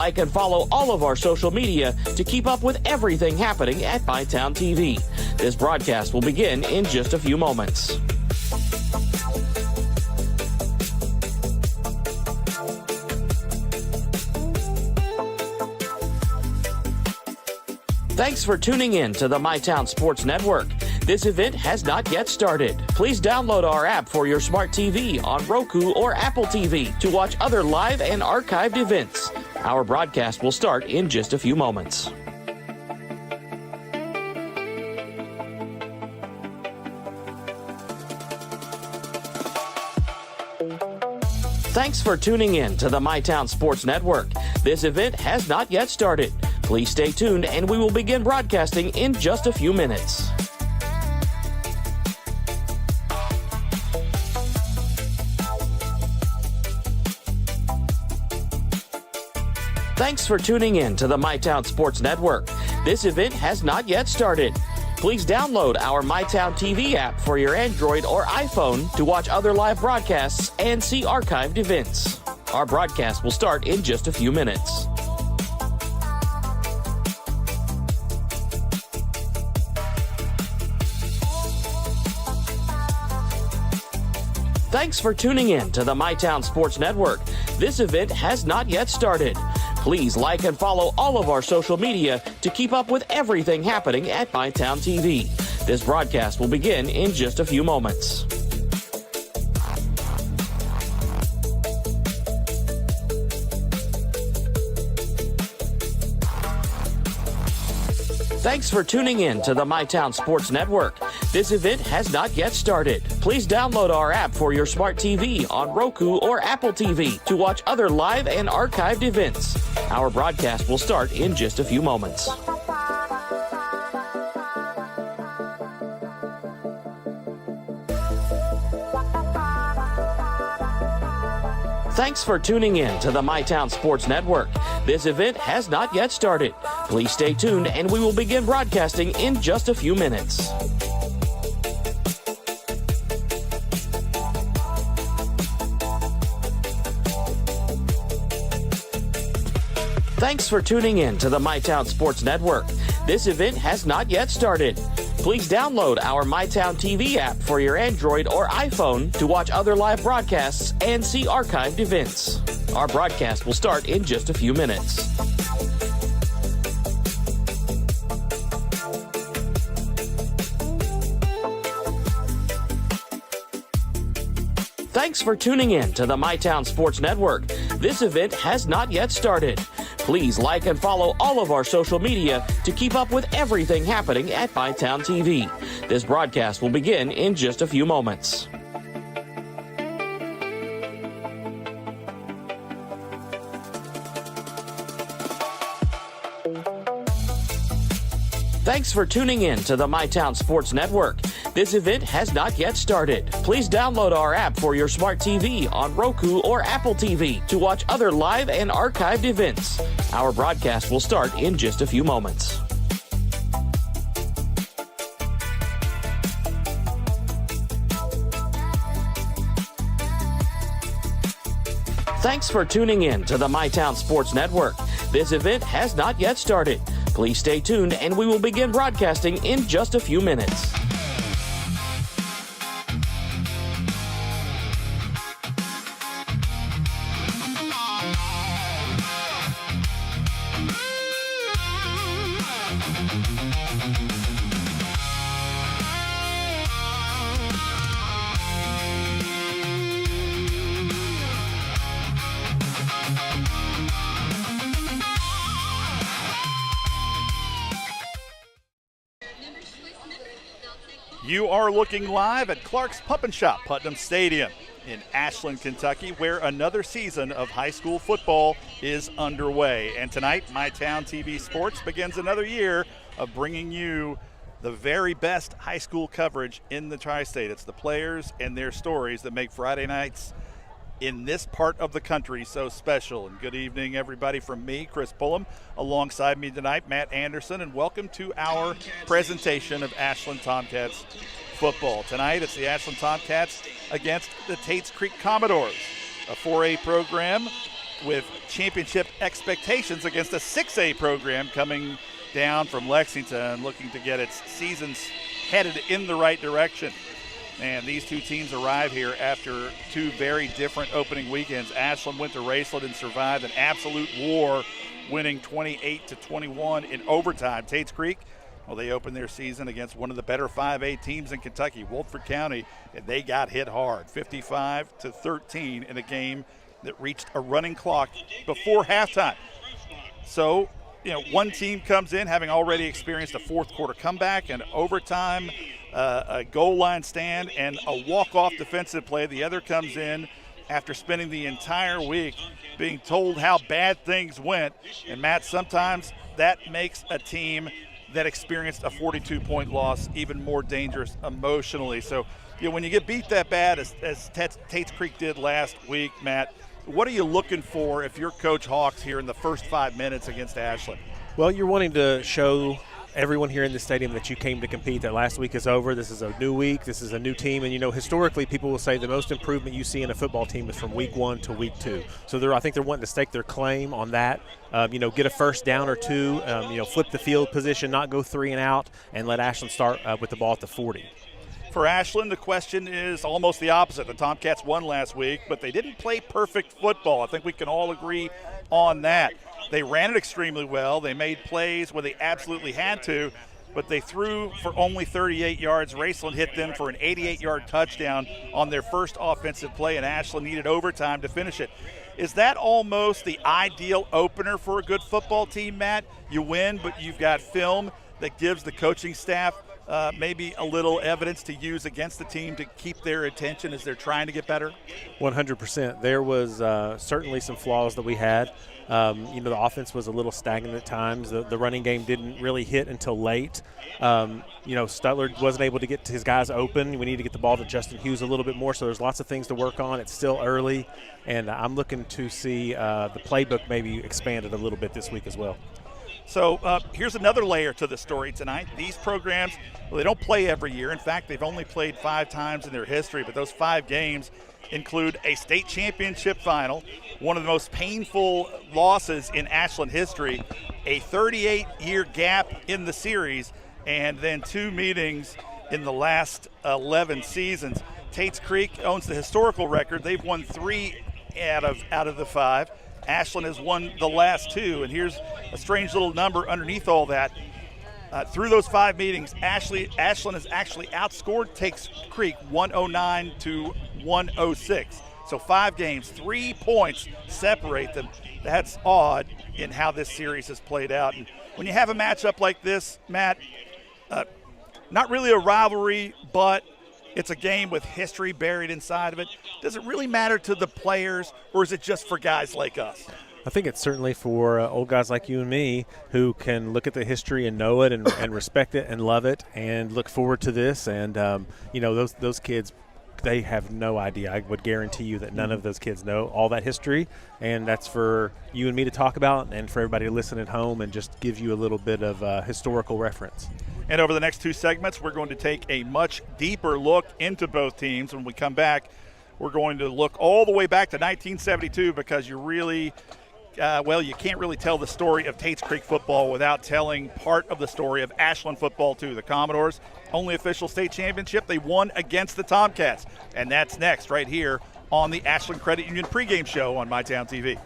Like and follow all of our social media to keep up with everything happening at MyTown TV. This broadcast will begin in just a few moments. Thanks for tuning in to the MyTown Sports Network. This event has not yet started. Please download our app for your smart TV on Roku or Apple TV to watch other live and archived events. Our broadcast will start in just a few moments. Thanks for tuning in to the MyTown Sports Network. This event has not yet started. Please stay tuned and we will begin broadcasting in just a few minutes. Thanks for tuning in to the MyTown Sports Network. This event has not yet started. Please download our MyTown TV app for your Android or iPhone to watch other live broadcasts and see archived events. Our broadcast will start in just a few minutes. Thanks for tuning in to the MyTown Sports Network. This event has not yet started. Please like and follow all of our social media to keep up with everything happening at MyTown TV. This broadcast will begin in just a few moments. Thanks for tuning in to the MyTown Sports Network. This event has not yet started. Please download our app for your smart TV on Roku or Apple TV to watch other live and archived events. Our broadcast will start in just a few moments. Thanks for tuning in to the MyTown Sports Network. This event has not yet started. Please stay tuned and we will begin broadcasting in just a few minutes. Thanks for tuning in to the MyTown Sports Network. This event has not yet started. Please download our MyTown TV app for your Android or iPhone to watch other live broadcasts and see archived events. Our broadcast will start in just a few minutes. Thanks for tuning in to the MyTown Sports Network. This event has not yet started. Please like and follow all of our social media to keep up with everything happening at MyTown TV. This broadcast will begin in just a few moments. Thanks for tuning in to the MyTown Sports Network. This event has not yet started. Please download our app for your smart TV on Roku or Apple TV to watch other live and archived events. Our broadcast will start in just a few moments. Thanks for tuning in to the MyTown Sports Network. This event has not yet started. Please stay tuned and we will begin broadcasting in just a few minutes. You are looking live at Clark's Pump and Shop, Putnam Stadium in Ashland, Kentucky, where another season of high school football is underway. And tonight, MyTown TV Sports begins another year of bringing you the very best high school coverage in the tri-state. It's the players and their stories that make Friday nights in this part of the country so special. And good evening, everybody, from me, Chris Pullum. Alongside me tonight, Matt Anderson, and welcome to our presentation of Ashland Tomcats football. Tonight, it's the Ashland Tomcats against the Tates Creek Commodores, a 4A program with championship expectations against a 6A program coming down from Lexington, looking to get its seasons headed in the right direction. And these two teams arrive here after two very different opening weekends. Ashland went to Raceland and survived an absolute war, winning 28-21 in overtime. Tates Creek, well, they opened their season against one of the better 5A teams in Kentucky, Wolford County, and they got hit hard, 55-13 in a game that reached a running clock before halftime. So, one team comes in having already experienced a fourth quarter comeback, and overtime, a goal line stand, and a walk-off defensive play. The other comes in after spending the entire week being told how bad things went. And, Matt, sometimes that makes a team that experienced a 42-point loss even more dangerous emotionally. So, when you get beat that bad, as Tates Creek did last week, Matt, what are you looking for if you're Coach Hawks here in the first 5 minutes against Ashland? Well, you're wanting to show everyone here in the stadium that you came to compete, that last week is over. This is a new week. This is a new team. And, historically, people will say the most improvement you see in a football team is from week 1 to week 2. So I think they're wanting to stake their claim on that, get a first down or two, flip the field position, not go 3 and out, and let Ashland start with the ball at the 40. For Ashland, the question is almost the opposite. The Tomcats won last week, but they didn't play perfect football. I think we can all agree on that. They ran it extremely well. They made plays where they absolutely had to, but they threw for only 38 yards. Raceland hit them for an 88-yard touchdown on their first offensive play, and Ashland needed overtime to finish it. Is that almost the ideal opener for a good football team, Matt? You win, but you've got film that gives the coaching staff maybe a little evidence to use against the team to keep their attention as they're trying to get better? 100%. There was certainly some flaws that we had. The offense was a little stagnant at times. The running game didn't really hit until late. Stutler wasn't able to get his guys open. We need to get the ball to Justin Hughes a little bit more, so there's lots of things to work on. It's still early, and I'm looking to see the playbook maybe expanded a little bit this week as well. So here's another layer to the story tonight. These programs, they don't play every year. In fact, they've only played 5 times in their history, but those 5 games include a state championship final, one of the most painful losses in Ashland history, a 38-year gap in the series, and then 2 meetings in the last 11 seasons. Tates Creek owns the historical record. They've won 3 out of the 5. Ashland has won the last 2, and here's a strange little number underneath all that. Through those 5 meetings, Ashland has actually outscored Tates Creek 109-106. So 5 games, 3 points separate them. That's odd in how this series has played out. And when you have a matchup like this, Matt, not really a rivalry, but it's a game with history buried inside of it. Does it really matter to the players, or is it just for guys like us? I think it's certainly for old guys like you and me who can look at the history and know it and respect it and love it and look forward to this. And, those kids, they have no idea. I would guarantee you that none of those kids know all that history, and that's for you and me to talk about and for everybody to listen at home and just give you a little bit of historical reference. And over the next 2 segments, we're going to take a much deeper look into both teams. When we come back, we're going to look all the way back to 1972 because you really you can't really tell the story of Tates Creek football without telling part of the story of Ashland football too. The Commodores' only official state championship, they won against the Tomcats. And that's next right here on the Ashland Credit Union pregame show on MyTown TV.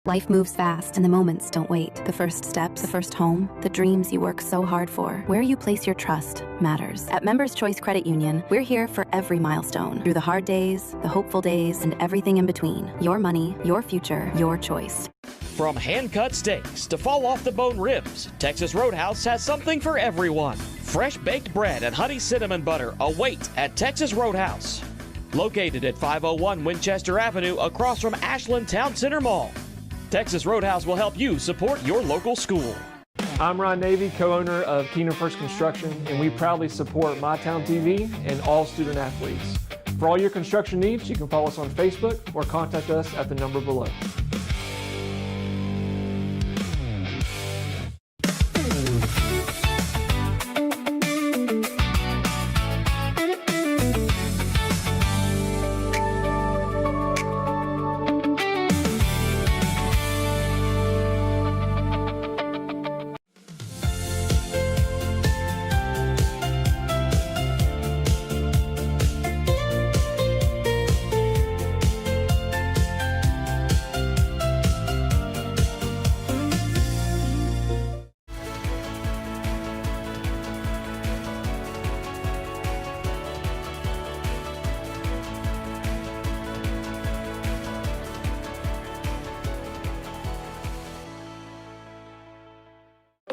Life moves fast and the moments don't wait. The first steps, the first home, the dreams you work so hard for. Where you place your trust matters. At Members Choice Credit Union, we're here for every milestone. Through the hard days, the hopeful days, and everything in between. Your money, your future, your choice. From hand-cut steaks to fall-off-the-bone ribs, Texas Roadhouse has something for everyone. Fresh baked bread and honey cinnamon butter await at Texas Roadhouse. Located at 501 Winchester Avenue across from Ashland Town Center Mall. Texas Roadhouse will help you support your local school. I'm Ron Navy, co-owner of Kingdom First Construction, and we proudly support MyTown TV and all student athletes. For all your construction needs, you can follow us on Facebook or contact us at the number below.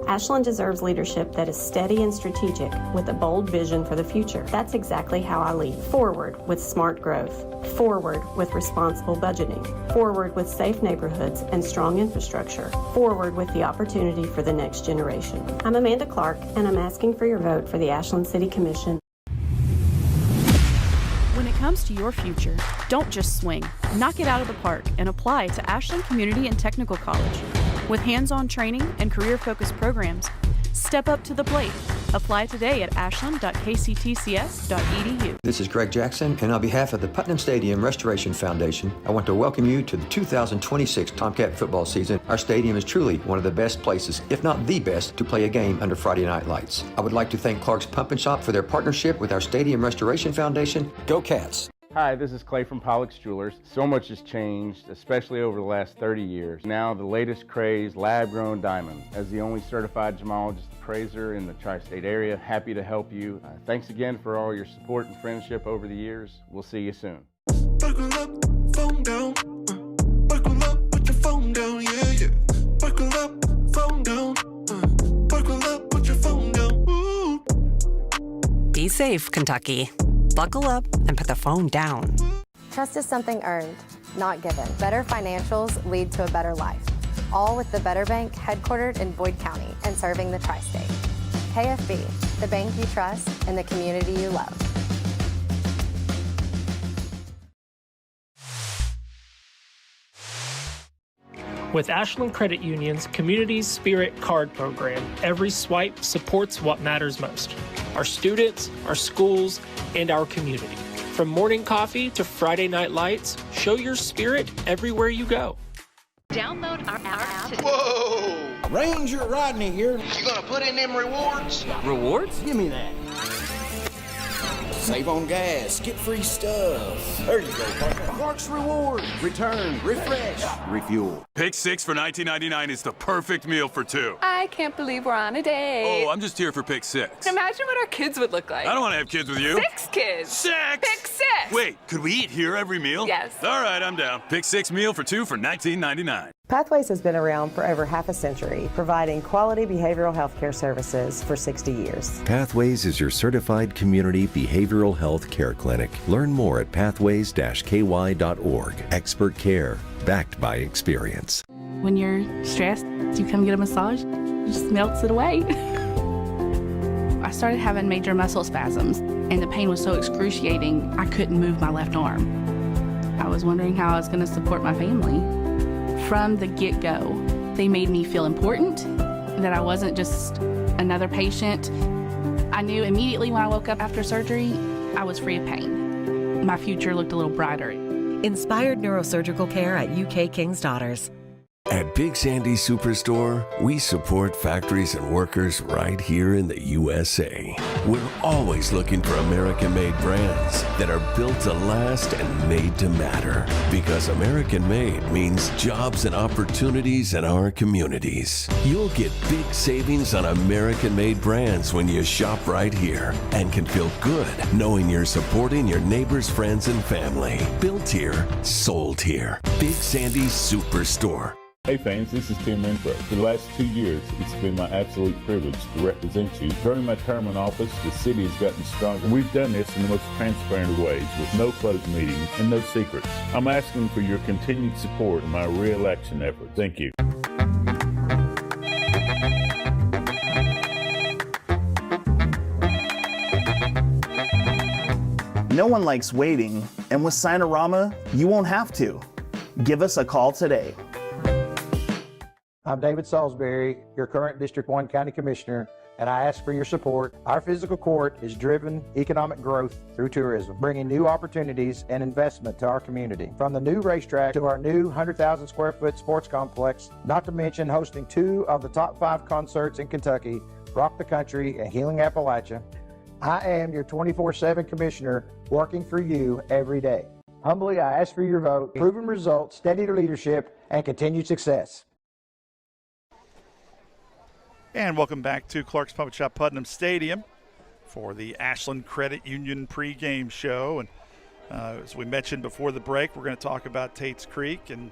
Ashland deserves leadership that is steady and strategic with a bold vision for the future. That's exactly how I lead. Forward with smart growth. Forward with responsible budgeting. Forward with safe neighborhoods and strong infrastructure. Forward with the opportunity for the next generation. I'm Amanda Clark, and I'm asking for your vote for the Ashland City Commission. When it comes to your future, don't just swing. Knock it out of the park and apply to Ashland Community and Technical College. With hands-on training and career-focused programs, step up to the plate. Apply today at ashland.kctcs.edu. This is Greg Jackson, and on behalf of the Putnam Stadium Restoration Foundation, I want to welcome you to the 2026 Tomcat football season. Our stadium is truly one of the best places, if not the best, to play a game under Friday night lights. I would like to thank Clark's Pump and Shop for their partnership with our Stadium Restoration Foundation. Go Cats! Hi, this is Clay from Pollock's Jewelers. So much has changed, especially over the last 30 years. Now the latest craze, lab-grown diamond. As the only certified gemologist appraiser in the tri-state area, happy to help you. Thanks again for all your support and friendship over the years. We'll see you soon. Buckle up, phone down. Buckle up, put your phone down, yeah, yeah. Buckle up, phone down. Buckle up, put your phone down. Ooh. Be safe, Kentucky. Buckle up and put the phone down. Trust is something earned, not given. Better financials lead to a better life. All with the Better Bank, headquartered in Boyd County and serving the tri-state. KFB, the bank you trust and the community you love. With Ashland Credit Union's Community Spirit Card Program, every swipe supports what matters most: our students, our schools, and our community. From morning coffee to Friday night lights, show your spirit everywhere you go. Download our app today. Whoa! Ranger Rodney here. You gonna put in them rewards? Rewards? Give me that. Save on gas, get free stuff. There you go, partner. Clark's Rewards. Return, refresh, refuel. Pick 6 for $19.99 is the perfect meal for two. I can't believe we're on a date. Oh, I'm just here for Pick 6. Imagine what our kids would look like. I don't want to have kids with you. 6 kids. 6! Pick 6! Wait, could we eat here every meal? Yes. All right, I'm down. Pick 6 meal for two for $19.99. Pathways has been around for over half a century, providing quality behavioral health care services for 60 years. Pathways is your certified community behavioral health care clinic. Learn more at pathways-ky.org. Expert care, backed by experience. When you're stressed, you come get a massage, it just melts it away. I started having major muscle spasms, and the pain was so excruciating, I couldn't move my left arm. I was wondering how I was going to support my family. From the get-go, they made me feel important, that I wasn't just another patient. I knew immediately when I woke up after surgery, I was free of pain. My future looked a little brighter. Inspired neurosurgical care at UK King's Daughters. At Big Sandy Superstore, we support factories and workers right here in the USA. We're always looking for American-made brands that are built to last and made to matter. Because American-made means jobs and opportunities in our communities. You'll get big savings on American-made brands when you shop right here and can feel good knowing you're supporting your neighbors, friends, and family. Built here, sold here. Big Sandy Superstore. Hey fans, this is Tim Renfro. For the last 2 years, it's been my absolute privilege to represent you. During my term in office, the city has gotten stronger. We've done this in the most transparent of ways, with no closed meetings and no secrets. I'm asking for your continued support in my re-election effort. Thank you. No one likes waiting, and with Sinorama, you won't have to. Give us a call today. I'm David Salisbury, your current District 1 County Commissioner, and I ask for your support. Our physical court has driven economic growth through tourism, bringing new opportunities and investment to our community. From the new racetrack to our new 100,000 square foot sports complex, not to mention hosting 2 of the top 5 concerts in Kentucky, Rock the Country and Healing Appalachia. I am your 24/7 Commissioner, working for you every day. Humbly, I ask for your vote, proven results, steady leadership, and continued success. And welcome back to Clark's Pump Shop Putnam Stadium for the Ashland Credit Union pregame show. And as we mentioned before the break, we're going to talk about Tates Creek and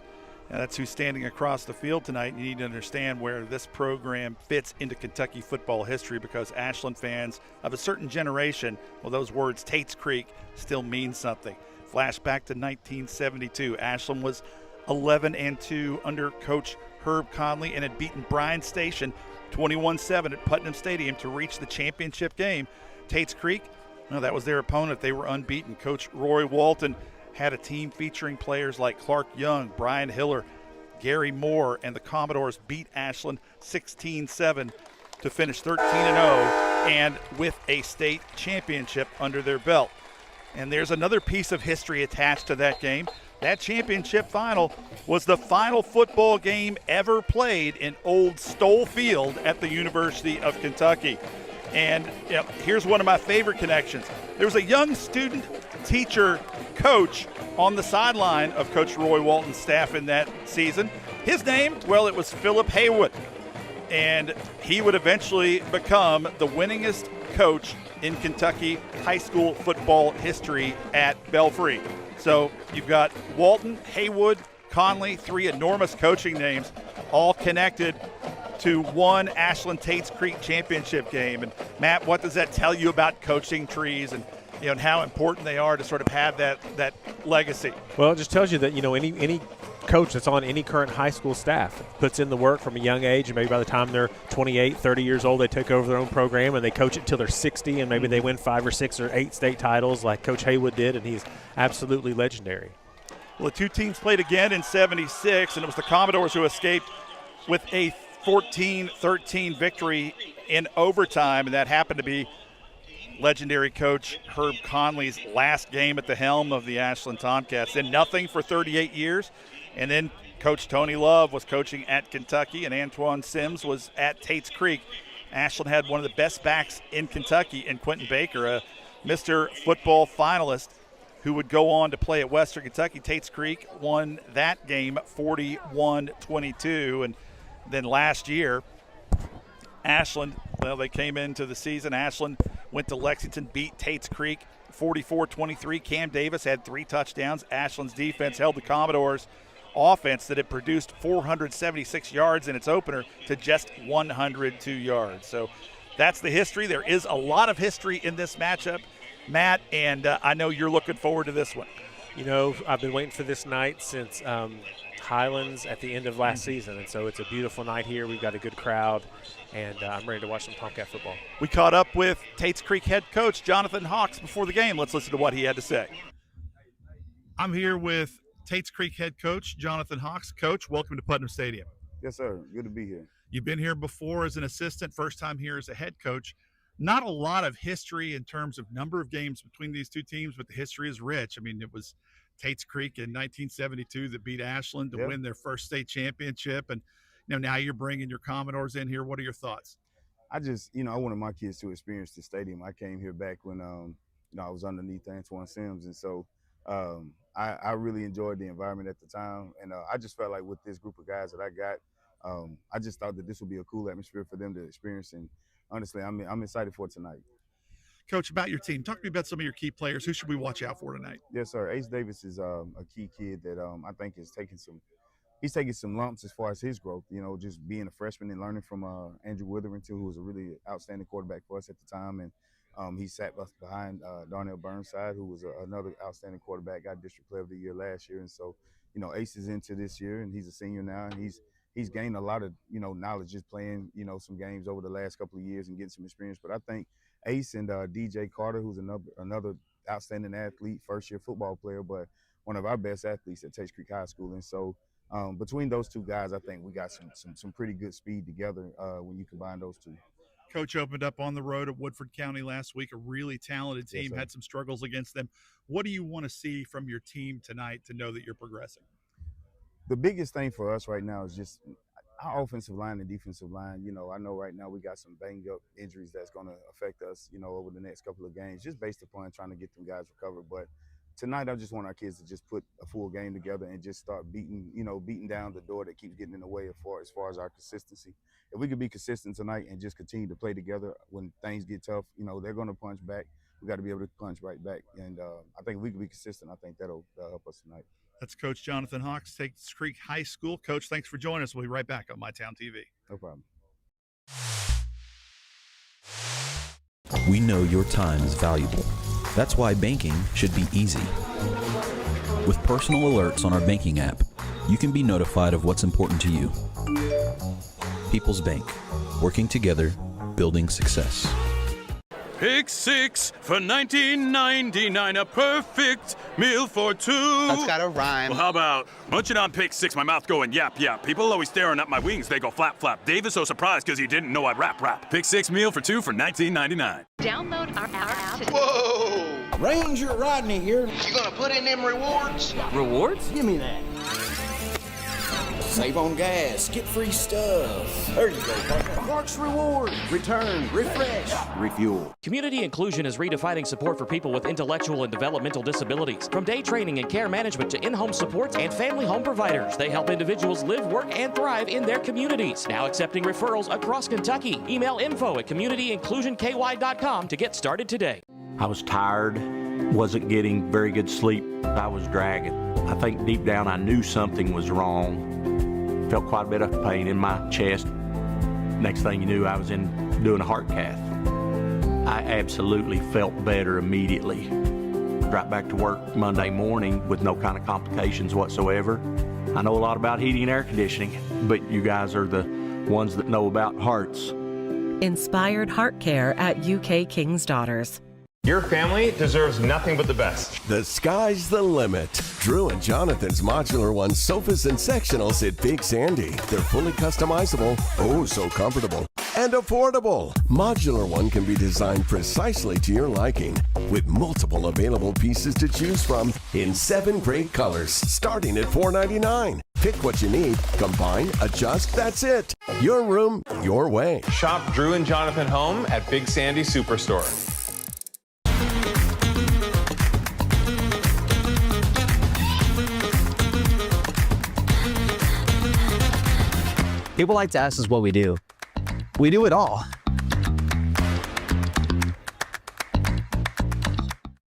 And that's who's standing across the field tonight. You need to understand where this program fits into Kentucky football history, because Ashland fans of a certain generation, well, those words Tates Creek still mean something. Flashback to 1972. Ashland was 11-2 under Coach Herb Conley and had beaten Bryan Station 21-7 at Putnam Stadium to reach the championship game. Tates Creek, no, that was their opponent. They were unbeaten. Coach Roy Walton had a team featuring players like Clark Young, Brian Hiller, Gary Moore, and the Commodores beat Ashland 16-7 to finish 13-0 and with a state championship under their belt. And there's another piece of history attached to that game. That championship final was the final football game ever played in Old Stoll Field at the University of Kentucky. And here's one of my favorite connections. There was a young student, teacher, coach on the sideline of Coach Roy Walton's staff in that season. His name, well, it was Philip Haywood. And he would eventually become the winningest coach in Kentucky high school football history at Belfry. So you've got Walton, Haywood, Conley, three enormous coaching names, all connected to one Ashland Tates Creek championship game. And Matt, what does that tell you about coaching trees and and how important they are to sort of have that legacy? Well, it just tells you that any coach that's on any current high school staff puts in the work from a young age, and maybe by the time they're 28, 30 years old, they take over their own program and they coach it until they're 60, and maybe they win 5 or 6 or 8 state titles like Coach Haywood did, and he's absolutely legendary. Well, the two teams played again in 76, and it was the Commodores who escaped with a 14-13 victory in overtime, and that happened to be legendary coach Herb Conley's last game at the helm of the Ashland Tomcats. Then nothing for 38 years, and then Coach Tony Love was coaching at Kentucky, and Antoine Sims was at Tates Creek. Ashland had one of the best backs in Kentucky in Quentin Baker, a Mr. Football finalist who would go on to play at Western Kentucky. Tates Creek won that game 41-22, and then last year, Ashland, well, they came into the season. Ashland went to Lexington, beat Tates Creek 44-23. Cam Davis had 3 touchdowns. Ashland's defense held the Commodores' offense that had produced 476 yards in its opener to just 102 yards. So that's the history. There is a lot of history in this matchup, Matt, and I know you're looking forward to this one. I've been waiting for this night since Highlands at the end of last season, and so it's a beautiful night here. We've got a good crowd, and I'm ready to watch some Tomcat football. We caught up with Tates Creek head coach Jonathan Hawks before the game. Let's listen to what he had to say. I'm here with Tates Creek head coach Jonathan Hawks. Coach, welcome to Putnam Stadium. Yes, sir. Good to be here. You've been here before as an assistant, first time here as a head coach. Not a lot of history in terms of number of games between these two teams, but the history is rich. I mean, it was Tates Creek in 1972 that beat Ashland to win their first state championship. And, now you're bringing your Commodores in here. What are your thoughts? I just, I wanted my kids to experience the stadium. I came here back when, I was underneath Antoine Sims. And so I really enjoyed the environment at the time. And I just felt like with this group of guys that I got, I just thought that this would be a cool atmosphere for them to experience. And honestly, I'm excited for tonight. Coach, about your team, talk to me about some of your key players. Who should we watch out for tonight? Yes, sir. Ace Davis is a key kid that I think is taking some lumps as far as his growth, just being a freshman and learning from Andrew Witherington, who was a really outstanding quarterback for us at the time. And he sat behind Darnell Burnside, who was another outstanding quarterback, got District Player of the Year last year. And so, Ace is into this year, and he's a senior now, and he's gained a lot of, knowledge just playing, some games over the last couple of years and getting some experience. But I think Ace and DJ Carter, who's another outstanding athlete, first-year football player, but one of our best athletes at Tates Creek High School. And so between those two guys, I think we got some pretty good speed together when you combine those two. Coach opened up on the road at Woodford County last week, a really talented team, had some struggles against them. What do you want to see from your team tonight to know that you're progressing? The biggest thing for us right now is just our offensive line and defensive line. I know right now we got some banged up injuries that's going to affect us, over the next couple of games, just based upon trying to get them guys recovered. But tonight, I just want our kids to just put a full game together and just start beating down the door that keeps getting in the way as far as our consistency. If we could be consistent tonight and just continue to play together when things get tough, they're going to punch back. We got to be able to punch right back. And I think if we can be consistent, I think that'll help us tonight. That's Coach Jonathan Hawks, Tates Creek High School. Coach, thanks for joining us. We'll be right back on MyTown TV. No problem. We know your time is valuable. That's why banking should be easy. With personal alerts on our banking app, you can be notified of what's important to you. People's Bank, working together, building success. Pick six for $19.99, a perfect meal for two. That's gotta rhyme. Well, how about munching on pick six, my mouth going yap yap. People always staring at my wings, they go flap flap. Dave is so surprised because he didn't know I'd rap. Pick six meal for two for $19.99. Download our app today. Whoa! Ranger Rodney here. You gonna put in them rewards? Rewards? Give me that. Save on gas, get free stuff. There you go, partner. Clark's Reward. Return, refresh, refuel. Community inclusion is redefining support for people with intellectual and developmental disabilities. From day training and care management to in-home support and family home providers, they help individuals live, work, and thrive in their communities. Now accepting referrals across Kentucky. Email info@communityinclusionky.com to get started today. I was tired, wasn't getting very good sleep. I was dragging. I think deep down I knew something was wrong. Felt quite a bit of pain in my chest. Next thing you knew, I was doing a heart cath. I absolutely felt better immediately. Right back to work Monday morning with no kind of complications whatsoever. I know a lot about heating and air conditioning, but you guys are the ones that know about hearts. Inspired Heart Care at UK King's Daughters. Your family deserves nothing but the best. The sky's the limit. Drew and Jonathan's Modular One sofas and sectionals at Big Sandy. They're fully customizable, oh so comfortable, and affordable. Modular One can be designed precisely to your liking with multiple available pieces to choose from in 7 great colors starting at $4.99. Pick what you need, combine, adjust, that's it. Your room, your way. Shop Drew and Jonathan Home at Big Sandy Superstore. People like to ask us what we do. We do it all.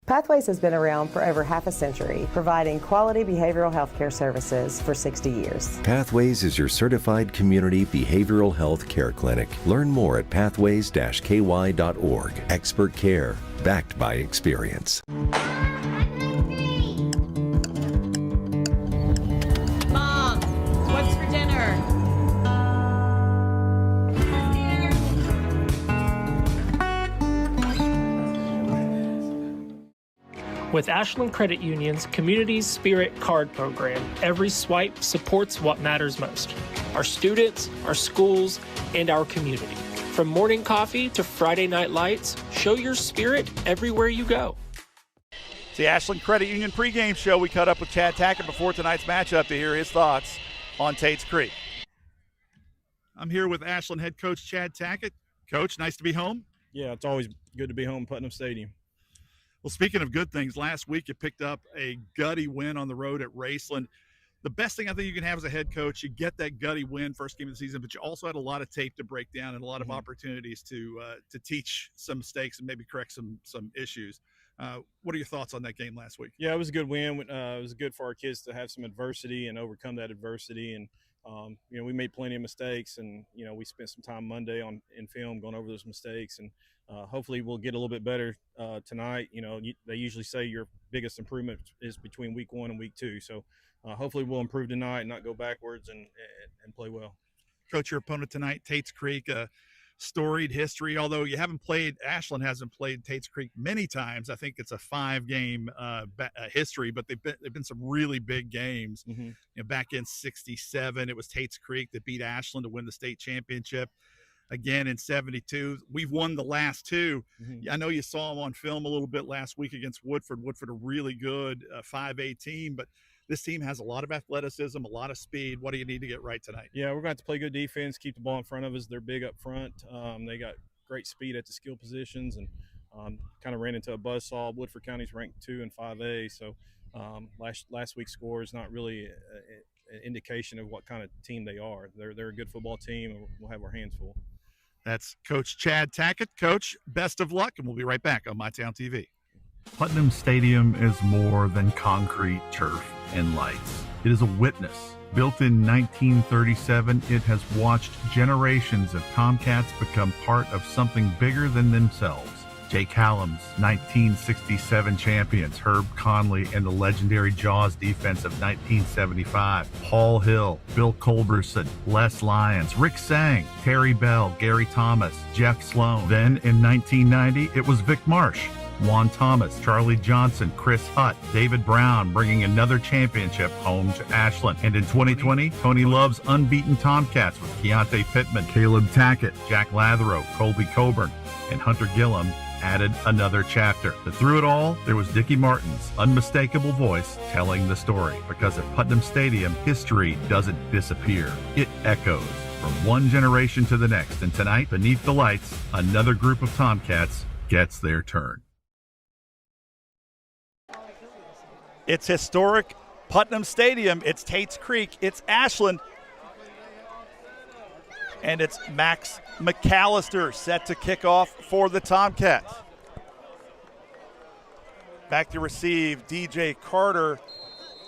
Pathways has been around for over half a century, providing quality behavioral health care services for 60 years. Pathways is your certified community behavioral health care clinic. Learn more at pathways-ky.org. Expert care, backed by experience. Mom, what's for dinner? With Ashland Credit Union's Community Spirit Card Program, every swipe supports what matters most: our students, our schools, and our community. From morning coffee to Friday night lights, show your spirit everywhere you go. It's the Ashland Credit Union pregame show. We caught up with Chad Tackett before tonight's matchup to hear his thoughts on Tates Creek. I'm here with Ashland head coach Chad Tackett. Coach, nice to be home. Yeah, it's always good to be home, Putnam Stadium. Well, speaking of good things, last week you picked up a gutty win on the road at Raceland. The best thing I think you can have as a head coach, you get that gutty win first game of the season, but you also had a lot of tape to break down and a lot of opportunities to teach some mistakes and maybe correct some issues. What are your thoughts on that game last week? Yeah, it was a good win. It was good for our kids to have some adversity and overcome that adversity. And, we made plenty of mistakes, and, we spent some time Monday in film going over those mistakes. And hopefully we'll get a little bit better tonight. They usually say your biggest improvement is between week 1 and week 2. So hopefully we'll improve tonight and not go backwards and play well. Coach, your opponent tonight, Tates Creek, storied history. Although you haven't played, Ashland hasn't played Tates Creek many times. I think it's a 5-game history, but they've been some really big games. Back in '67, it was Tates Creek that beat Ashland to win the state championship. Again in '72, we've won the last 2. I know you saw them on film a little bit last week against Woodford. Woodford, a really good 5A team, but this team has a lot of athleticism, a lot of speed. What do you need to get right tonight? Yeah, we're going to have to play good defense, keep the ball in front of us. They're big up front. They got great speed at the skill positions, and kind of ran into a buzzsaw. Woodford County's ranked 2 in 5A, so last week's score is not really an indication of what kind of team they are. They're a good football team, and we'll have our hands full. That's Coach Chad Tackett. Coach, best of luck, and we'll be right back on MyTown TV. Putnam Stadium is more than concrete, turf, and lights. It is a witness. Built in 1937, it has watched generations of Tomcats become part of something bigger than themselves. Jay Callum's 1967 champions, Herb Conley and the legendary Jaws defense of 1975, Paul Hill, Bill Culberson, Les Lyons, Rick Sang, Terry Bell, Gary Thomas, Jeff Sloan. Then in 1990, it was Vic Marsh, Juan Thomas, Charlie Johnson, Chris Hutt, David Brown, bringing another championship home to Ashland. And in 2020, Tony Love's unbeaten Tomcats with Keontae Pittman, Caleb Tackett, Jack Latherow, Colby Coburn, and Hunter Gillum added another chapter. But through it all, there was Dickie Martin's unmistakable voice telling the story. Because at Putnam Stadium, history doesn't disappear. It echoes from one generation to the next. And tonight, beneath the lights, another group of Tomcats gets their turn. It's historic Putnam Stadium. It's Tates Creek. It's Ashland. And it's Max McAllister set to kick off for the Tomcats. Back to receive DJ Carter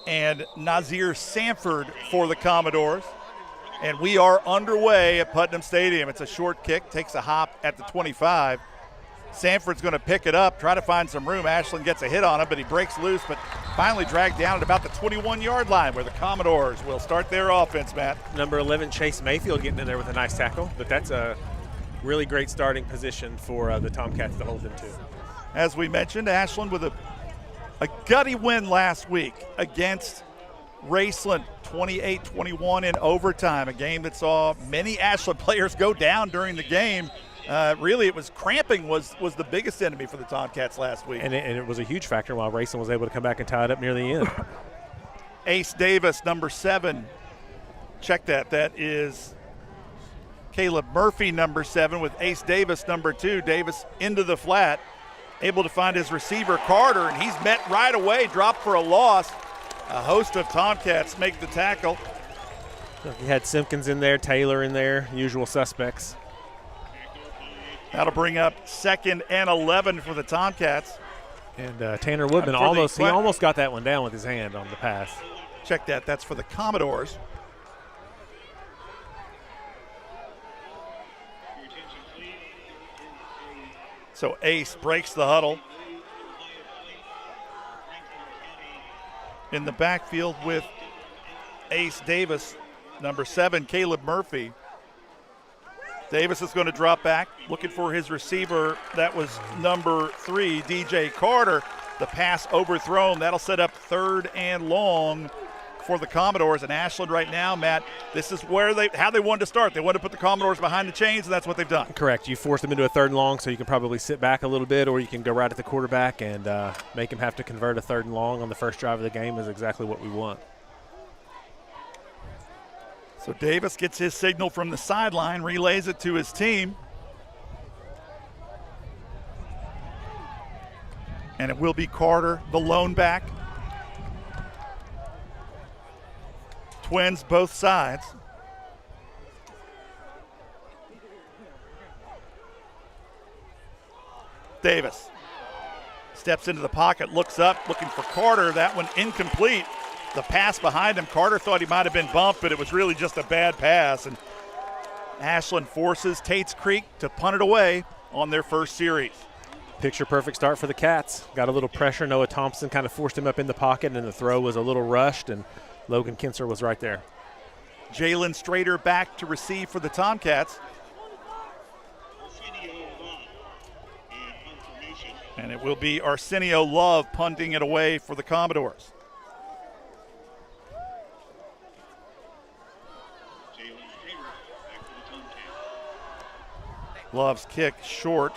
and Nazir Sanford for the Commodores. And we are underway at Putnam Stadium. It's a short kick, takes a hop at the 25. Sanford's going to pick it up, try to find some room. Ashland gets a hit on him, but he breaks loose, but finally dragged down at about the 21-yard line where the Commodores will start their offense, Matt. Number 11, Chase Mayfield, getting in there with a nice tackle, but that's a really great starting position for the Tomcats to hold them to. As we mentioned, Ashland with a gutty win last week against Raceland, 28-21 in overtime, a game that saw many Ashland players go down during the game. Really, it was cramping was the biggest enemy for the Tomcats last week. And it was a huge factor while Raceland was able to come back and tie it up near the end. Ace Davis, number 7. Check that. That is Caleb Murphy, number 7, with Ace Davis, number 2. Davis into the flat, able to find his receiver, Carter, and he's met right away, dropped for a loss. A host of Tomcats make the tackle. You had Simpkins in there, Taylor in there, usual suspects. That'll bring up 2nd and 11 for the Tomcats. And Tanner Woodman almost got that one down with his hand on the pass. Check that. That's for the Commodores. So Ace breaks the huddle. In the backfield with Ace Davis, number 7, Caleb Murphy. Davis is going to drop back, looking for his receiver. That was number 3, DJ Carter. The pass overthrown. That'll set up 3rd and long for the Commodores. And Ashland right now, Matt, this is how they wanted to start. They wanted to put the Commodores behind the chains, and that's what they've done. Correct. You force them into a 3rd and long, so you can probably sit back a little bit, or you can go right at the quarterback and make them have to convert a 3rd and long on the first drive of the game is exactly what we want. So Davis gets his signal from the sideline, relays it to his team. And it will be Carter, the lone back. Twins both sides. Davis steps into the pocket, looks up, looking for Carter. That one incomplete. The pass behind him, Carter thought he might have been bumped, but it was really just a bad pass. And Ashland forces Tates Creek to punt it away on their first series. Picture-perfect start for the Cats. Got a little pressure. Noah Thompson kind of forced him up in the pocket, and the throw was a little rushed, and Logan Kinser was right there. Jalen Strader back to receive for the Tomcats. And it will be Arsenio Love punting it away for the Commodores. Love's kick short.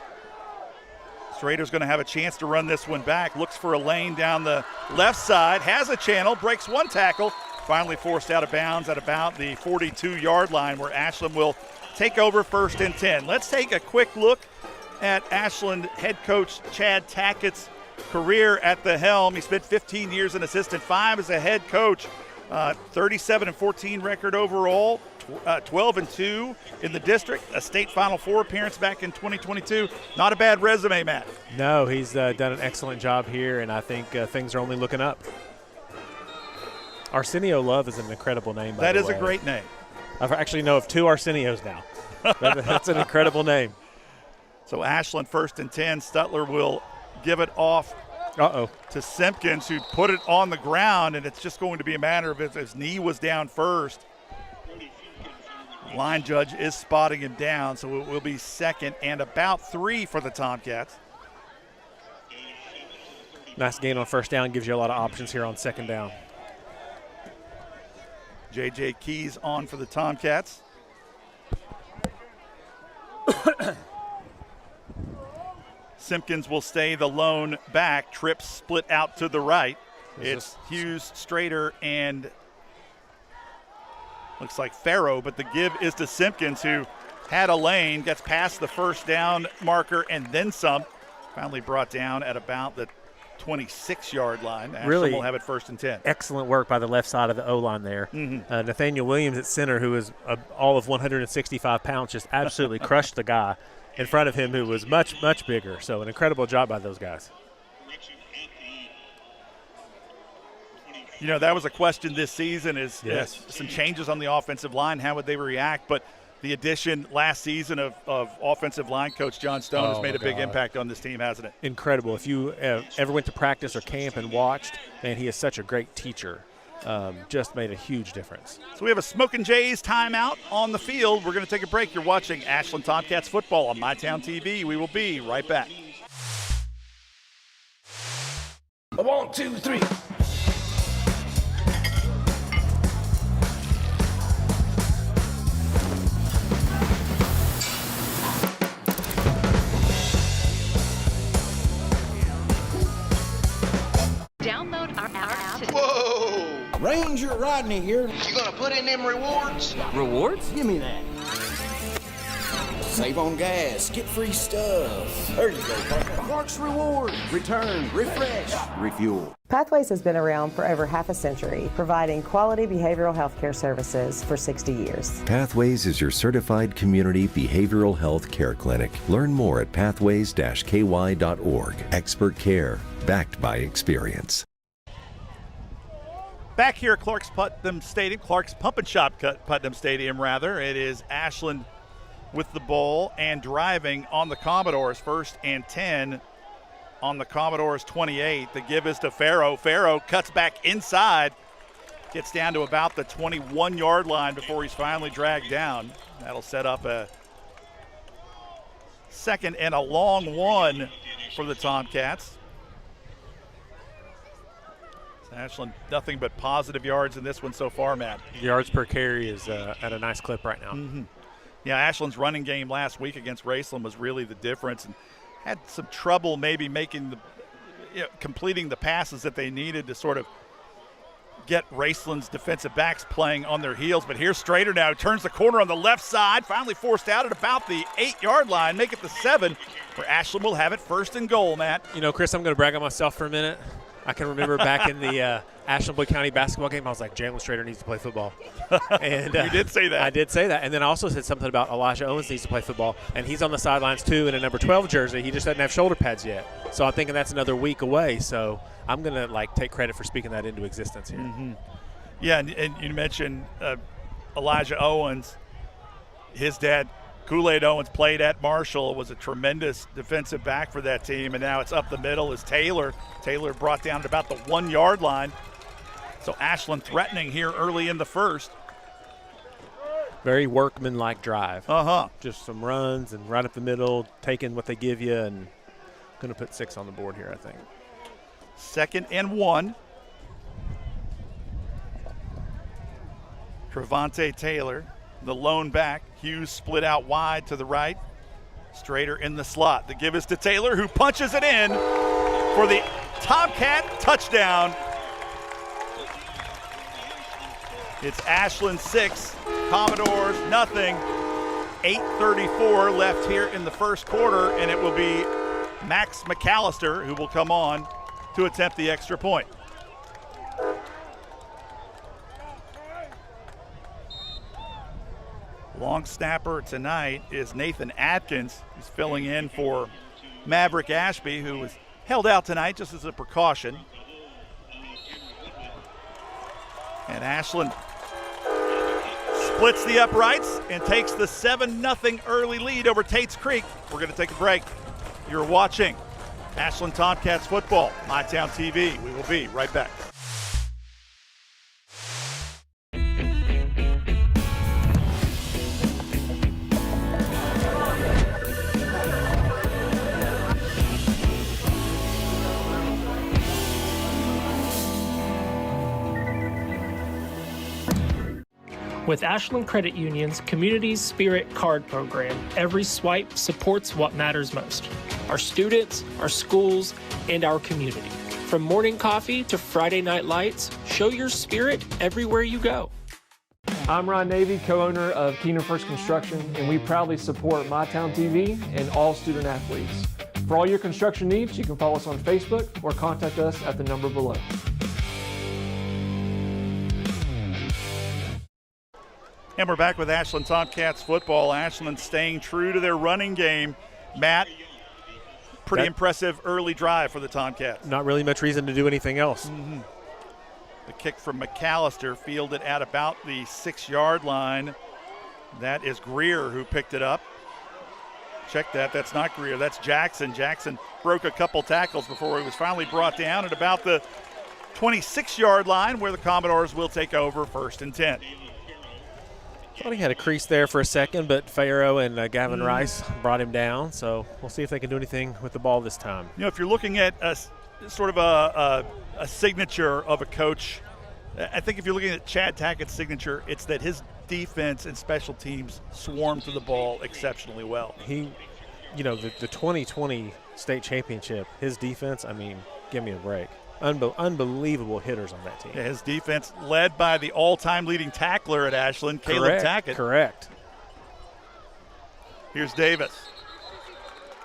Strader's going to have a chance to run this one back. Looks for a lane down the left side. Has a channel. Breaks one tackle. Finally forced out of bounds at about the 42-yard line where Ashland will take over 1st and 10. Let's take a quick look at Ashland head coach Chad Tackett's career at the helm. He spent 15 years as an assistant, 5 as a head coach. 37-14 record overall, 12-2 in the district, a state Final Four appearance back in 2022. Not a bad resume, Matt. No, he's done an excellent job here, and I think things are only looking up. Arsenio Love is an incredible name, by That the is way. a great name. I actually know of 2 Arsenios now. That's an incredible name. So Ashland 1st and 10. Stutler will give it off to Simpkins, who put it on the ground, and it's just going to be a matter of if his knee was down first. Line judge is spotting him down, so it will be 2nd and about 3 for the Tomcats. Nice gain on first down, gives you a lot of options here on 2nd down. J.J. Keys on for the Tomcats. Simpkins will stay the lone back. Trips split out to the right. It's Hughes, Strader, and looks like Farrow, but the give is to Simpkins, who had a lane, gets past the first down marker and then some. Finally brought down at about the 26-yard line. Ashland Really will have it 1st and 10. Excellent work by the left side of the O-line there. Nathaniel Williams at center, who is all of 165 pounds, just absolutely crushed the guy in front of him who was much, much bigger. So an incredible job by those guys. You know, that was a question this season is some changes on the offensive line. How would they react? But the addition last season of offensive line coach John Stone has made a big impact on this team, hasn't it? Incredible. If you ever went to practice or camp and watched, man, he is such a great teacher. Just made a huge difference. So we have a Smokin' Jays timeout on the field. We're going to take a break. You're watching Ashland Tomcats football on MyTown TV. We will be right back. 1, 2, 3. Download our app today. Whoa! Ranger Rodney here. You gonna put in them rewards? Rewards? Give me that. Save on gas, get free stuff. There you go, partner. Clark's Reward. Return, refresh, refuel. Pathways has been around for over half a century, providing quality behavioral health care services for 60 years. Pathways is your certified community behavioral health care clinic. Learn more at pathways-ky.org. Expert care, backed by experience. Back here at Clark's Pump and Shop Putnam Stadium, rather. It is Ashland with the ball and driving on the Commodores. 1st and 10 on the Commodores 28. The give is to Farrow. Farrow cuts back inside, gets down to about the 21-yard line before he's finally dragged down. That'll set up a 2nd and a long one for the Tomcats. Ashland, nothing but positive yards in this one so far, Matt. Yards per carry is at a nice clip right now. Yeah, Ashland's running game last week against Raceland was really the difference, and had some trouble maybe making completing the passes that they needed to sort of get Raceland's defensive backs playing on their heels. But here's Strader now, turns the corner on the left side, finally forced out at about the 8-yard line, make it the 7, where Ashland will have it 1st and goal, Matt. You know, Chris, I'm going to brag on myself for a minute. I can remember back in the Ashland Boyd County basketball game, I was like, Jalen Strader needs to play football. And you did say that. I did say that. And then I also said something about Elijah Owens needs to play football. And he's on the sidelines, too, in a number 12 jersey. He just doesn't have shoulder pads yet. So I'm thinking that's another week away. So I'm going to, take credit for speaking that into existence here. Yeah, and you mentioned Elijah Owens. His dad, Kool-Aid Owens, played at Marshall, was a tremendous defensive back for that team, and now it's up the middle is Taylor. Taylor brought down at about the 1-yard line. So Ashland threatening here early in the first. Very workman-like drive. Just some runs and right up the middle, taking what they give you, and going to put 6 on the board here, I think. 2nd and 1. Trevante Taylor, the lone back. Hughes split out wide to the right. Strader in the slot. The give is to Taylor, who punches it in for the Tomcat touchdown. It's Ashland 6, Commodores nothing. 8:34 left here in the first quarter, and it will be Max McAllister who will come on to attempt the extra point. Long snapper tonight is Nathan Atkins. He's filling in for Maverick Ashby, who was held out tonight just as a precaution. And Ashland splits the uprights and takes the 7-0 early lead over Tates Creek. We're going to take a break. You're watching Ashland Tomcats football, MyTown TV. We will be right back. With Ashland Credit Union's Community Spirit Card Program, every swipe supports what matters most: our students, our schools, and our community. From morning coffee to Friday night lights, show your spirit everywhere you go. I'm Ron Navy, co-owner of Kingdom First Construction, and we proudly support MyTown TV and all student athletes. For all your construction needs, you can follow us on Facebook or contact us at the number below. And we're back with Ashland Tomcats football. Ashland staying true to their running game. Matt, pretty impressive early drive for the Tomcats. Not really much reason to do anything else. Mm-hmm. The kick from McAllister, fielded at about the 6-yard line. That is Greer who picked it up. Check that. That's not Greer. That's Jackson. Jackson broke a couple tackles before he was finally brought down at about the 26-yard line, where the Commodores will take over 1st and 10. Thought he had a crease there for a second, but Farrow and Gavin Rice brought him down. So we'll see if they can do anything with the ball this time. You know, if you're looking at a sort of a signature of a coach, I think if you're looking at Chad Tackett's signature, it's that his defense and special teams swarm to the ball exceptionally well. He, you know, the 2020 state championship, his defense, I mean, give me a break. Unbelievable hitters on that team. Yeah, his defense led by the all-time leading tackler at Ashland, Caleb Tackett. Correct. Here's Davis.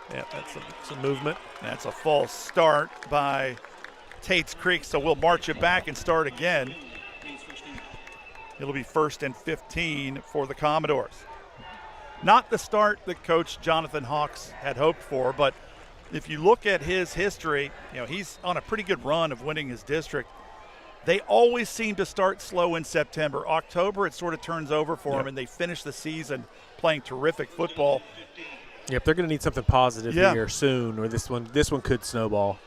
Yeah, that's a movement. That's a false start by Tates Creek, so we'll march it back and start again. It'll be 1st and 15 for the Commodores. Not the start that Coach Jonathan Hawks had hoped for, but if you look at his history, you know, he's on a pretty good run of winning his district. They always seem to start slow in September. October, it sort of turns over for them, and they finish the season playing terrific football. Yep, they're going to need something positive here soon, or this one could snowball.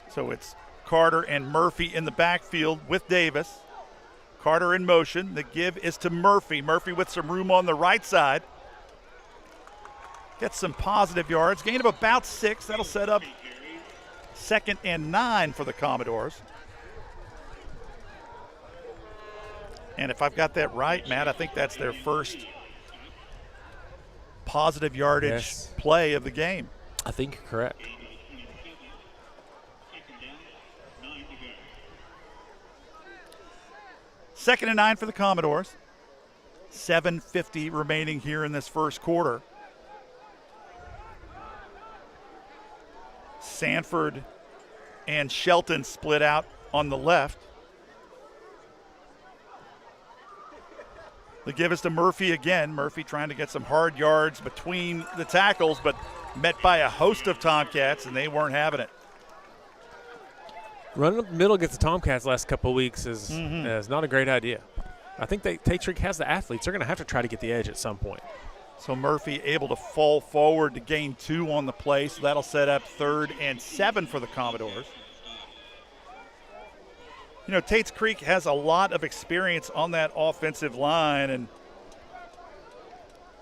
So it's Carter and Murphy in the backfield with Davis. Carter in motion. The give is to Murphy. Murphy with some room on the right side. Gets some positive yards. Gain of about 6. That'll set up 2nd and 9 for the Commodores. And if I've got that right, Matt, I think that's their first positive yardage play of the game. I think you're correct. Second and 9 for the Commodores. 7:50 remaining here in this first quarter. Sanford and Shelton split out on the left. The give is to Murphy again. Murphy trying to get some hard yards between the tackles, but met by a host of Tomcats, and they weren't having it. Running up the middle against the Tomcats the last couple of weeks is not a great idea. I think Tates Creek has the athletes. They're going to have to try to get the edge at some point. So Murphy able to fall forward to gain 2 on the play, so that'll set up 3rd and 7 for the Commodores. You know, Tates Creek has a lot of experience on that offensive line, and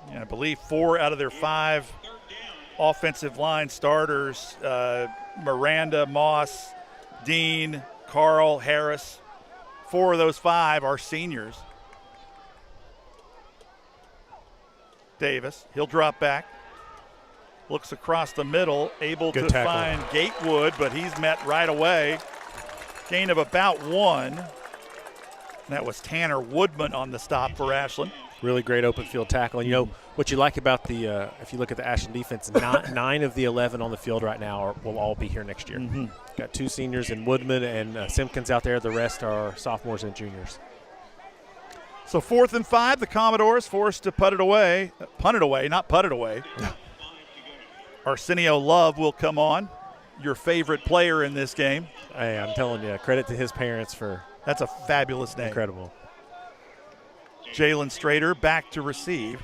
I believe 4 out of their 5 offensive line starters, Miranda, Moss, Dean, Carl, Harris, 4 of those 5 are seniors. Davis, he'll drop back, looks across the middle, able to find Gatewood, but he's met right away. Gain of about 1. That was Tanner Woodman on the stop for Ashland. Really great open field tackle. And, you know, what you like about the if you look at the Ashland defense, 9 of the 11 on the field right now will all be here next year. Got 2 seniors in Woodman and Simpkins out there. The rest are sophomores and juniors. So 4th and 5, the Commodores forced to punt it away, not put it away. Arsenio Love will come on, your favorite player in this game. Hey, I'm telling you, credit to his parents for – that's a fabulous name. Incredible. Jalen Strader back to receive.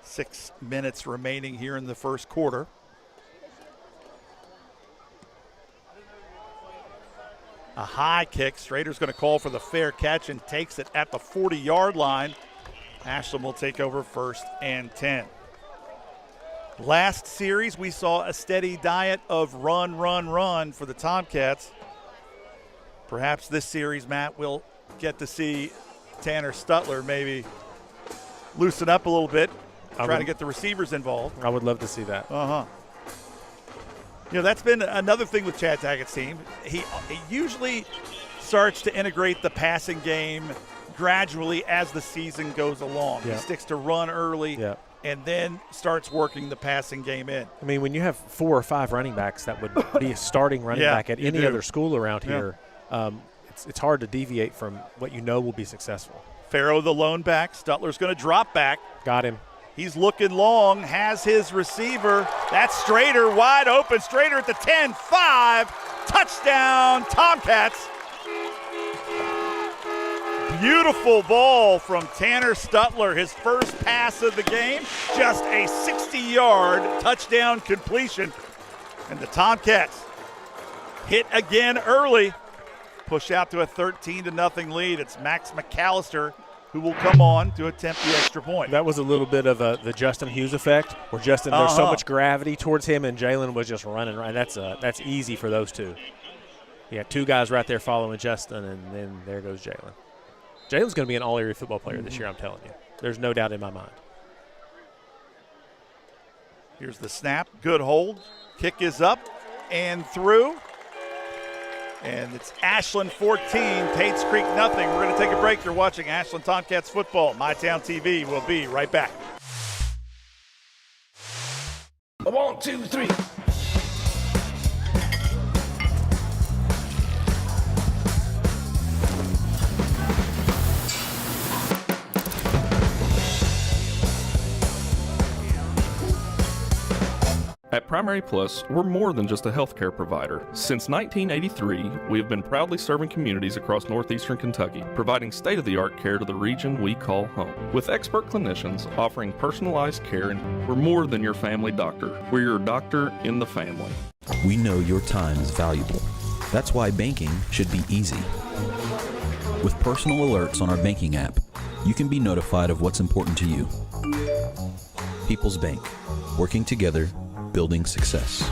6 minutes remaining here in the first quarter. A high kick. Strader's going to call for the fair catch and takes it at the 40-yard line. Ashland will take over 1st and 10. Last series, we saw a steady diet of run for the Tomcats. Perhaps this series, Matt, we'll get to see Tanner Stutler maybe loosen up a little bit, try to get the receivers involved. I would love to see that. You know, that's been another thing with Chad Tackett's team. He usually starts to integrate the passing game gradually as the season goes along. He sticks to run early and then starts working the passing game in. I mean, when you have 4 or 5 running backs that would be a starting running back at any other school around here, it's hard to deviate from what you know will be successful. Farrow the lone back. Stutler's going to drop back. Got him. He's looking long, has his receiver. That's Strader wide open. Strader at the 10-5. Touchdown, Tomcats. Beautiful ball from Tanner Stutler. His first pass of the game, just a 60-yard touchdown completion. And the Tomcats hit again early. Push out to a 13-0 lead. It's Max McAllister who will come on to attempt the extra point. That was a little bit of the Justin Hughes effect, where Justin there's so much gravity towards him, and Jalen was just running right. That's easy for those two. You got 2 guys right there following Justin, and then there goes Jalen. Jalen's going to be an all-area football player this year, I'm telling you. There's no doubt in my mind. Here's the snap. Good hold. Kick is up and through. And it's Ashland 14, Tates Creek nothing. We're going to take a break. You're watching Ashland Tomcats football. MyTown TV will be right back. 1, 2, 3. At Primary Plus, we're more than just a healthcare provider. Since 1983, we have been proudly serving communities across northeastern Kentucky, providing state-of-the-art care to the region we call home. With expert clinicians offering personalized care, and we're more than your family doctor. We're your doctor in the family. We know your time is valuable. That's why banking should be easy. With personal alerts on our banking app, you can be notified of what's important to you. People's Bank, working together, building success.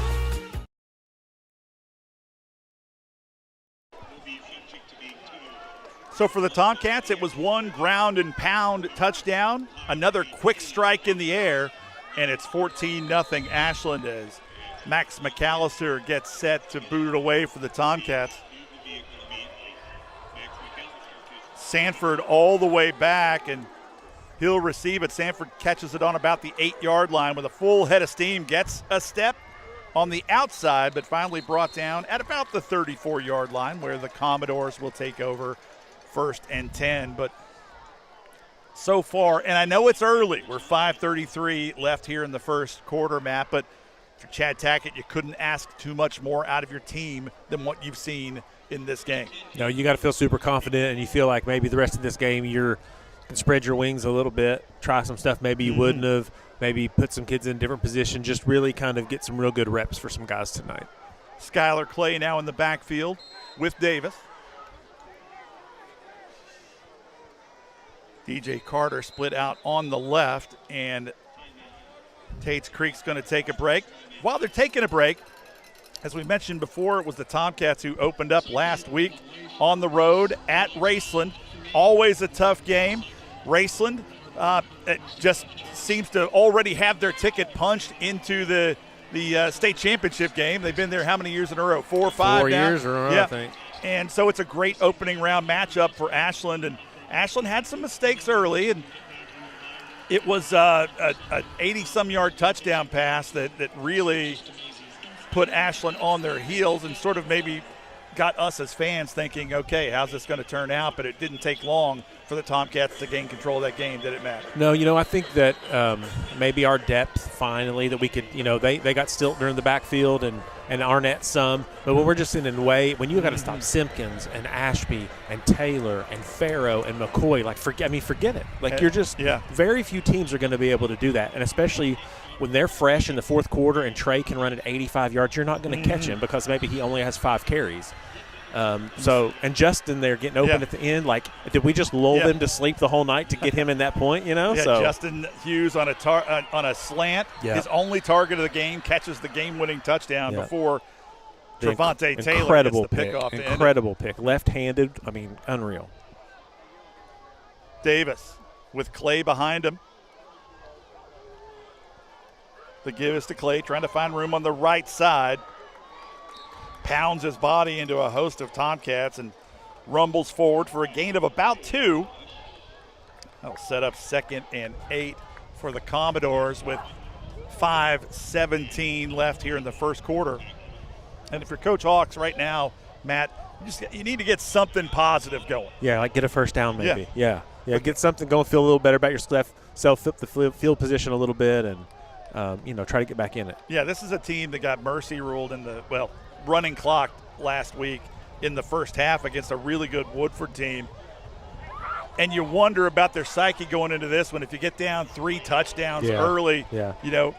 So for the Tomcats, it was 1 ground and pound touchdown, another quick strike in the air, and it's 14-0 Ashland as Max McAllister gets set to boot it away for the Tomcats. Sanford all the way back, and he'll receive it. Sanford catches it on about the 8-yard line with a full head of steam, gets a step on the outside, but finally brought down at about the 34-yard line where the Commodores will take over 1st and 10. But so far, and I know it's early, we're 5:33 left here in the first quarter, Matt, but for Chad Tackett, you couldn't ask too much more out of your team than what you've seen in this game. No, you got to feel super confident, and you feel like maybe the rest of this game you're – can spread your wings a little bit, try some stuff maybe you wouldn't have, maybe put some kids in different positions, just really kind of get some real good reps for some guys tonight. Skylar Clay now in the backfield with Davis. DJ Carter split out on the left, and Tates Creek's going to take a break. While they're taking a break, as we mentioned before, it was the Tomcats who opened up last week on the road at Raceland. Always a tough game. Raceland it just seems to already have their ticket punched into the state championship game. They've been there how many years in a row? 4 or 5 4 now? years in a row, I think. And so it's a great opening round matchup for Ashland. And Ashland had some mistakes early, and it was a 80-some yard touchdown pass that really put Ashland on their heels and sort of maybe got us as fans thinking, okay, how's this going to turn out? But it didn't take long for the Tomcats to gain control of that game, did it, Matt? No, I think that maybe our depth finally that we could, they got Stiltner in the backfield and Arnett some. But when we're just in a way, when you got to stop Simpkins and Ashby and Taylor and Farrow and McCoy, forget it. Like you're just very few teams are going to be able to do that. And especially when they're fresh in the fourth quarter and Trey can run at 85 yards, you're not going to catch him because maybe he only has 5 carries. And Justin there getting open at the end, did we just lull them to sleep the whole night to get him in that point, Yeah, Justin Hughes on a slant, his only target of the game, catches the game-winning touchdown before Trevante Taylor gets the pick off. Incredible pick. Left-handed, unreal. Davis with Clay behind him. The give is to Clay, trying to find room on the right side. Pounds his body into a host of Tomcats and rumbles forward for a gain of about 2. That'll set up 2nd and 8 for the Commodores with 5:17 left here in the first quarter. And if you're Coach Hawks right now, Matt, you need to get something positive going. Yeah, get a first down maybe. Yeah, get something going, feel a little better about yourself, flip the field position a little bit, and try to get back in it. Yeah, this is a team that got mercy ruled in the running clock last week in the first half against a really good Woodford team. And you wonder about their psyche going into this one. If you get down 3 touchdowns early, you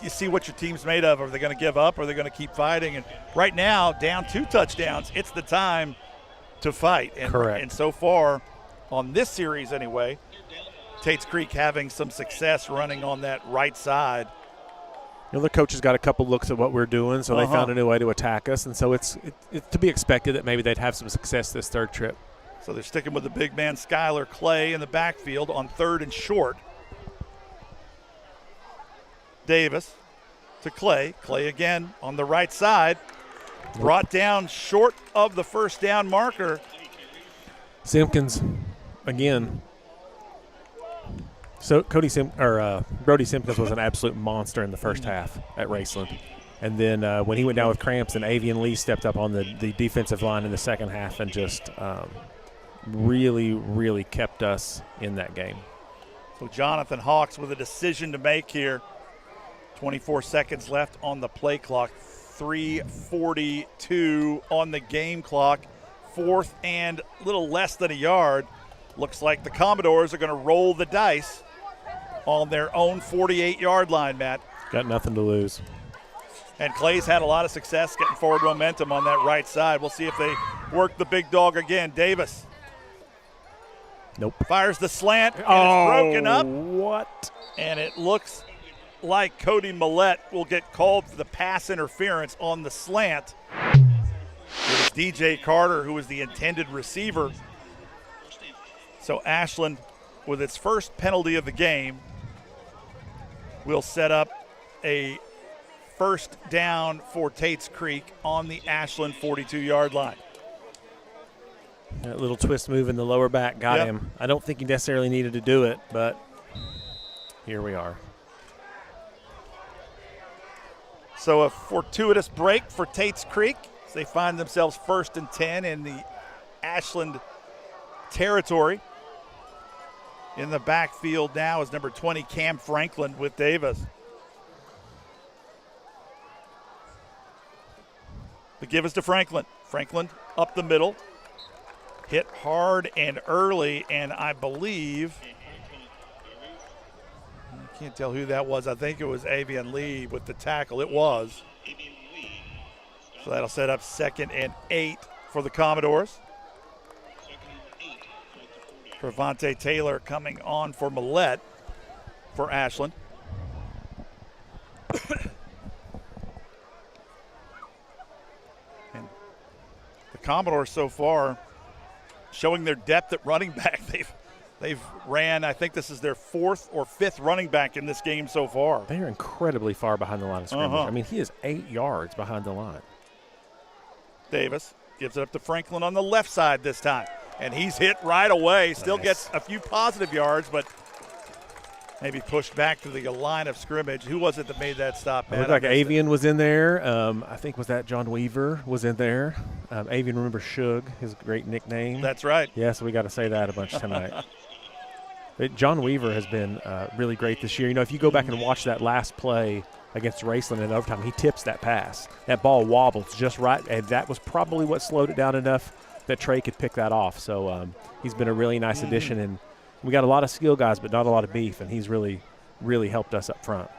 see what your team's made of. Are they going to give up? Or are they going to keep fighting? And right now, down 2 touchdowns, it's the time to fight. And, Correct. And so far, on this series anyway, Tates Creek having some success running on that right side. The coach has got a couple looks at what we're doing, so they found a new way to attack us. And so it's to be expected that maybe they'd have some success this third trip. So they're sticking with the big man, Skylar Clay, in the backfield on 3rd and short. Davis to Clay. Clay again on the right side. Brought down short of the first down marker. Simpkins again. So Brody Simpkins was an absolute monster in the first half at Raceland. And then when he went down with cramps, and Avian Lee stepped up on the defensive line in the second half and just really, really kept us in that game. So Jonathan Hawks with a decision to make here. 24 seconds left on the play clock. 3:42 on the game clock. 4th and a little less than a yard. Looks like the Commodores are going to roll the dice on their own 48-yard line, Matt. Got nothing to lose. And Clay's had a lot of success getting forward momentum on that right side. We'll see if they work the big dog again. Davis. Nope. Fires the slant, and it's broken up. What? And it looks like Cody Millette will get called for the pass interference on the slant. It was DJ Carter who was the intended receiver. So Ashland, with its first penalty of the game, will set up a first down for Tates Creek on the Ashland 42-yard line. That little twist move in the lower back got him. I don't think he necessarily needed to do it, but here we are. So a fortuitous break for Tates Creek as they find themselves 1st and 10 in the Ashland territory. In the backfield now is number 20, Cam Franklin with Davis. The give is to Franklin. Franklin up the middle. Hit hard and early, and I believe, I can't tell who that was. I think it was Avian Lee with the tackle. It was. So that'll set up 2nd and 8 for the Commodores. Trevante Taylor coming on for Millette for Ashland. And the Commodores so far showing their depth at running back. They've ran, I think this is their 4th or 5th running back in this game so far. They are incredibly far behind the line of scrimmage. I mean, he is 8 yards behind the line. Davis gives it up to Franklin on the left side this time. and he's hit right away. Still gets a few positive yards, but maybe pushed back to the line of scrimmage. Who was it that made that stop? It looked like Avian was in there. I think was that John Weaver was in there. Avian, remember Shug, his great nickname. That's right. Yeah, so we got to say that a bunch tonight. John Weaver has been really great this year. You know, if you go back and watch that last play against Raceland in overtime, he tips that pass. That ball wobbles just right, and that was probably what slowed it down enough that Trey could pick that off. So he's been a really nice addition, and we got a lot of skill guys but not a lot of beef, and he's really, really helped us up front.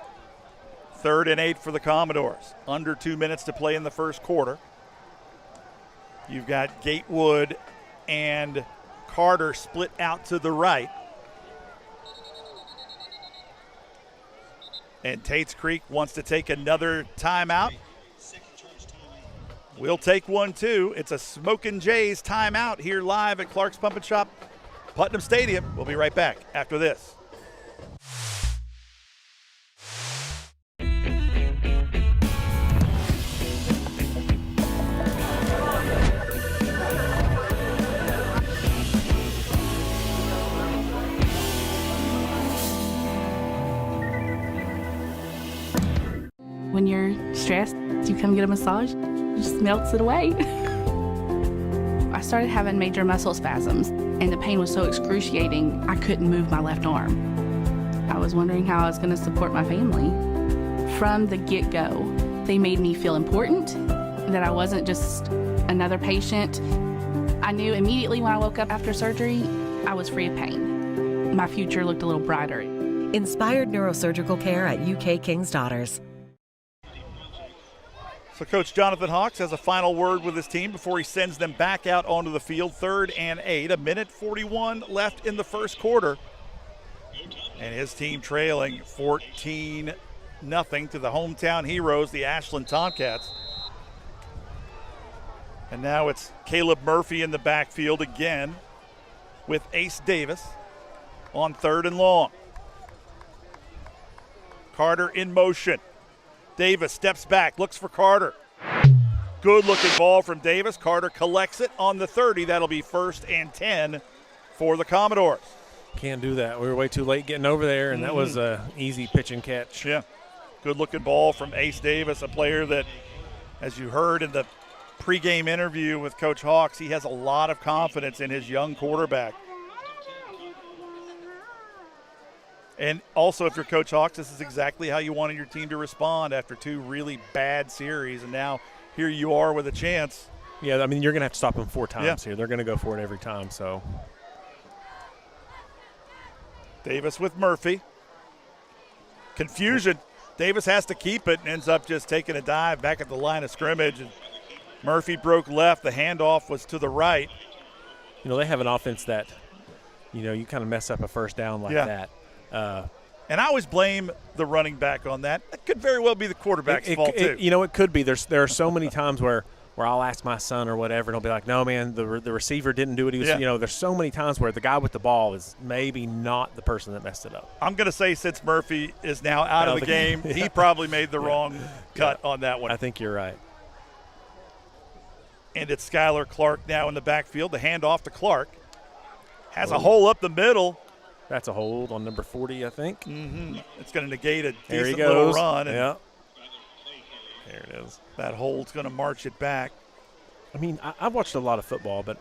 3rd and 8 for the Commodores. Under 2 minutes to play in the first quarter. You've got Gatewood and Carter split out to the right. And Tates Creek wants to take another timeout. We'll take one, too. It's a Smokin' Jays timeout here live at Clark's Pump and Shop, Putnam Stadium. We'll be right back after this. When you're stressed, you come get a massage, it just melts it away. I started having major muscle spasms, and the pain was so excruciating, I couldn't move my left arm. I was wondering how I was going to support my family. From the get-go, they made me feel important, that I wasn't just another patient. I knew immediately when I woke up after surgery, I was free of pain. My future looked a little brighter. Inspired neurosurgical care at UK King's Daughters. So Coach Jonathan Hawks has a final word with his team before he sends them back out onto the field. 3rd and 8, 1:41 left in the first quarter. And his team trailing 14-0 to the hometown heroes, the Ashland Tomcats. And now it's Caleb Murphy in the backfield again with Ace Davis on 3rd and long. Carter in motion. Davis steps back, looks for Carter. Good looking ball from Davis. Carter collects it on the 30. That'll be 1st and 10 for the Commodores. Can't do that. We were way too late getting over there, and that was an easy pitch and catch. Yeah. Good looking ball from Ace Davis, a player that, as you heard in the pregame interview with Coach Hawks, he has a lot of confidence in his young quarterback. And also, if you're Coach Hawks, this is exactly how you wanted your team to respond after 2 really bad series. And now here you are with a chance. Yeah, I mean, you're going to have to stop them 4 times here. They're going to go for it every time. So Davis with Murphy. Confusion. Davis has to keep it and ends up just taking a dive back at the line of scrimmage. And Murphy broke left. The handoff was to the right. You know, they have an offense that, you know, you kind of mess up a first down like that. And I always blame the running back on that. It could very well be the quarterback's fault, too. You know, it could be. There are so many times where I'll ask my son or whatever, and he'll be like, no, man, the receiver didn't do what he was. You know, there's so many times where the guy with the ball is maybe not the person that messed it up. I'm going to say since Murphy is now out of the game, he probably made the wrong cut on that one. I think you're right. And it's Skylar Clark now in the backfield. The handoff to Clark. Has a hole up the middle. That's a hold on number 40, I think. It's going to negate a There he decent little goes. run. Yeah. There it is. That hold's going to march it back. I mean, I've watched a lot of football, but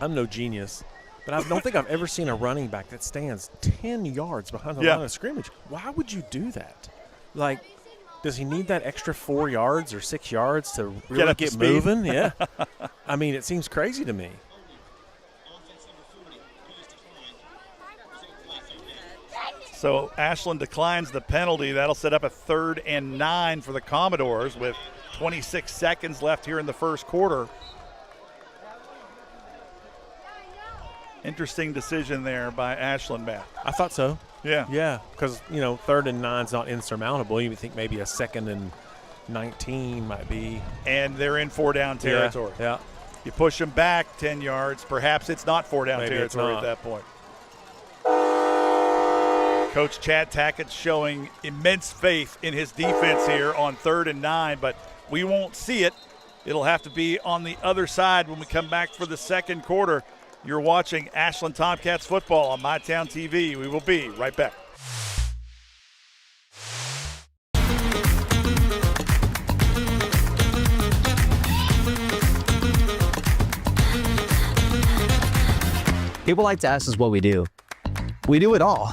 I'm no genius. But I don't think I've ever seen a running back that stands 10 yards behind the line of scrimmage. Why would you do that? Like, does he need that extra 4 yards or 6 yards to really get moving? Yeah. I mean, it seems crazy to me. So Ashland declines the penalty. That'll set up a 3rd and 9 for the Commodores with 26 seconds left here in the first quarter. Interesting decision there by Ashland, Matt. I thought so. Yeah. Yeah, because, you know, 3rd and 9's not insurmountable. You would think maybe a 2nd and 19 might be. And they're in 4-down territory. Yeah. You push them back 10 yards. Perhaps it's not 4-down territory at that point. Coach Chad Tackett's showing immense faith in his defense here on 3rd and 9, but we won't see it. It'll have to be on the other side when we come back for the second quarter. You're watching Ashland Tomcats football on MyTown TV. We will be right back. People like to ask us what we do. We do it all.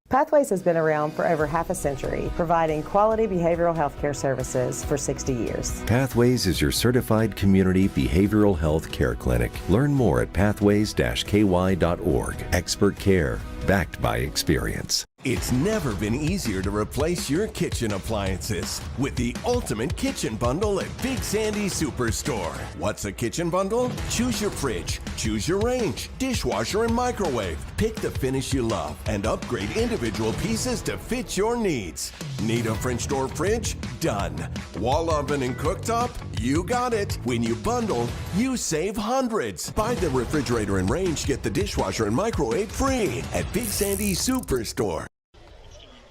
Pathways has been around for over half a century, providing quality behavioral health care services for 60 years. Pathways is your certified community behavioral health care clinic. Learn more at pathways-ky.org. Expert care, backed by experience. It's never been easier to replace your kitchen appliances with the ultimate kitchen bundle at Big Sandy Superstore. What's a kitchen bundle? Choose your fridge, choose your range, dishwasher, and microwave. Pick the finish you love and upgrade individual pieces to fit your needs. Need a French door fridge? Done. Wall oven and cooktop? You got it. When you bundle, you save hundreds. Buy the refrigerator and range, get the dishwasher and microwave free at Big Sandy Superstore.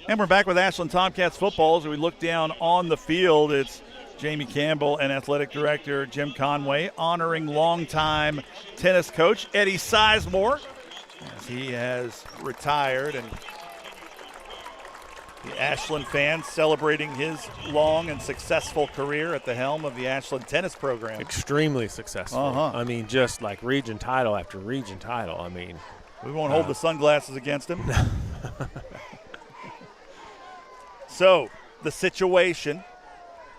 And we're back with Ashland Tomcats football. As we look down on the field, it's Jamie Campbell and athletic director Jim Conway honoring longtime tennis coach Eddie Sizemore as he has retired, and the Ashland fans celebrating his long and successful career at the helm of the Ashland tennis program. Extremely successful. I mean, just like region title after region title. I mean, we won't hold the sunglasses against him. So, the situation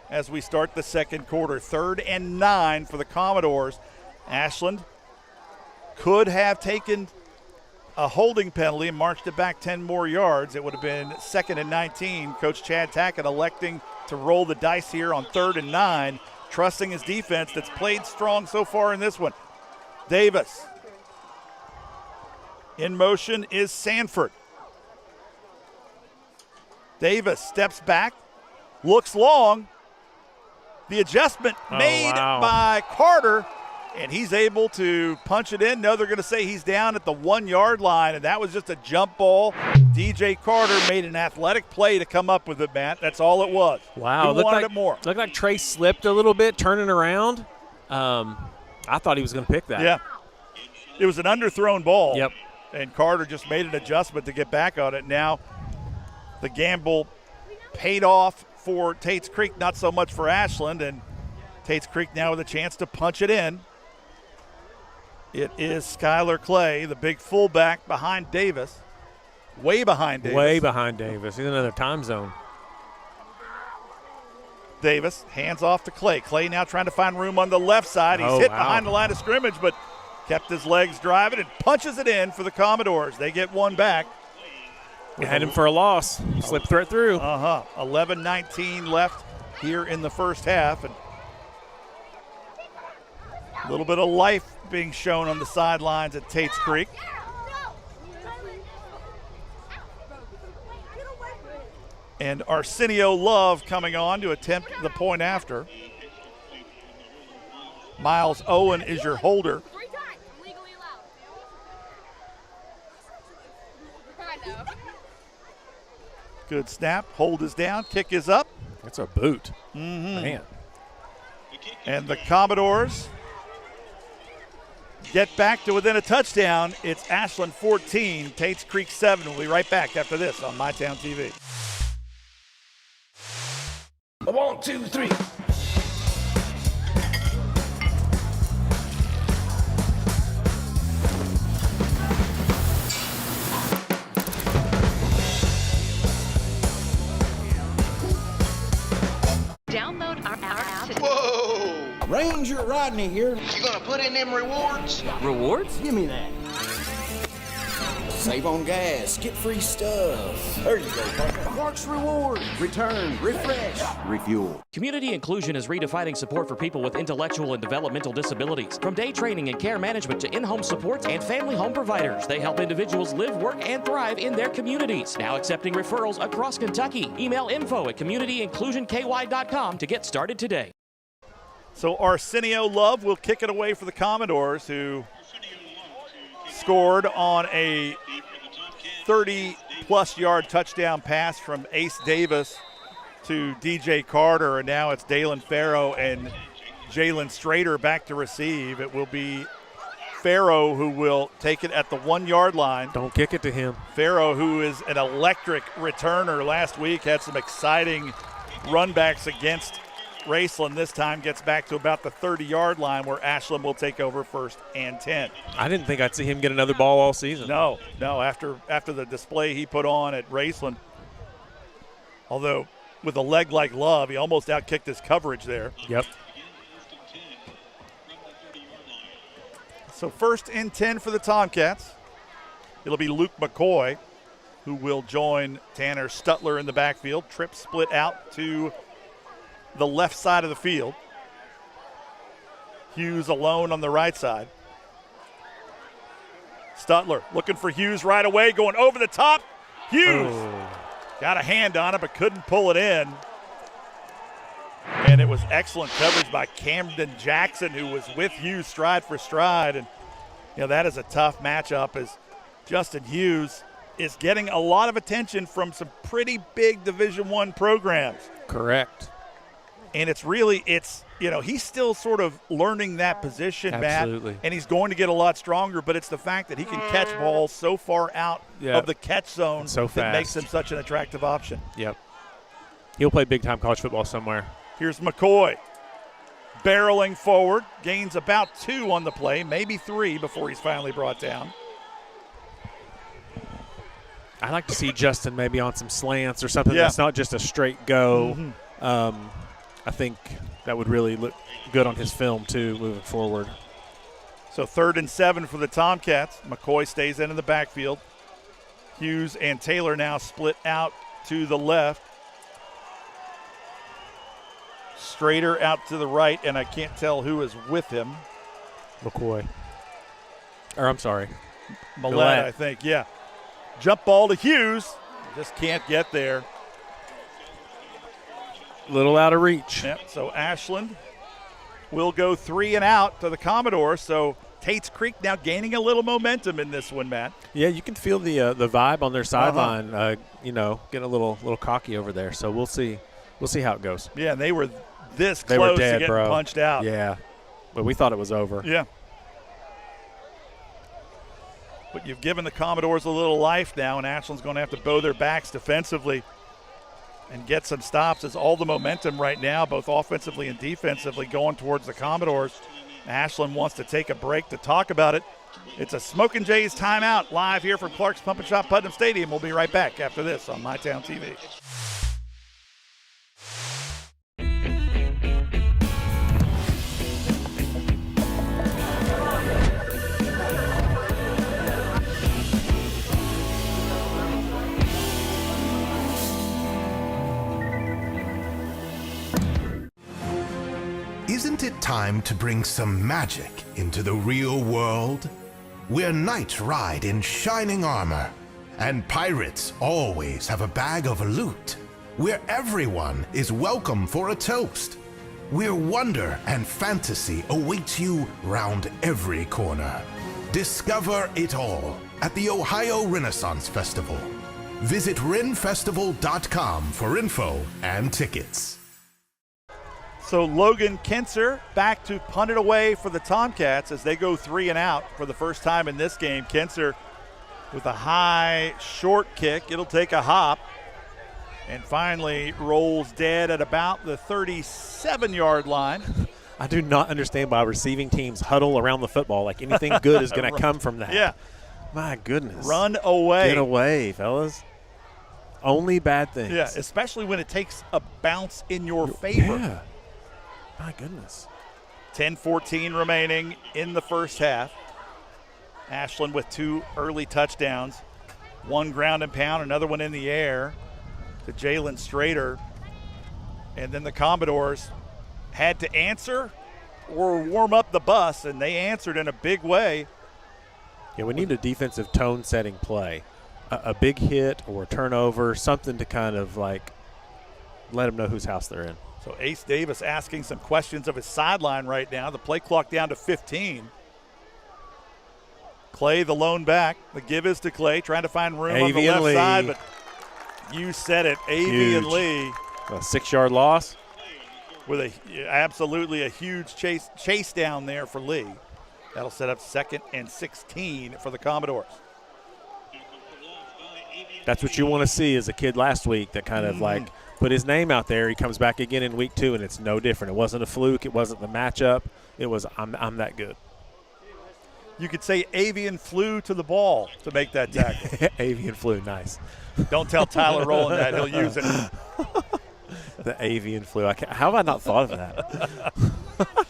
as we start the second quarter, 3rd and 9 for the Commodores. Ashland could have taken a holding penalty and marched it back 10 more yards. It would have been 2nd and 19. Coach Chad Tackett electing to roll the dice here on 3rd and 9, trusting his defense that's played strong so far in this one. Davis. In motion is Sanford. Davis steps back, looks long. The adjustment made by Carter, and he's able to punch it in. No, they're going to say he's down at the 1-yard line, and that was just a jump ball. DJ Carter made an athletic play to come up with it, Matt. That's all it was. Wow. He wanted it more. Looked like Trey slipped a little bit, turning around. I thought he was going to pick that. Yeah. It was an underthrown ball. Yep. And Carter just made an adjustment to get back on it. Now the gamble paid off for Tates Creek, not so much for Ashland, and Tates Creek now with a chance to punch it in. It is Skylar Clay, the big fullback behind Davis. Way behind Davis. Way behind Davis. He's in another time zone. Davis hands off to Clay. Clay now trying to find room on the left side. He's hit behind the line of scrimmage, but kept his legs driving and punches it in for the Commodores. They get one back. We had him for a loss. Slipped right through. 11-19 left here in the first half. And a little bit of life being shown on the sidelines at Tates Creek. And Arsenio Love coming on to attempt the point after. Miles Owen is your holder. Good snap. Hold is down. Kick is up. That's a boot. Man. And the Commodores get back to within a touchdown. It's Ashland 14, Tates Creek 7. We'll be right back after this on MyTown TV. 1, 2, 3. Download our app today. Whoa! Ranger Rodney here. You gonna put in them rewards? Rewards? Give me that. Save on gas, get free stuff. There you go, partner. Parks Rewards. Return, refresh, refuel. Community inclusion is redefining support for people with intellectual and developmental disabilities. From day training and care management to in-home support and family home providers, they help individuals live, work, and thrive in their communities. Now accepting referrals across Kentucky. Email info@communityinclusionky.com to get started today. So Arsenio Love will kick it away for the Commodores, who scored on a 30-plus yard touchdown pass from Ace Davis to DJ Carter, and now it's Dalen Farrow and Jalen Strader back to receive. It will be Farrow who will take it at the 1 yard line. Don't kick it to him. Farrow, who is an electric returner last week, had some exciting runbacks against Raceland. This time gets back to about the 30-yard line where Ashland will take over 1st and 10. I didn't think I'd see him get another ball all season. No. After the display he put on at Raceland, although with a leg like Love, he almost outkicked his coverage there. Yep. So 1st and 10 for the Tomcats. It'll be Luke McCoy who will join Tanner Stutler in the backfield. Trip split out to the left side of the field. Hughes alone on the right side. Stutler looking for Hughes right away, going over the top. Hughes got a hand on it but couldn't pull it in. And it was excellent coverage by Camden Jackson, who was with Hughes stride for stride. And, that is a tough matchup as Justin Hughes is getting a lot of attention from some pretty big Division I programs. Correct. And it's he's still sort of learning that position, Absolutely. Matt. And he's going to get a lot stronger, but it's the fact that he can catch balls so far out of the catch zone that makes him such an attractive option. Yep. He'll play big-time college football somewhere. Here's McCoy. Barreling forward, gains about 2 on the play, maybe 3 before he's finally brought down. I'd like to see Justin maybe on some slants or something that's not just a straight go. Mm-hmm. I think that would really look good on his film, too, moving forward. So 3rd and 7 for the Tomcats. McCoy stays in the backfield. Hughes and Taylor now split out to the left. Strader out to the right, and I can't tell who is with him. McCoy. Or I'm sorry. Millette, I think, yeah. Jump ball to Hughes. Just can't get there. Little out of reach. Yep, so Ashland will go 3 and out to the Commodores. So Tates Creek now gaining a little momentum in this one, Matt. Yeah, you can feel the vibe on their sideline, getting a little cocky over there. So we'll see. We'll see how it goes. Yeah, and they were this they close were dead, to getting bro. punched out. Yeah, but we thought it was over. Yeah. But you've given the Commodores a little life now, and Ashland's going to have to bow their backs defensively and get some stops as all the momentum right now, both offensively and defensively, going towards the Commodores. Ashland wants to take a break to talk about it. It's a Smokin' Jays timeout live here from Clark's Pump and Shop Putnam Stadium. We'll be right back after this on MyTown TV. Isn't it time to bring some magic into the real world? Where knights ride in shining armor, and pirates always have a bag of loot. Where everyone is welcome for a toast. Where wonder and fantasy awaits you round every corner. Discover it all at the Ohio Renaissance Festival. Visit renfestival.com for info and tickets. So Logan Kinser back to punt it away for the Tomcats as they go 3 and out for the first time in this game. Kinser with a high short kick. It'll take a hop and finally rolls dead at about the 37-yard line. I do not understand why receiving teams huddle around the football like anything good is going to come from that. Yeah. My goodness. Run away. Get away, fellas. Only bad things. Yeah, especially when it takes a bounce in your favor. Yeah. My goodness. 10-14 remaining in the first half. Ashland with 2 early touchdowns. 1 ground and pound, another one in the air to Jalen Strader. And then the Commodores had to answer or warm up the bus, and they answered in a big way. Yeah, we need a defensive tone-setting play. A big hit or a turnover, something to kind of like let them know whose house they're in. So Ace Davis asking some questions of his sideline right now. The play clock down to 15. Clay, the lone back. The give is to Clay, trying to find room on the left side, but you said it, Avy and Lee. A 6-yard loss. with absolutely a huge chase down there for Lee. That'll set up 2nd and 16 for the Commodores. That's what you want to see as a kid last week that kind of like put his name out there. He comes back again in week 2, and it's no different. It wasn't a fluke. It wasn't the matchup. It was I'm that good. You could say avian flew to the ball to make that tackle. Avian flu, nice. Don't tell Tyler Rowland that. He'll use it. The avian flu. How have I not thought of that?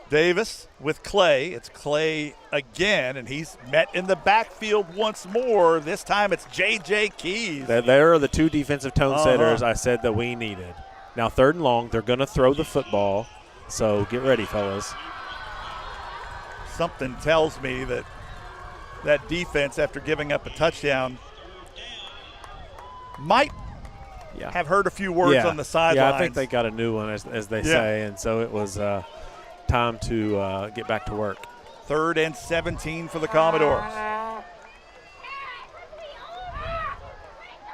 Davis with Clay. It's Clay again, and he's met in the backfield once more. This time it's J.J. Keys. There are the 2 defensive tone setters I said that we needed. Now 3rd and long, they're going to throw the football, so get ready, fellas. Something tells me that defense, after giving up a touchdown, might have heard a few words on the sidelines. Yeah, I think they got a new one, as they say, and so it was time to get back to work. 3rd and 17 for the Commodores.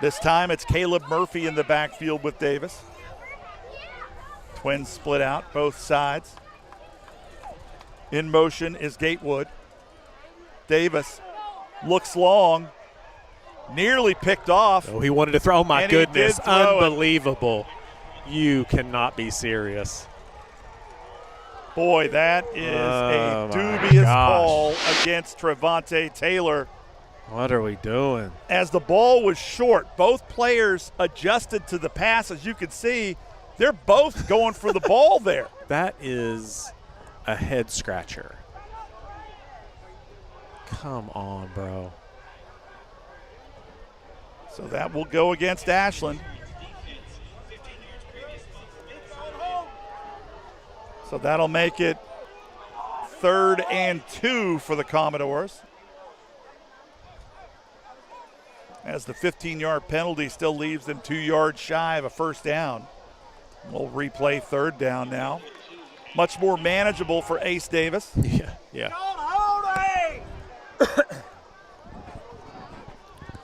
This time it's Caleb Murphy in the backfield with Davis. Twins split out both sides. In motion is Gatewood. Davis looks long, nearly picked off. Oh, he wanted to throw. Oh, my goodness. Unbelievable. You cannot be serious. Boy, that is a dubious call against Trevonte Taylor. What are we doing? As the ball was short, both players adjusted to the pass. As you can see, they're both going for the ball there. That is a head scratcher. Come on, bro. So that will go against Ashland. So that'll make it 3rd and 2 for the Commodores. As the 15-yard penalty still leaves them 2 yards shy of a first down. We'll replay 3rd down now. Much more manageable for Ace Davis. Yeah.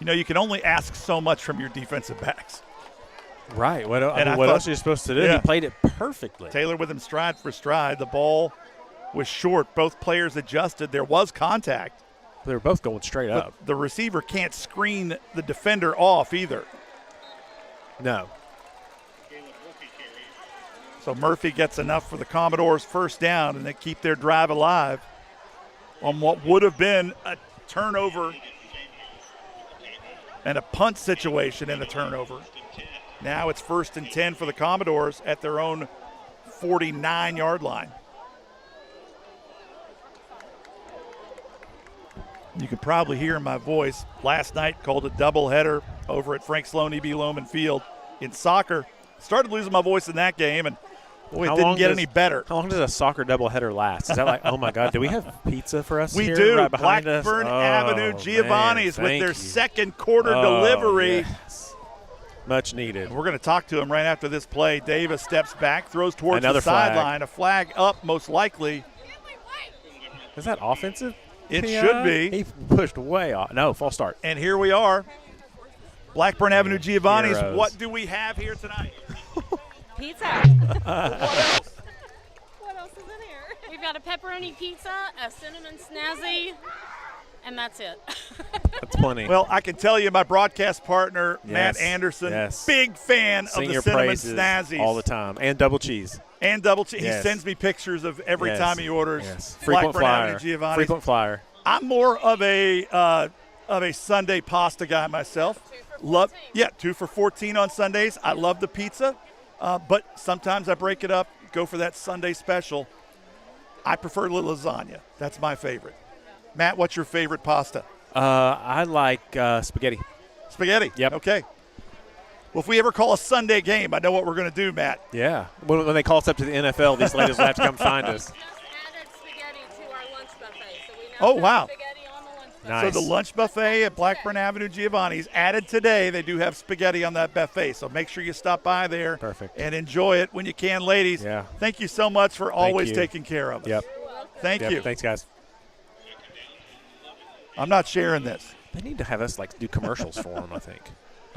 You know, you can only ask so much from your defensive backs. Right. What else are you supposed to do? Yeah. He played it perfectly. Taylor with him stride for stride. The ball was short. Both players adjusted. There was contact. They were both going straight up. The receiver can't screen the defender off either. No. So Murphy gets enough for the Commodores' first down, and they keep their drive alive on what would have been a turnover and a punt situation in a turnover. Now it's 1st and 10 for the Commodores at their own 49-yard line. You can probably hear in my voice, last night called a doubleheader over at Frank Sloan E.B. Lohman Field in soccer. Started losing my voice in that game, and boy, it didn't get any better. How long does a soccer doubleheader last? Is that like, oh my God, do we have pizza for us we here do. right behind Blackburn us? Avenue Giovanni's with their second quarter Oh, delivery. Yes. Much needed. We're going to talk to him right after this play. Davis steps back, throws towards Another the sideline. A flag up, most likely. Is that offensive? It should be. He pushed way off. No, false start. And here we are. Blackburn Avenue Giovanni's. Heroes. What do we have here tonight? Pizza. What else? What else is in here? We've got a pepperoni pizza, a cinnamon snazzy, and that's it. That's plenty. Well, I can tell you my broadcast partner, Matt Yes, Anderson, yes. big fan Sing of the your cinnamon praises snazzies. all the time. And double cheese. And double cheese. Yes. He sends me pictures of every Yes. time he orders Yes. Frequent Blackburn flyer. Avenue Giovanni's. Frequent flyer. I'm more of a Sunday pasta guy myself. 2 for 14 on Sundays. I love the pizza, but sometimes I break it up, go for that Sunday special. I prefer the lasagna. That's my favorite. Matt, what's your favorite pasta? I like spaghetti. Spaghetti? Yep. Okay. Well, if we ever call a Sunday game, I know what we're going to do, Matt. Yeah. When they call us up to the NFL, these ladies will have to come find us. Oh, wow. Nice. So the lunch buffet at Blackburn Avenue Giovanni's added today. They do have spaghetti on that buffet, so make sure you stop by there. Perfect. And enjoy it when you can, ladies. Yeah. Thank you so much for always you. taking care of us. Yep. Thank Yep. you. Thanks, guys. I'm not sharing this. They need to have us, do commercials for them, I think.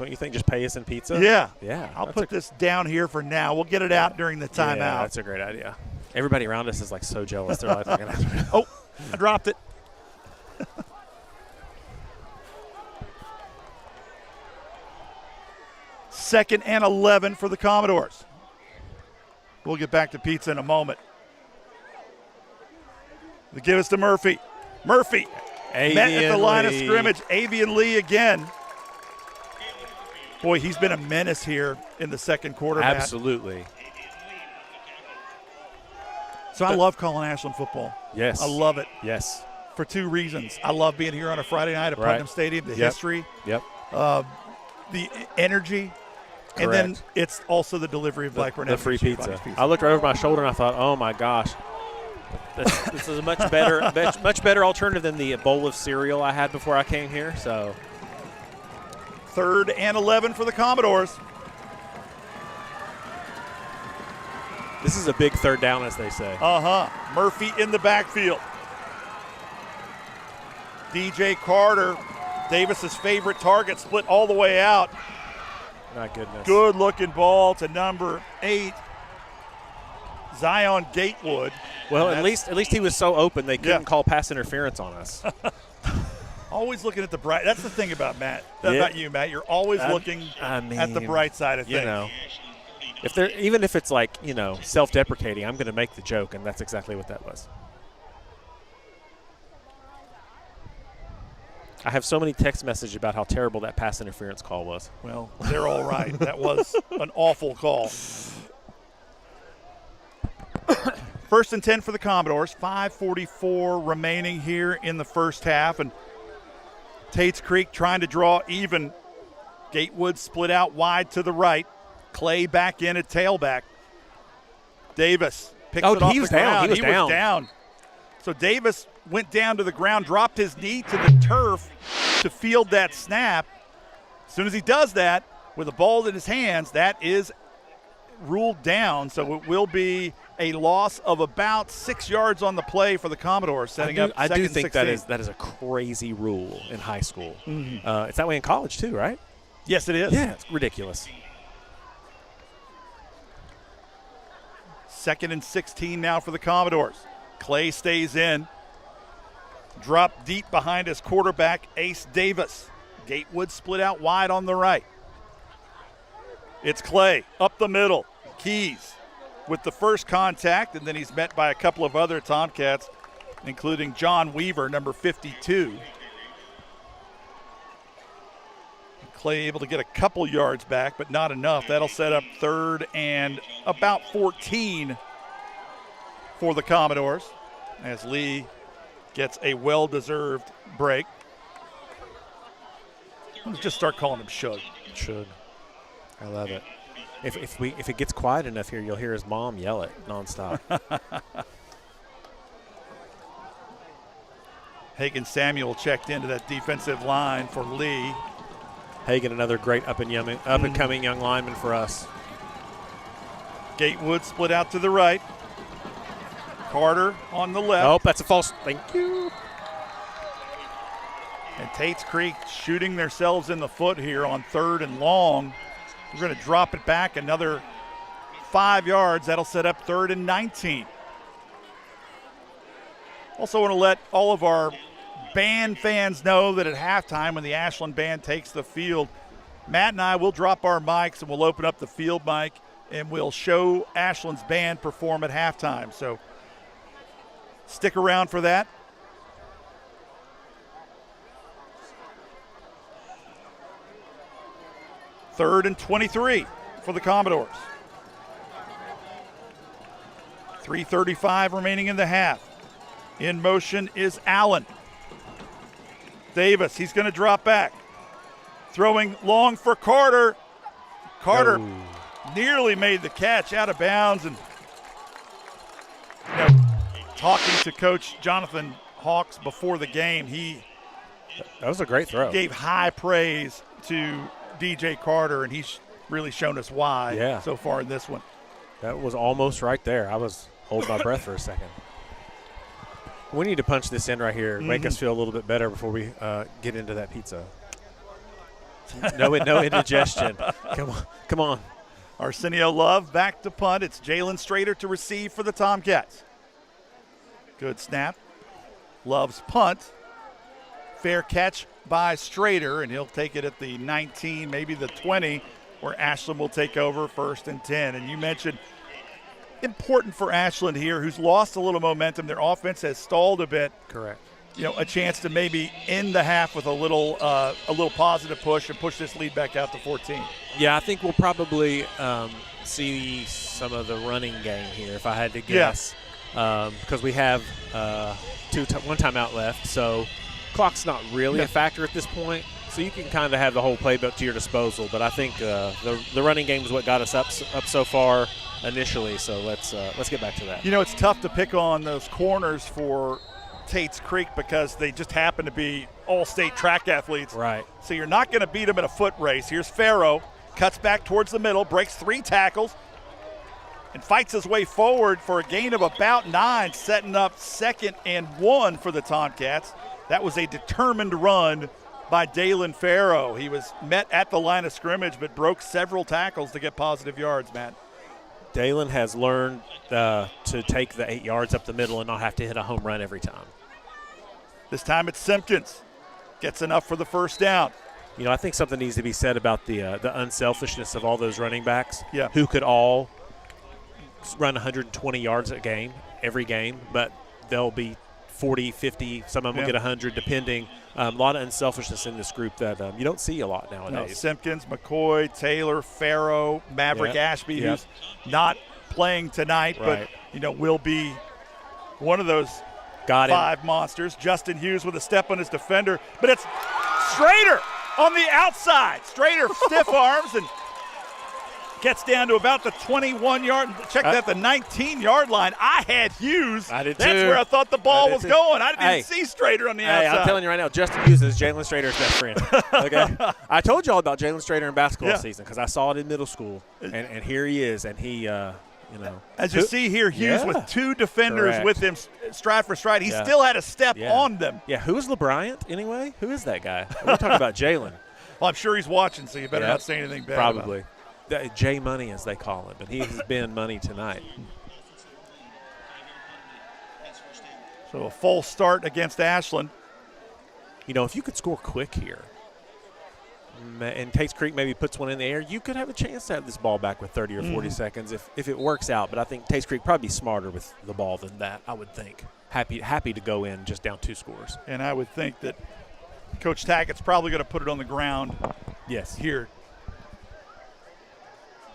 Don't you think? Just pay us in pizza? Yeah. Yeah. I'll put this down here for now. We'll get it out during the timeout. Yeah, that's a great idea. Everybody around us is like so jealous. They're like, oh, I dropped it. Second and 11 for the Commodores. We'll get back to pizza in a moment. They give us to Murphy. Murphy met at the line of scrimmage. Avian Lee again. Boy, he's been a menace here in the second quarter. Absolutely. Matt. So I love calling Ashland football. Yes. I love it. Yes. For two reasons. I love being here on a Friday night at Putnam Stadium, the history, the energy, and then it's also the delivery of Blackburn. The free pizza. I looked right over my shoulder and I thought, oh my gosh, this is a much better alternative than the bowl of cereal I had before I came here. So, third and 11 for the Commodores. This is a big third down, as they say. Murphy in the backfield. DJ Carter, Davis's favorite target, split all the way out. My goodness. Good looking ball to number 8, Zion Gatewood. Well, at least he was so open they couldn't call pass interference on us. Always looking at the bright. That's the thing about Matt. About you, Matt. You're always looking at the bright side of things. You know, even if it's like, you know, self-deprecating, I'm going to make the joke, and that's exactly what that was. I have so many text messages about how terrible that pass interference call was. Well, they're all right. That was an awful call. First and 10 for the Commodores. 5:44 remaining here in the first half. And Tates Creek trying to draw even. Gatewood split out wide to the right. Clay back in at tailback. Davis picks it off the ground. He was down. So Davis went down to the ground, dropped his knee to the turf to field that snap. As soon as he does that, with the ball in his hands, that is ruled down. So it will be a loss of about 6 yards on the play for the Commodores, setting up second and 16. I do think that is a crazy rule in high school. Mm-hmm. It's that way in college too, right? Yes, it is. Yeah, it's ridiculous. Second and 16 now for the Commodores. Clay stays in. Drop deep behind his quarterback, Ace Davis. Gatewood split out wide on the right. It's Clay up the middle. Keys with the first contact, and then he's met by a couple of other Tomcats, including John Weaver, number 52. Clay able to get a couple yards back, but not enough. That'll set up third and about 14 for the Commodores as Lee gets a well-deserved break. Let's just start calling him Shug. Shug. I love it. If it gets quiet enough here, you'll hear his mom yell it nonstop. Hagen Samuel checked into that defensive line for Lee. Hagen, another great up-and-coming young lineman for us. Gatewood split out to the right. Carter on the left. Oh, that's a false. Thank you. And Tates Creek shooting themselves in the foot here on third and long. We're going to drop it back another 5 yards. That'll set up third and 19. Also want to let all of our band fans know that at halftime when the Ashland band takes the field, Matt and I will drop our mics and we'll open up the field mic and we'll show Ashland's band perform at halftime. So stick around for that. Third and 23 for the Commodores. 3:35 remaining in the half. In motion is Allen. Davis, he's going to drop back. Throwing long for Carter. Carter nearly made the catch out of bounds. And talking to Coach Jonathan Hawks before the game, that was a great throw. Gave high praise to DJ Carter, and he's really shown us why so far in this one. That was almost right there. I was holding my breath for a second. We need to punch this in right here, make us feel a little bit better before we get into that pizza. No indigestion. Come on. Arsenio Love back to punt. It's Jalen Strader to receive for the Tomcats. Good snap. Love's punt. Fair catch by Strader, and he'll take it at the 19, maybe the 20, where Ashland will take over 1st and 10. And you mentioned important for Ashland here, who's lost a little momentum. Their offense has stalled a bit. Correct. A chance to maybe end the half with a little positive push and push this lead back out to 14. Yeah, I think we'll probably see some of the running game here, if I had to guess, because we have one timeout left, so clock's not really a factor at this point. So you can kind of have the whole playbook to your disposal, but I think the running game is what got us up so far initially. So let's get back to that. It's tough to pick on those corners for Tates Creek because they just happen to be all-state track athletes. Right. So you're not going to beat them in a foot race. Here's Farrow, cuts back towards the middle, breaks 3 tackles, and fights his way forward for a gain of about 9, setting up 2nd and 1 for the Tomcats. That was a determined run by Dalen Farrow. He was met at the line of scrimmage but broke several tackles to get positive yards, Matt. Dalen has learned to take the 8 yards up the middle and not have to hit a home run every time. This time it's Simpkins. Gets enough for the 1st down. I think something needs to be said about the unselfishness of all those running backs who could all run 120 yards a game, every game, but they'll be 40, 50, some of them will get 100 depending. A lot of unselfishness in this group that you don't see a lot nowadays. No, Simpkins, McCoy, Taylor, Farrow, Maverick Ashby, who's not playing tonight, but will be one of those 5 monsters. Justin Hughes with a step on his defender, but it's Strader on the outside. Strader stiff arms and gets down to about the 21-yard. Check that, the 19-yard line. I had Hughes. I did That's too. where I thought the ball was going. I didn't see Strader on the outside. I'm telling you right now, Justin Hughes is Jalen Strader's best friend. Okay, I told you all about Jalen Strader in basketball season because I saw it in middle school, and here he is, and he, As you see here, Hughes with 2 defenders with him, stride for stride. He still had a step on them. Yeah, who's LeBryant anyway? Who is that guy? We're talking about Jalen. Well, I'm sure he's watching, so you better not say anything bad. Probably. J Money, as they call him, but he has been money tonight. So a false start against Ashland. If you could score quick here, and Tates Creek maybe puts one in the air, you could have a chance to have this ball back with 30 or 40 seconds if it works out. But I think Tates Creek probably be smarter with the ball than that, I would think. Happy to go in just down 2 scores. And I would think that Coach Tackett's probably going to put it on the ground here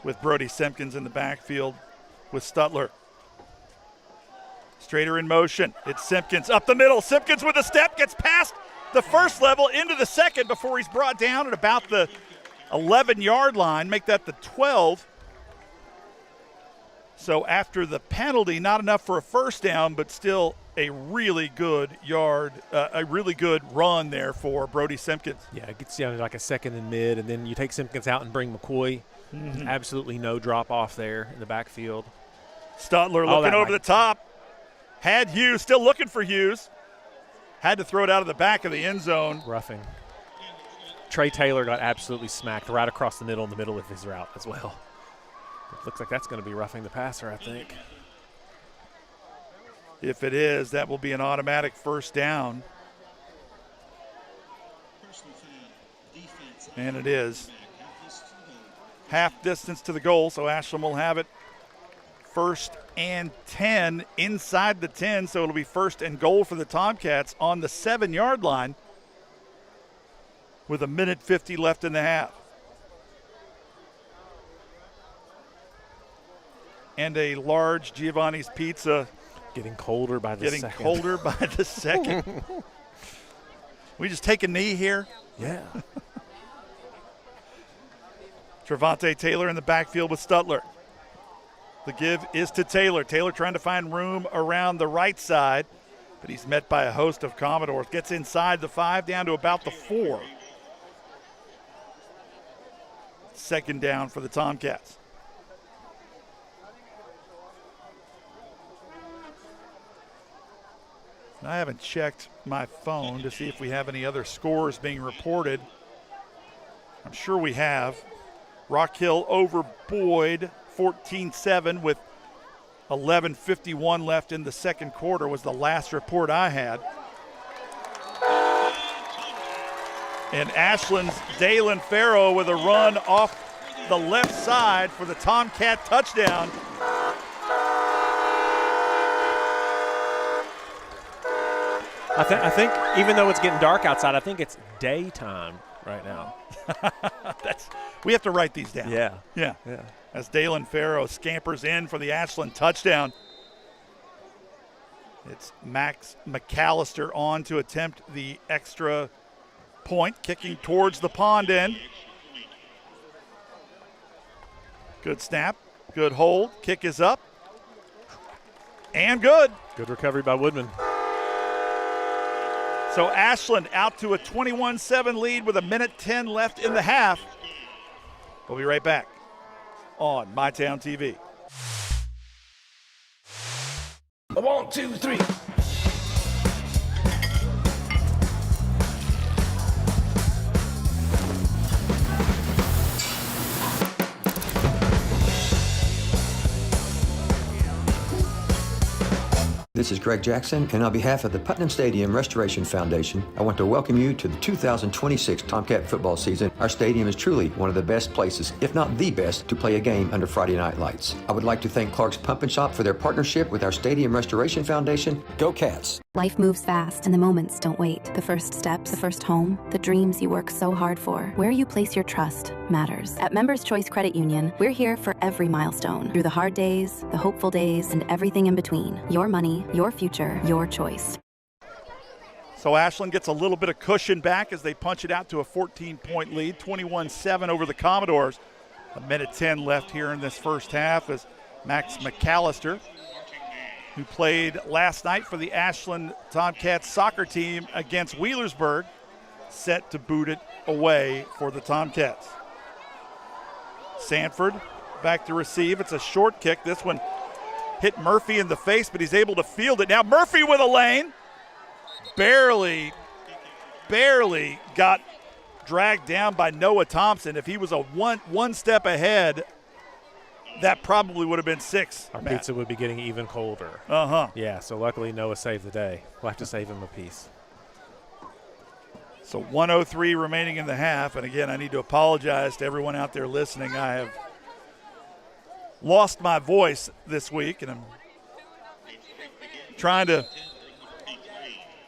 with Brody Simpkins in the backfield with Stutler. Strader in motion. It's Simpkins up the middle. Simpkins with a step, gets past the 1st level into the 2nd before he's brought down at about the 11-yard line. Make that the 12. So after the penalty, not enough for a 1st down, but still a really good run there for Brody Simpkins. Yeah, it gets down to like a 2nd and mid, and then you take Simpkins out and bring McCoy. Absolutely no drop off there in the backfield. Stutler looking over the top. Had Hughes, still looking for Hughes. Had to throw it out of the back of the end zone. Roughing. Trey Taylor got absolutely smacked right across the middle in the middle of his route as well. It looks like that's going to be roughing the passer, I think. If it is, that will be an automatic 1st down. And it is. Half distance to the goal, so Ashland will have it 1st and 10 inside the 10, so it'll be 1st and goal for the Tomcats on the 7-yard line with 1:50 left in the half. And a large Giovanni's Pizza. Getting colder by the second. We just take a knee here? Yeah. Trevante Taylor in the backfield with Stutler. The give is to Taylor. Taylor trying to find room around the right side, but he's met by a host of Commodores. Gets inside the 5, down to about the 4. 2nd down for the Tomcats. I haven't checked my phone to see if we have any other scores being reported. I'm sure we have. Rock Hill over Boyd, 14-7 with 11:51 left in the second quarter was the last report I had. And Ashland's Dalen Farrow with a run off the left side for the Tomcat touchdown. I think even though it's getting dark outside, I think it's daytime right now. We have to write these down. Yeah. As Dalen Farrow scampers in for the Ashland touchdown. It's Max McAllister on to attempt the extra point, kicking towards the pond end. Good snap, good hold, kick is up, and good. Good recovery by Woodman. So Ashland out to a 21-7 lead with 1:10 left in the half. We'll be right back on MyTown TV. 1, 2, 3. This is Greg Jackson, and on behalf of the Putnam Stadium Restoration Foundation, I want to welcome you to the 2026 Tomcat football season. Our stadium is truly one of the best places, if not the best, to play a game under Friday night lights. I would like to thank Clark's Pump and Shop for their partnership with our Stadium Restoration Foundation. Go Cats! Life moves fast and the moments don't wait. The first steps, the first home, the dreams you work so hard for. Where you place your trust matters. At Members Choice Credit Union, we're here for every milestone. Through the hard days, the hopeful days, and everything in between. Your money, your future, your choice. So Ashland gets a little bit of cushion back as they punch it out to a 14-point lead, 21-7 over the Commodores. 1:10 left here in this first half as Max McAllister, who played last night for the Ashland Tomcats soccer team against Wheelersburg, set to boot it away for the Tomcats. Sanford back to receive. It's a short kick. This one hit Murphy in the face, but he's able to field it. Now Murphy with a lane. Barely got dragged down by Noah Thompson. If he was a one step ahead, that probably would have been 6. Our pizza would be getting even colder. Yeah, so luckily Noah saved the day. We'll have to save him a piece. So 1:03 remaining in the half. And again, I need to apologize to everyone out there listening. I have lost my voice this week, and I'm trying to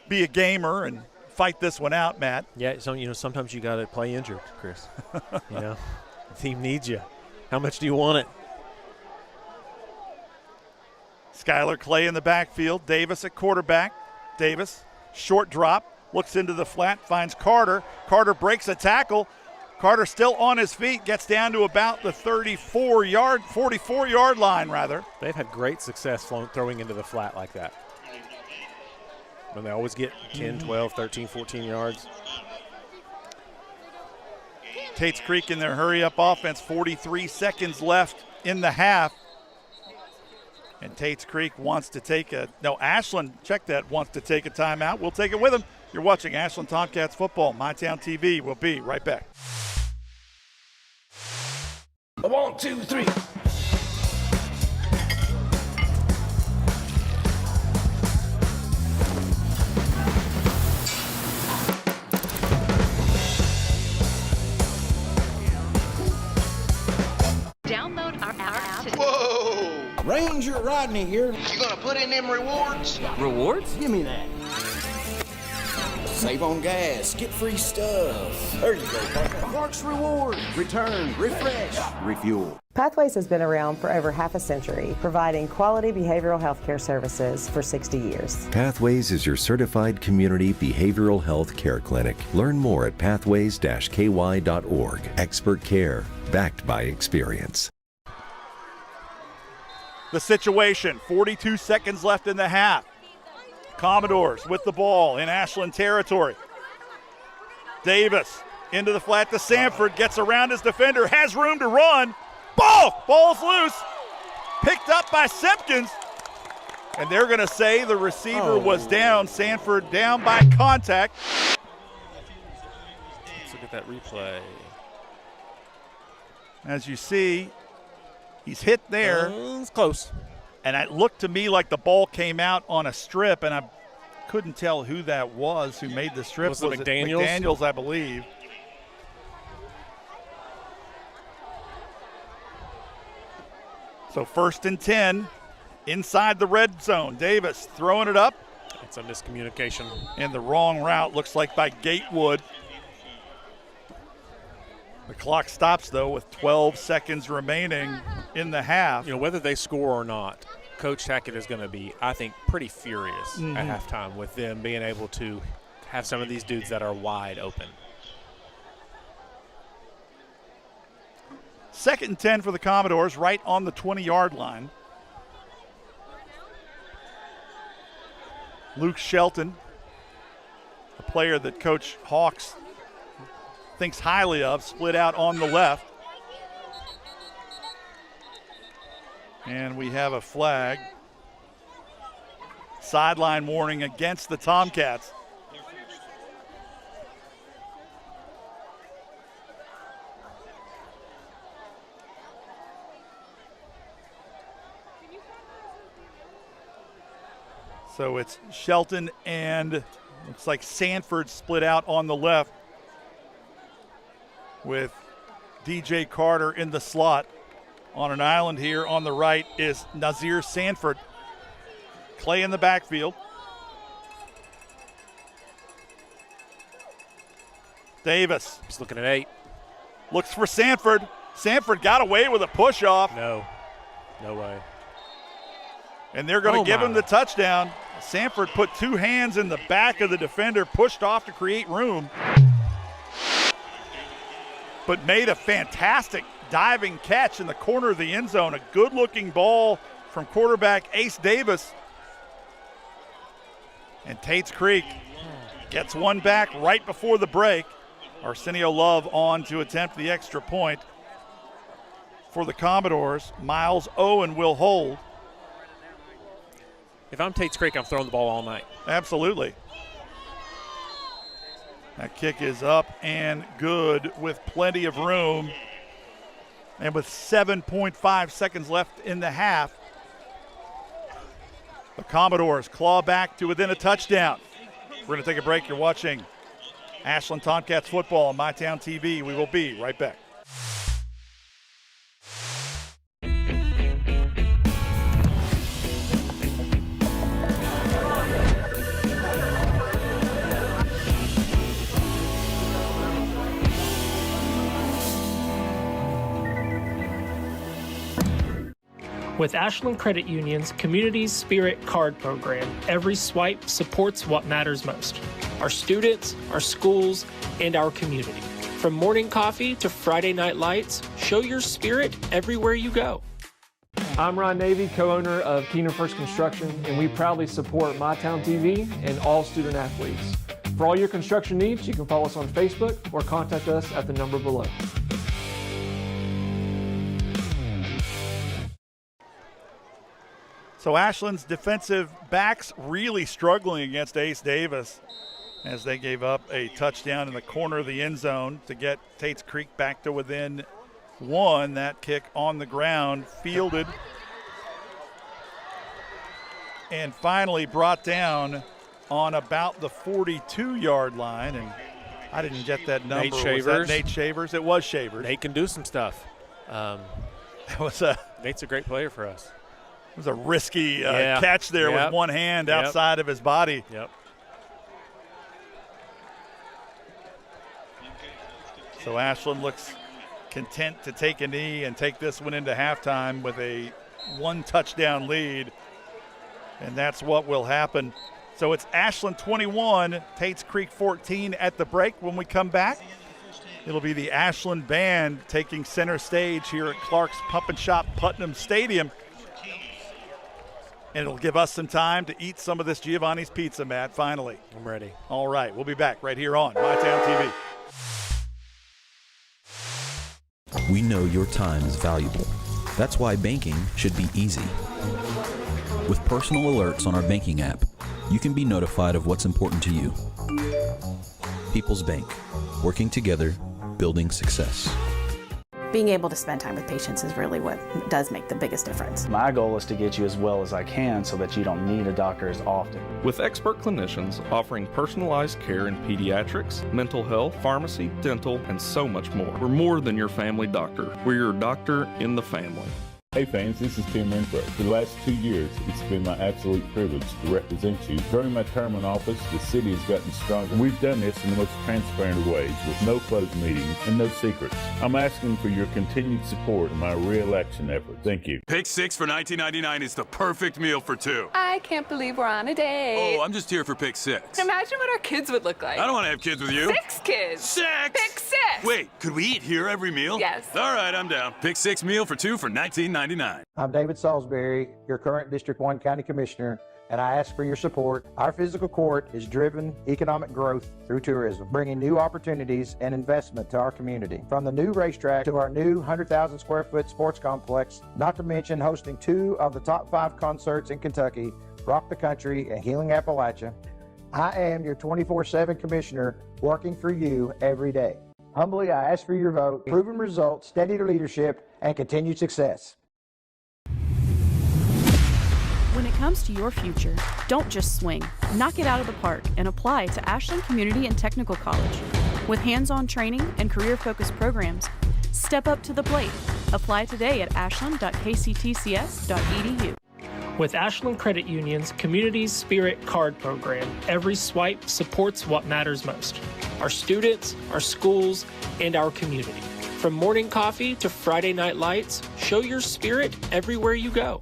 be a gamer and fight this one out, Matt. Yeah, so sometimes you got to play injured, Chris. The team needs you. How much do you want it? Skylar Clay in the backfield. Davis at quarterback. Davis, short drop, looks into the flat, finds Carter. Carter breaks a tackle. Carter still on his feet, gets down to about the 44-yard line, rather. They've had great success throwing into the flat like that. When they always get 10, 12, 13, 14 yards. Tates Creek in their hurry-up offense, 43 seconds left in the half. And Tates Creek wants to take Ashland, check that, wants to take a timeout. We'll take it with them. You're watching Ashland Tomcats football. MyTown TV. We'll be right back. 1, 2, 3. Download our app today. Whoa! Ranger Rodney here. You gonna put in them rewards? Rewards? Give me that. Save on gas, get free stuff. There you go, partner. Clark's Reward. Return, refresh, refuel. Pathways has been around for over half a century, providing quality behavioral health care services for 60 years. Pathways is your certified community behavioral health care clinic. Learn more at pathways-ky.org. Expert care, backed by experience. The situation, 42 seconds left in the half. Commodores with the ball in Ashland territory. Davis into the flat to Sanford, gets around his defender, has room to run. Ball's loose. Picked up by Simpkins. And they're going to say the receiver was down. Sanford down by contact. Let's look at that replay. As you see, he's hit there. It's close. And it looked to me like the ball came out on a strip, and I couldn't tell who that was who made the strip. Was it McDaniels? McDaniels, I believe. So 1st and 10 inside the red zone. Davis throwing it up. It's a miscommunication. And the wrong route, looks like by Gatewood. The clock stops, though, with 12 seconds remaining in the half. You know, whether they score or not, Coach Tackett is going to be, I think, pretty furious at halftime with them being able to have some of these dudes that are wide open. 2nd and 10 for the Commodores, right on the 20-yard line. Luke Shelton, a player that Coach Hawks thinks highly of, split out on the left. And we have a flag. Sideline warning against the Tomcats. So it's Shelton and looks like Sanford split out on the left with DJ Carter in the slot. On an island here on the right is Nazir Sanford. Clay in the backfield. Davis. He's looking at 8. Looks for Sanford. Sanford got away with a push-off. No way. And they're going to give him the touchdown. Sanford put 2 hands in the back of the defender, pushed off to create room, but made a fantastic diving catch in the corner of the end zone. A good-looking ball from quarterback Ace Davis. And Tates Creek gets one back right before the break. Arsenio Love on to attempt the extra point for the Commodores. Miles Owen will hold. If I'm Tates Creek, I'm throwing the ball all night. Absolutely. That kick is up and good with plenty of room. And with 7.5 seconds left in the half, the Commodores claw back to within a touchdown. We're going to take a break. You're watching Ashland Tomcats football on MyTown TV. We will be right back. With Ashland Credit Union's Community Spirit Card Program, every swipe supports what matters most: our students, our schools, and our community. From morning coffee to Friday night lights, show your spirit everywhere you go. I'm Ron Navy, co-owner of Kingdom First Construction, and we proudly support MyTown TV and all student athletes. For all your construction needs, you can follow us on Facebook or contact us at the number below. So Ashland's defensive backs really struggling against Ace Davis as they gave up a touchdown in the corner of the end zone to get Tates Creek back to within 1. That kick on the ground, fielded, and finally brought down on about the 42-yard line. And I didn't get that number. Nate Shavers. Was that Nate Shavers? It was Shavers. Nate can do some stuff. Nate's a great player for us. It was a risky catch there with one hand outside of his body. Yep. So Ashland looks content to take a knee and take this one into halftime with a 1-touchdown lead. And that's what will happen. So it's Ashland 21, Tates Creek 14 at the break. When we come back, it'll be the Ashland band taking center stage here at Clark's Pump and Shop Putnam Stadium. And it'll give us some time to eat some of this Giovanni's Pizza, Matt, finally. I'm ready. All right, we'll be back right here on MyTown TV. We know your time is valuable. That's why banking should be easy. With personal alerts on our banking app, you can be notified of what's important to you. People's Bank, working together, building success. being able to spend time with patients is really what does make the biggest difference. My goal is to get you as well as I can so that you don't need a doctor as often. With expert clinicians offering personalized care in pediatrics, mental health, pharmacy, dental, and so much more. We're more than your family doctor. We're your doctor in the family. Hey fans, this is Tim Renfro. For the last 2 years, it's been my absolute privilege to represent you. During my term in office, the city has gotten stronger. We've done this in the most transparent of ways, with no closed meetings and no secrets. I'm asking for your continued support in my re-election effort. Thank you. Pick 6 for $19.99 is the perfect meal for two. I can't believe we're on a date. Oh, I'm just here for Pick 6. Imagine what our kids would look like. I don't want to have kids with you. 6 kids. 6! Pick 6! Wait, could we eat here every meal? Yes. All right, I'm down. Pick 6 meal for two for $19.99. I'm David Salisbury, your current District 1 County Commissioner, and I ask for your support. Our physical court has driven economic growth through tourism, bringing new opportunities and investment to our community. From the new racetrack to our new 100,000 square foot sports complex, not to mention hosting 2 of the top 5 concerts in Kentucky, Rock the Country and Healing Appalachia. I am your 24/7 Commissioner working for you every day. Humbly, I ask for your vote, proven results, steady leadership, and continued success. When it comes to your future, don't just swing. Knock it out of the park and apply to Ashland Community and Technical College. With hands-on training and career-focused programs, step up to the plate. Apply today at ashland.kctcs.edu. With Ashland Credit Union's Community Spirit Card Program, every swipe supports what matters most: our students, our schools, and our community. From morning coffee to Friday night lights, show your spirit everywhere you go.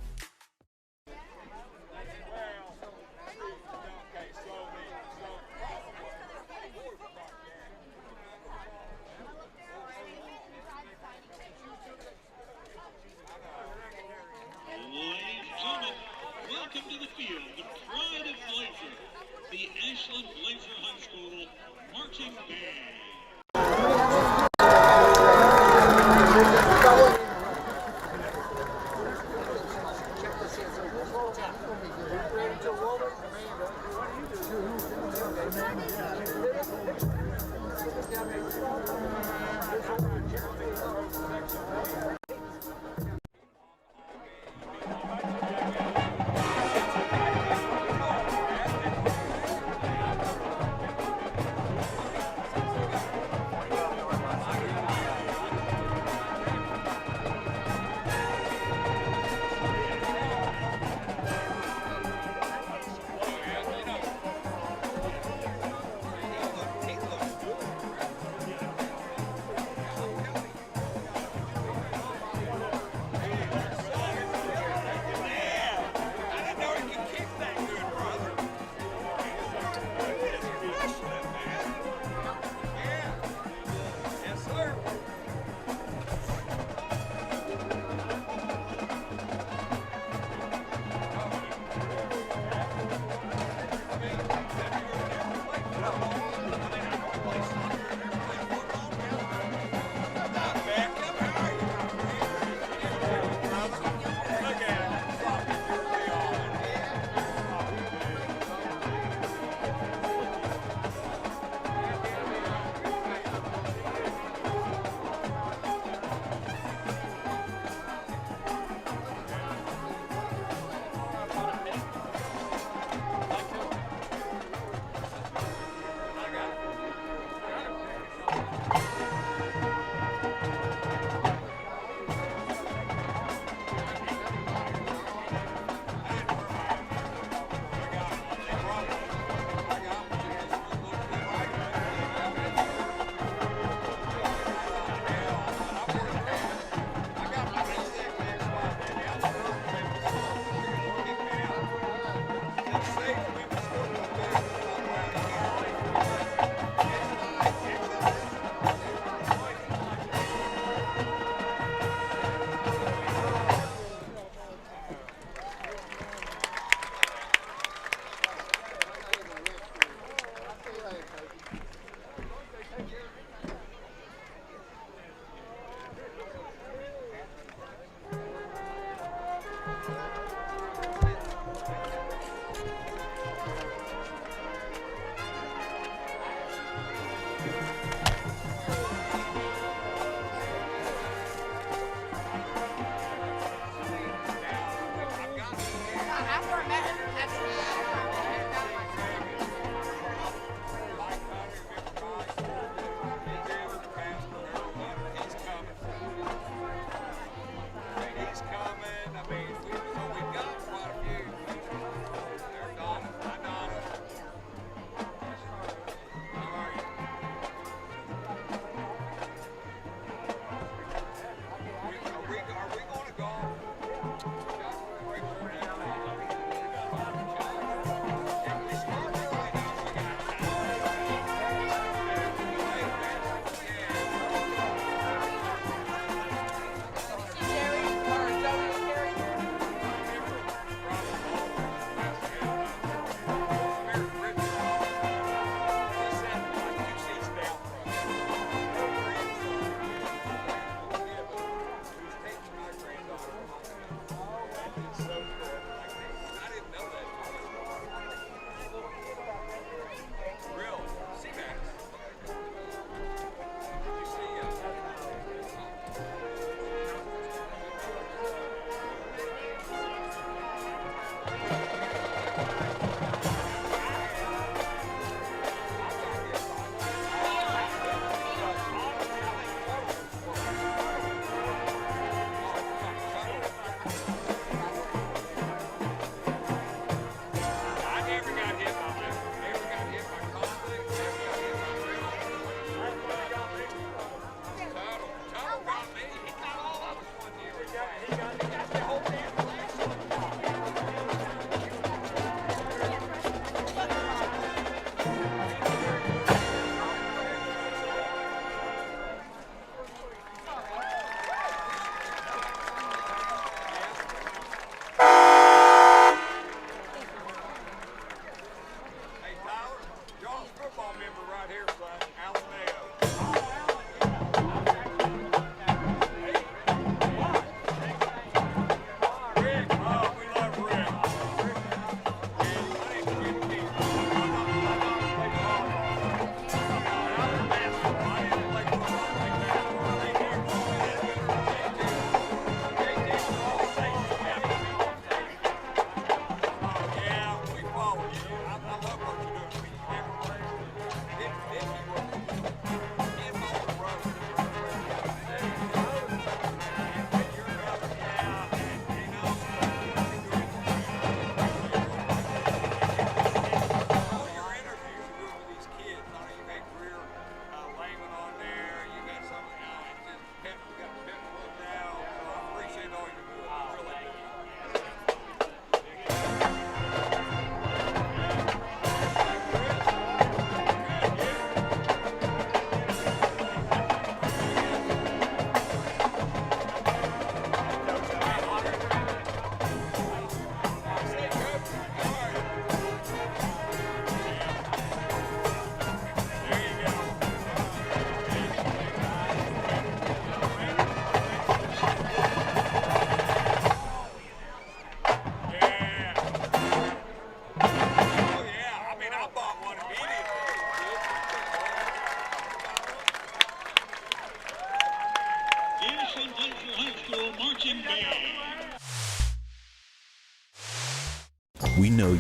Welcome to the field, the pride of Blazer, the Ashland Blazer High School Marching Band.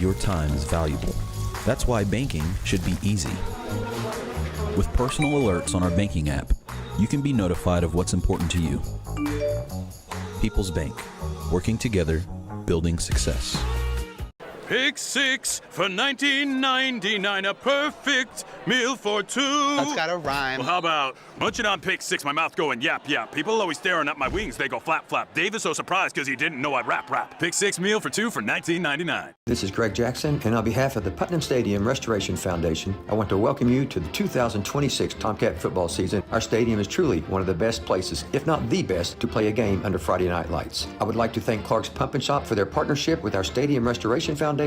your time is valuable. That's why banking should be easy. With personal alerts on our banking app, you can be notified of what's important to you. People's Bank, working together, building success. Pick 6 for $19.99, a perfect meal for two. That's gotta rhyme. Well, how about munching on Pick 6, my mouth going yap, yap. People always staring at my wings, they go flap, flap. Dave is so surprised because he didn't know I'd rap. Pick 6 meal for two for $19.99. This is Greg Jackson, and on behalf of the Putnam Stadium Restoration Foundation, I want to welcome you to the 2026 Tomcat football season. Our stadium is truly one of the best places, if not the best, to play a game under Friday night lights. I would like to thank Clark's Pump and Shop for their partnership with our Stadium Restoration Foundation.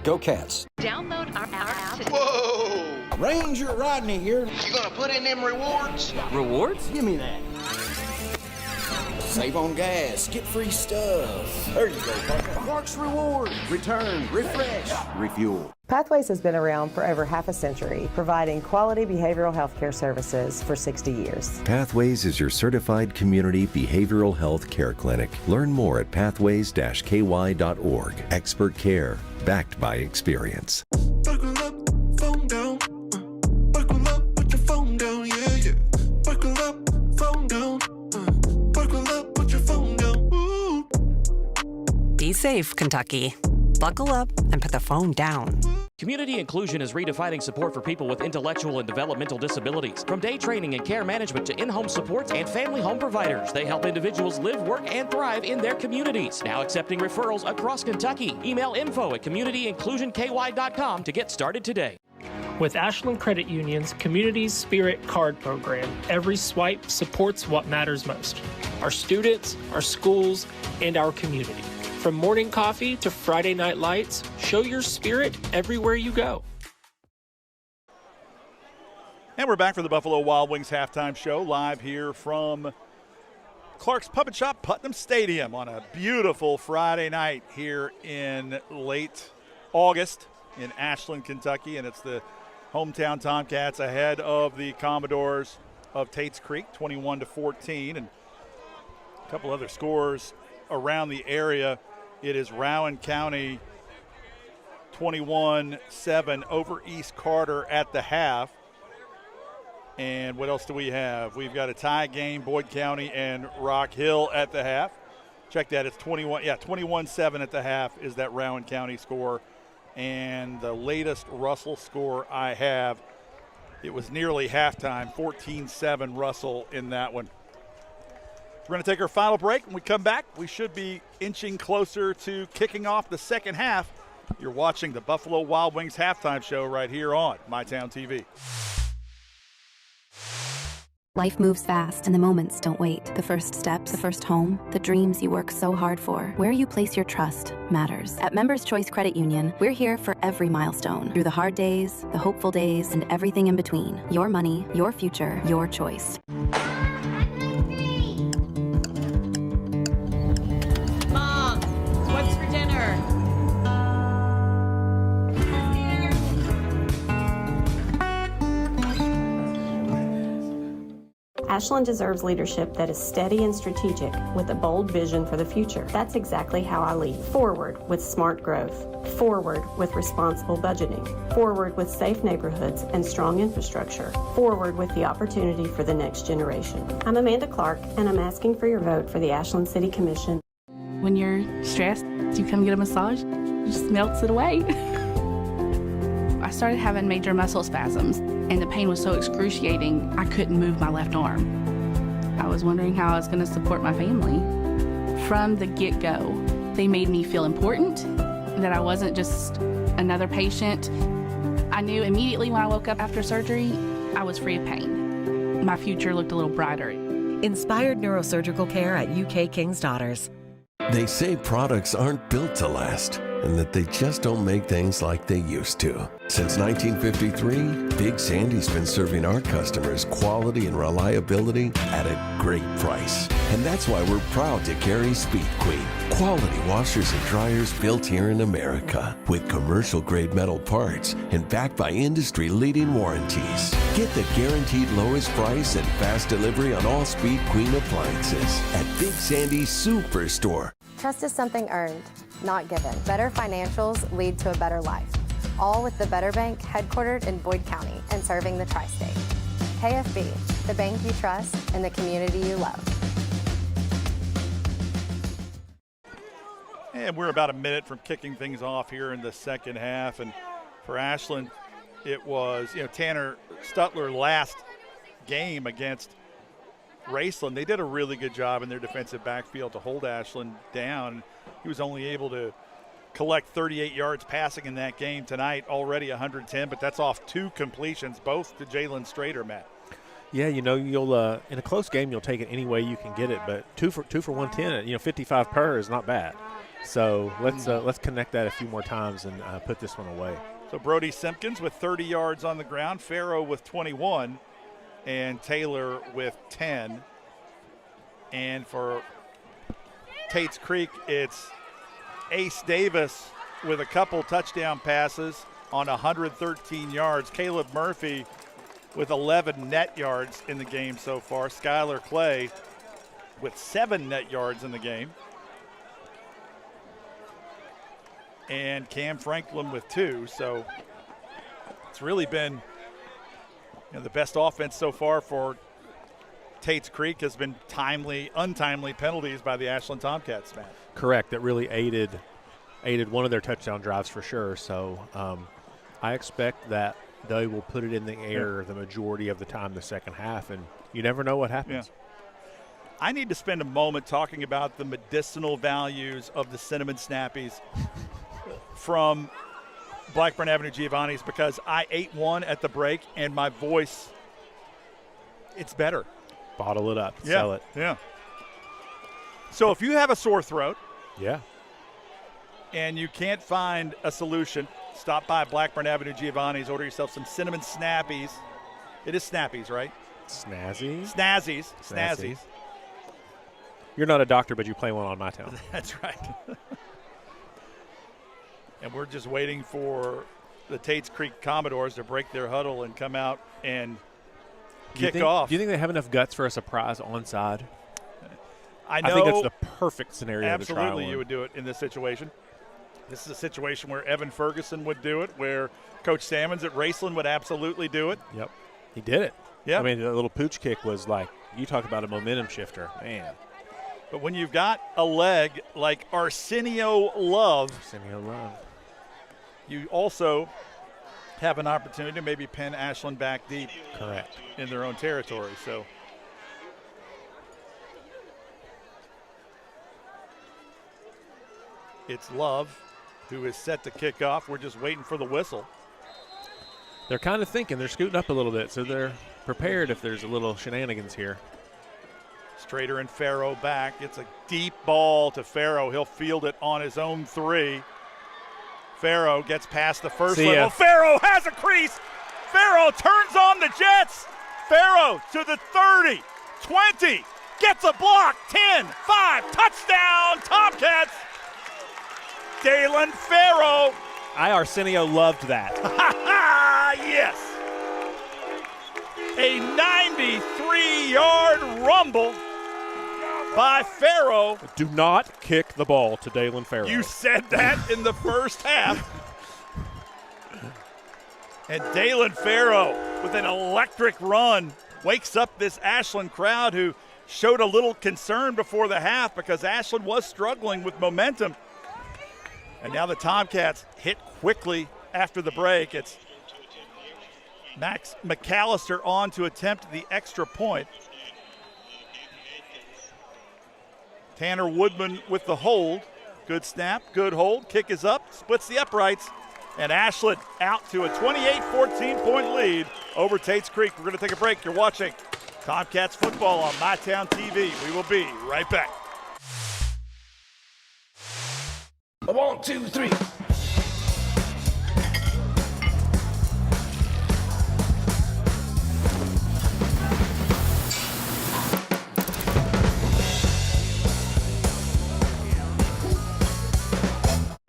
Go Cats! Download our app today. Whoa! Ranger Rodney here. You gonna put in them rewards? Rewards? Give me that. Save on gas, get free stuff. There you go, partner. Clark's Rewards. Return, refresh, refuel. Pathways has been around for over half a century, providing quality behavioral health care services for 60 years. Pathways is your certified community behavioral health care clinic. Learn more at pathways-ky.org. Expert care, backed by experience. Buckle up, phone down. Buckle up, put your phone down, yeah, yeah. Buckle up, phone down. Buckle up, put your phone down. Ooh. Be safe, Kentucky. Buckle up and put the phone down. Community inclusion is redefining support for people with intellectual and developmental disabilities. From day training and care management to in-home support and family home providers, they help individuals live, work, and thrive in their communities. Now accepting referrals across Kentucky. Email info@communityinclusionky.com to get started today. With Ashland Credit Union's Community Spirit Card Program, every swipe supports what matters most: our students, our schools, and our community. From morning coffee to Friday night lights, show your spirit everywhere you go. And we're back for the Buffalo Wild Wings halftime show, live here from Clark's Puppet Shop, Putnam Stadium, on a beautiful Friday night here in late August in Ashland, Kentucky. And it's the hometown Tomcats ahead of the Commodores of Tates Creek, 21-14. And a couple other scores around the area. It is Rowan County 21-7 over East Carter at the half. And what else do we have? We've got a tie game, Boyd County and Rock Hill at the half. Check that, it's 21-7 at the half is that Rowan County score. And the latest Russell score I have, it was nearly halftime, 14-7 Russell in that one. We're going to take our final break. When we come back, we should be inching closer to kicking off the second half. You're watching the Buffalo Wild Wings halftime show right here on MyTown TV. Life moves fast and the moments don't wait. The first steps, the first home, the dreams you work so hard for. Where you place your trust matters. At Members Choice Credit Union, we're here for every milestone. Through the hard days, the hopeful days, and everything in between. Your money, your future, your choice. Mom, what's for dinner? Ashland deserves leadership that is steady and strategic with a bold vision for the future. That's exactly how I lead. Forward with smart growth. Forward with responsible budgeting. Forward with safe neighborhoods and strong infrastructure. Forward with the opportunity for the next generation. I'm Amanda Clark, and I'm asking for your vote for the Ashland City Commission. When you're stressed, you come get a massage, it just melts it away. I started having major muscle spasms, and the pain was so excruciating, I couldn't move my left arm. I was wondering how I was going to support my family. From the get-go, they made me feel important, that I wasn't just another patient. I knew immediately when I woke up after surgery, I was free of pain. My future looked a little brighter. Inspired neurosurgical care at UK King's Daughters. They say products aren't built to last, and that they just don't make things like they used to. Since 1953, Big Sandy's been serving our customers quality and reliability at a great price. And that's why we're proud to carry Speed Queen, quality washers and dryers built here in America, with commercial-grade metal parts and backed by industry-leading warranties. Get the guaranteed lowest price and fast delivery on all Speed Queen appliances at Big Sandy's Superstore. Trust is something earned, not given. Better financials lead to a better life. All with the Better Bank, headquartered in Boyd County and serving the tri-state. KFB, the bank you trust and the community you love. And we're about a minute from kicking things off here in the second half. And for Ashland, it was, Tanner Stutler last game against Raceland. They did a really good job in their defensive backfield to hold Ashland down. He was only able to collect 38 yards passing in that game. Tonight, already 110, but that's off 2 completions, both to Jalen Strader, Matt. Yeah, you'll in a close game, you'll take it any way you can get it, but 2 for 110, 55 per is not bad. So let's connect that a few more times and put this one away. So Brody Simpkins with 30 yards on the ground, Farrow with 21, and Taylor with 10. And for Tates Creek, it's Ace Davis with a couple touchdown passes on 113 yards. Caleb Murphy with 11 net yards in the game so far. Skylar Clay with 7 net yards in the game. And Cam Franklin with 2. So it's really been the best offense so far for Tates Creek has been untimely penalties by the Ashland Tomcats, Matt. Correct. That really aided one of their touchdown drives for sure. So I expect that they will put it in the air the majority of the time the second half, and you never know what happens. Yeah. I need to spend a moment talking about the medicinal values of the cinnamon snappies from Blackburn Avenue Giovanni's, because I ate one at the break and my voice, it's better. Bottle it up, sell it. Yeah. So if you have a sore throat, and you can't find a solution, stop by Blackburn Avenue Giovanni's, order yourself some cinnamon snappies. It is snappies, right? Snazzies. You're not a doctor, but you play one on my town. That's right. And we're just waiting for the Tates Creek Commodores to break their huddle and come out and kick off. Do you think they have enough guts for a surprise onside? I think it's the perfect scenario to try. Absolutely, you would do it in this situation. This is a situation where Evan Ferguson would do it, where Coach Salmons at Raceland would absolutely do it. Yep. He did it. Yeah. I mean, the little pooch kick was like, you talk about a momentum shifter. Man. But when you've got a leg like Arsenio Love, you also have an opportunity to maybe pin Ashland back deep. Correct. In their own territory. So it's Love who is set to kick off. We're just waiting for the whistle. They're kind of thinking. They're scooting up a little bit, so they're prepared if there's a little shenanigans here. Strader and Farrow back. It's a deep ball to Farrow. He'll field it on his own 3. Farrow gets past the first level. Farrow has a crease. Farrow turns on the Jets. Farrow to the 30, 20, gets a block, 10, 5, touchdown, Tomcats. Dalen Farrow. Arsenio loved that. Yes. A 93-yard rumble by Farrow. Do not kick the ball to Dalen Farrow. You said that in the first half. And Dalen Farrow with an electric run wakes up this Ashland crowd who showed a little concern before the half because Ashland was struggling with momentum. And now the Tomcats hit quickly after the break. It's Max McAllister on to attempt the extra point. Tanner Woodman with the hold. Good snap, good hold. Kick is up, splits the uprights. And Ashland out to a 28-14 point lead over Tates Creek. We're going to take a break. You're watching Tomcats football on MyTown TV. We will be right back. 1, 2, 3.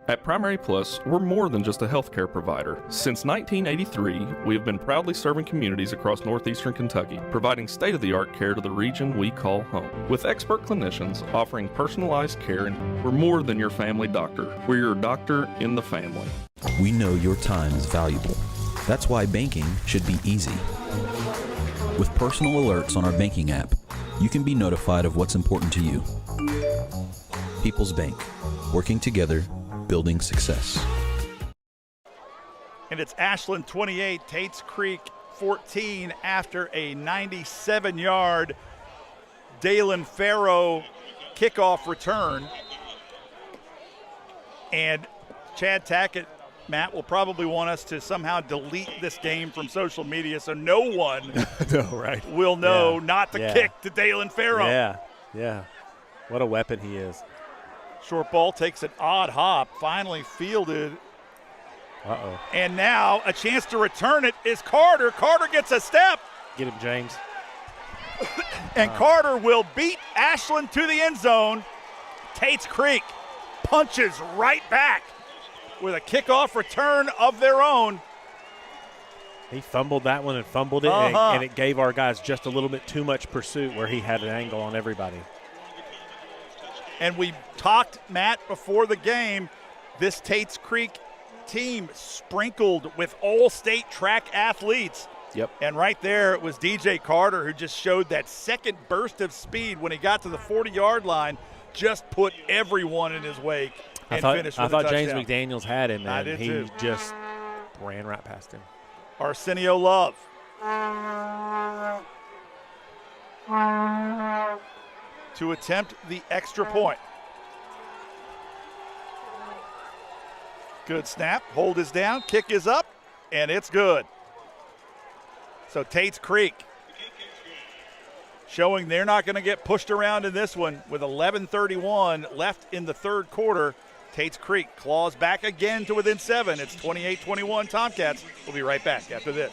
At At Primary Plus, we're more than just a healthcare provider. Since 1983, we have been proudly serving communities across northeastern Kentucky, providing state-of-the-art care to the region we call home. With expert clinicians offering personalized care, and we're more than your family doctor. We're your doctor in the family. We know your time is valuable. That's why banking should be easy. With personal alerts on our banking app, you can be notified of what's important to you. People's Bank, working together, building success. And it's Ashland 28, Tates Creek 14 after a 97-yard Dalen Farrow kickoff return. And Chad Tackett, Matt, will probably want us to somehow delete this game from social media so no one will know not to kick to Dalen Farrow. Yeah. What a weapon he is. Short ball takes an odd hop, finally fielded. Uh-oh. And now a chance to return it is Carter. Carter gets a step. Get him, James. And Carter will beat Ashland to the end zone. Tates Creek punches right back with a kickoff return of their own. He fumbled that one and fumbled it, and it gave our guys just a little bit too much pursuit where he had an angle on everybody. And we talked, Matt, before the game, this Tates Creek team sprinkled with all-state track athletes. Yep. And right there it was DJ Carter who just showed that second burst of speed when he got to the 40-yard line, just put everyone in his wake and finished with a touchdown. James McDaniels had him, and he too. just ran right past him. Arsenio Love. To attempt the extra point. Good snap. Hold is down. Kick is up. And it's good. So Tates Creek showing they're not going to get pushed around in this one with 11:31 left in the third quarter. Tates Creek claws back again to within 7. It's 28-21 Tomcats. We'll be right back after this.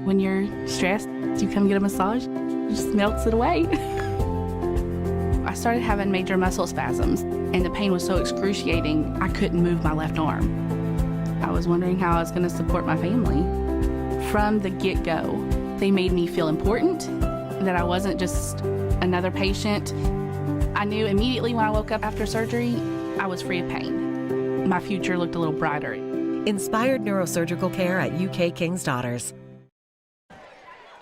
When you're stressed, you come get a massage, it just melts it away. I started having major muscle spasms, and the pain was so excruciating, I couldn't move my left arm. I was wondering how I was going to support my family. From the get-go, they made me feel important, that I wasn't just another patient. I knew immediately when I woke up after surgery, I was free of pain. My future looked a little brighter. Inspired neurosurgical care at UK King's Daughters.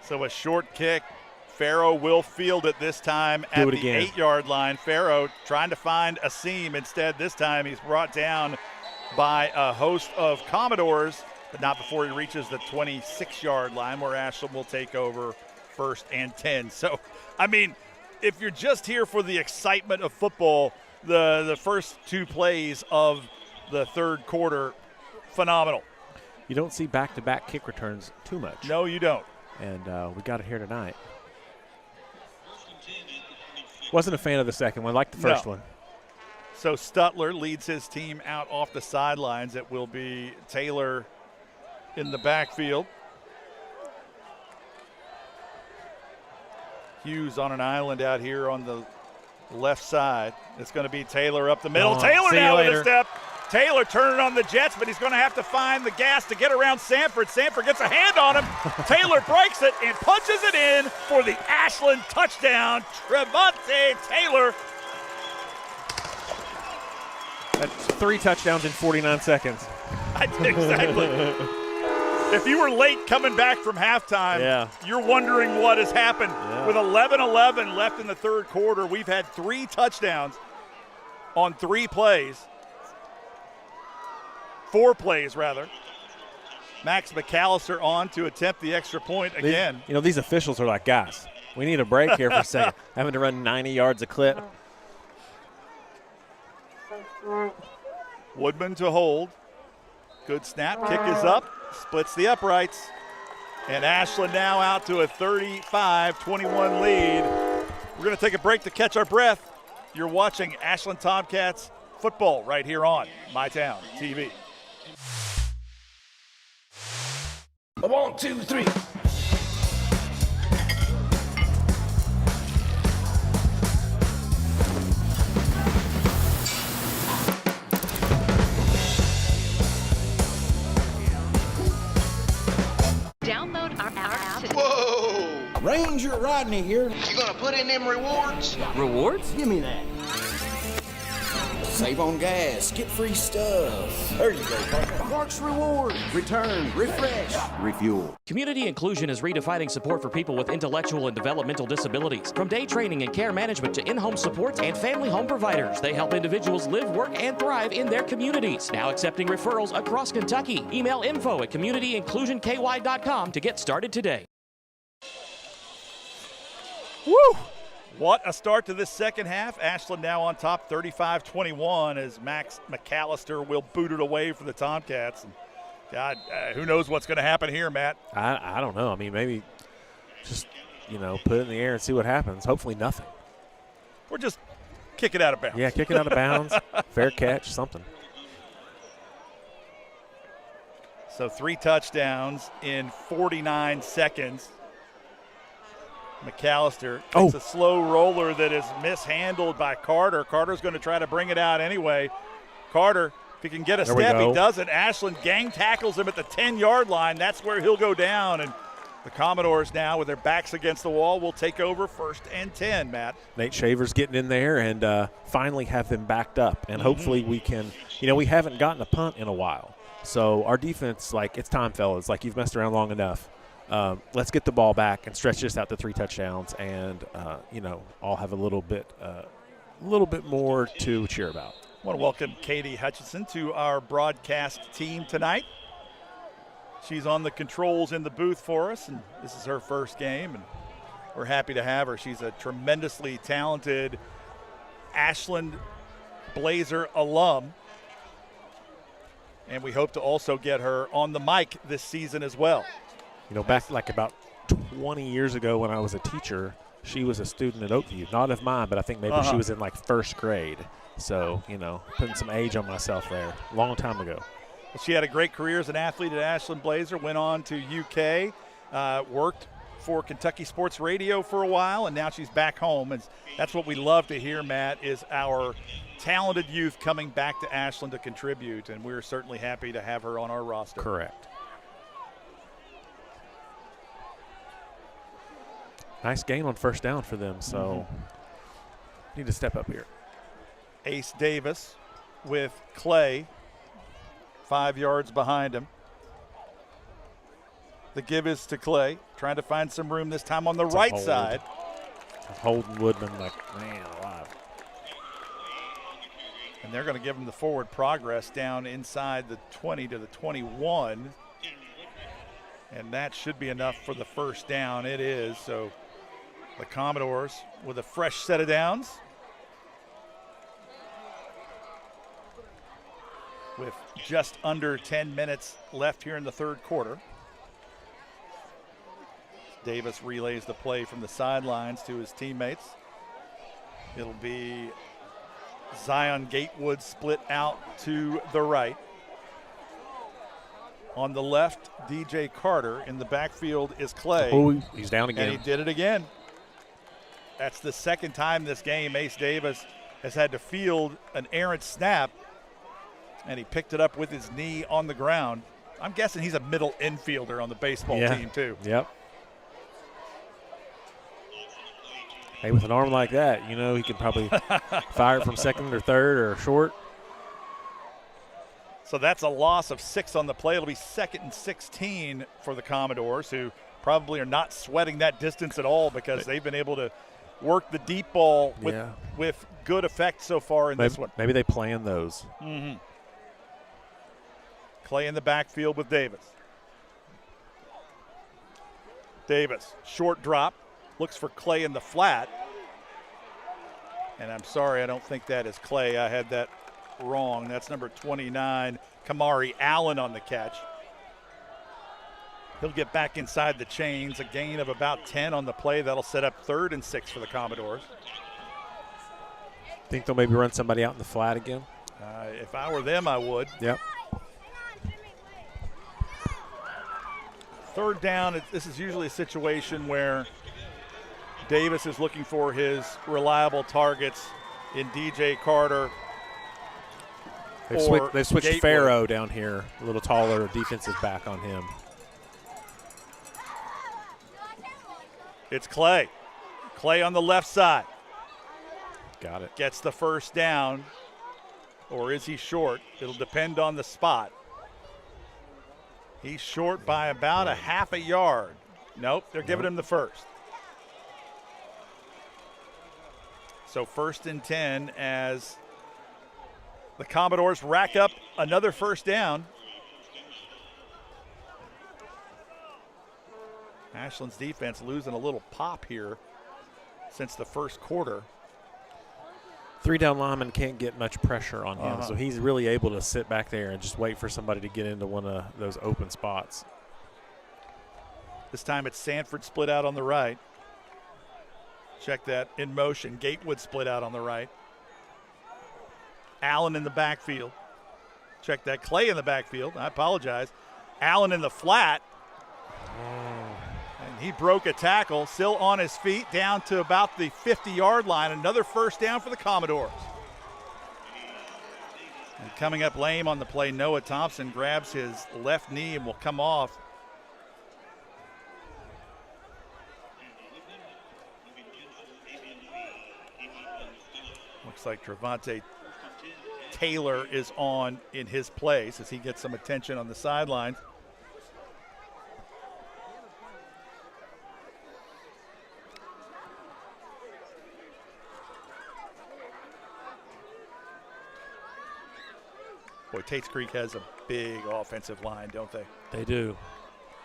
So a short kick. Farrow will field it this time at the 8-yard line. Farrow trying to find a seam. Instead, this time he's brought down by a host of Commodores, but not before he reaches the 26-yard line where Ashland will take over 1st and 10. So, I mean, if you're just here for the excitement of football, the first 2 plays of the third quarter, phenomenal. You don't see back-to-back kick returns too much. No, you don't. And we got it here tonight. Wasn't a fan of the second one, like the first one. So Stutler leads his team out off the sidelines. It will be Taylor in the backfield. Hughes on an island out here on the left side. It's going to be Taylor up the middle. Taylor now with a step. Taylor turning on the Jets, but he's going to have to find the gas to get around Sanford. Sanford gets a hand on him. Taylor breaks it and punches it in for the Ashland touchdown. Trevante Taylor. That's 3 touchdowns in 49 seconds. Exactly. If you were late coming back from halftime, you're wondering what has happened. With 11:11 left in the third quarter, we've had 3 touchdowns on 3 plays. 4 plays, rather. Max McAllister on to attempt the extra point again. These officials are like, guys, we need a break here for a second. Having to run 90 yards a clip. Woodman to hold. Good snap. Kick is up. Splits the uprights. And Ashland now out to a 35-21 lead. We're going to take a break to catch our breath. You're watching Ashland Tomcats football right here on MyTown TV. 1, 2, 3. Download our app today. Whoa! Ranger Rodney here. You gonna put in them rewards? Rewards? Give me that. Save on gas, get free stuff. There you go, partner. Clark's Rewards. Return, refresh, refuel. Community inclusion is redefining support for people with intellectual and developmental disabilities. From day training and care management to in-home supports and family home providers, they help individuals live, work, and thrive in their communities. Now accepting referrals across Kentucky. Email info@communityinclusionky.com to get started today. Woo! What a start to this second half. Ashland now on top 35-21 as Max McAllister will boot it away for the Tomcats. And God, who knows what's going to happen here, Matt? I don't know. I mean, maybe just, put it in the air and see what happens. Hopefully nothing. Or just kick it out of bounds. Yeah, kick it out of bounds. Fair catch, something. So 3 touchdowns in 49 seconds. McAllister takes a slow roller that is mishandled by Carter. Carter's going to try to bring it out anyway. Carter, if he can get a step, he doesn't. Ashland gang tackles him at the 10-yard line. That's where he'll go down. And the Commodores now, with their backs against the wall, will take over 1st and 10, Matt. Nate Shaver's getting in there and finally have them backed up. And hopefully we can, we haven't gotten a punt in a while. So our defense, it's time, fellas. You've messed around long enough. Let's get the ball back and stretch this out to 3 touchdowns, and all have a little bit more to cheer about. I want to welcome Katie Hutchinson to our broadcast team tonight. She's on the controls in the booth for us, and this is her first game, and we're happy to have her. She's a tremendously talented Ashland Blazer alum, and we hope to also get her on the mic this season as well. Back about 20 years ago when I was a teacher, she was a student at Oakview. Not of mine, but I think maybe she was in 1st grade. So, putting some age on myself there. Long time ago. Well, she had a great career as an athlete at Ashland Blazer, went on to UK, worked for Kentucky Sports Radio for a while, and now she's back home. And that's what we love to hear, Matt, is our talented youth coming back to Ashland to contribute. And we're certainly happy to have her on our roster. Correct. Nice gain on 1st down for them, so need to step up here. Ace Davis with Clay 5 yards behind him. The give is to Clay, trying to find some room this time on the right side. Holden Woodman, man alive. And they're going to give him the forward progress down inside the 20 to the 21. And that should be enough for the 1st down. It is, so the Commodores with a fresh set of downs. With just under 10 minutes left here in the 3rd quarter. Davis relays the play from the sidelines to his teammates. It'll be Zion Gatewood split out to the right. On the left, DJ Carter. In the backfield is Clay. Oh, he's down again. And he did it again. That's the 2nd time this game Ace Davis has had to field an errant snap, and he picked it up with his knee on the ground. I'm guessing he's a middle infielder on the baseball team too. Yep. Hey, with an arm like that, he can probably fire it from 2nd or 3rd or short. So that's a loss of 6 on the play. It'll be 2nd and 16 for the Commodores, who probably are not sweating that distance at all because they've been able to work the deep ball with good effect so far in this one. Maybe they plan those. Clay in the backfield with Davis. Davis, short drop, looks for Clay in the flat. And I'm sorry, I don't think that is Clay. I had that wrong. That's number 29, Kamari Allen on the catch. He'll get back inside the chains, a gain of about 10 on the play. That'll set up 3rd and 6 for the Commodores. Think they'll maybe run somebody out in the flat again? If I were them, I would. Yep. Third down, this is usually a situation where Davis is looking for his reliable targets in DJ Carter. They've switched Farrow down here, a little taller defensive back on him. It's Clay. Clay on the left side. Got it. Gets the first down, or is he short? It'll depend on the spot. He's short by about a half a yard. Nope, they're giving him the first. So 1st and 10 as the Commodores rack up another first down. Ashland's defense losing a little pop here since the first quarter. 3-down lineman can't get much pressure on him, so he's really able to sit back there and just wait for somebody to get into one of those open spots. This time it's Sanford split out on the right. Check that in motion. Gatewood split out on the right. Allen in the backfield. Check that. Clay in the backfield. I apologize. Allen in the flat. And he broke a tackle, still on his feet, down to about the 50-yard line. Another first down for the Commodores. And coming up lame on the play, Noah Thompson grabs his left knee and will come off. Looks like Trevante Taylor is on in his place as he gets some attention on the sidelines. Boy, Tates Creek has a big offensive line, don't they? They do.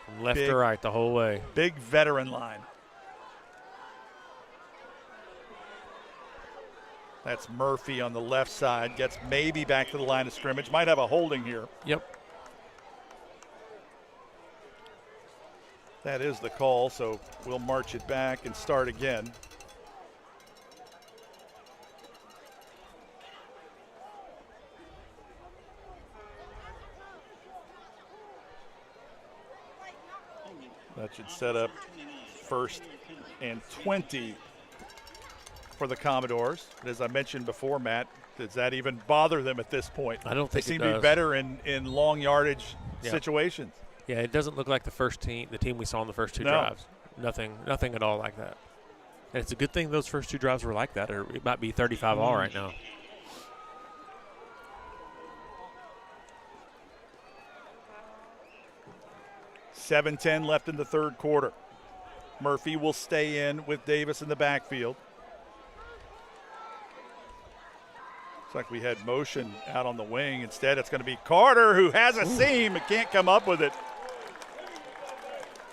From left to right the whole way. Big veteran line. That's Murphy on the left side. Gets maybe back to the line of scrimmage. Might have a holding here. Yep. That is the call, so we'll march it back and start again. That should set up 1st and 20 for the Commodores. As I mentioned before, Matt, does that even bother them at this point? I don't think they seem it does. to be better in long yardage situations. Yeah, it doesn't look like the team we saw in the first two drives. Nothing at all like that. And it's a good thing those first two drives were like that, or it might be 35 all right now. $7:10 left in the third quarter. Murphy will stay in with Davis in the backfield. Looks like we had motion out on the wing. Instead, it's going to be Carter, who has a seam and can't come up with it.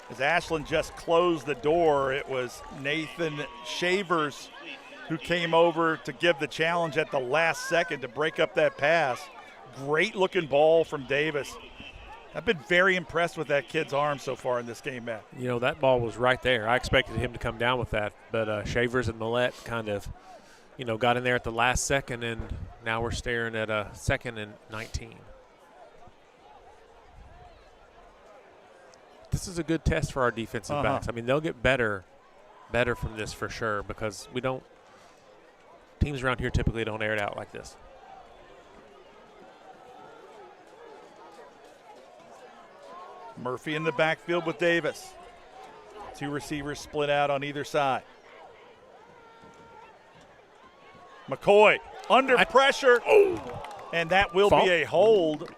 As Ashland just closed the door, it was Nathan Shavers who came over to give the challenge at the last second to break up that pass. Great looking ball from Davis. I've been very impressed with that kid's arm so far in this game, Matt. You know, that ball was right there. I expected him to come down with that, but Shavers and Millette kind of, got in there at the last second, and now we're staring at a 2nd and 19. This is a good test for our defensive backs. I mean, they'll get better from this for sure, because teams around here typically don't air it out like this. Murphy in the backfield with Davis. Two receivers split out on either side. McCoy under pressure. And that will be a hold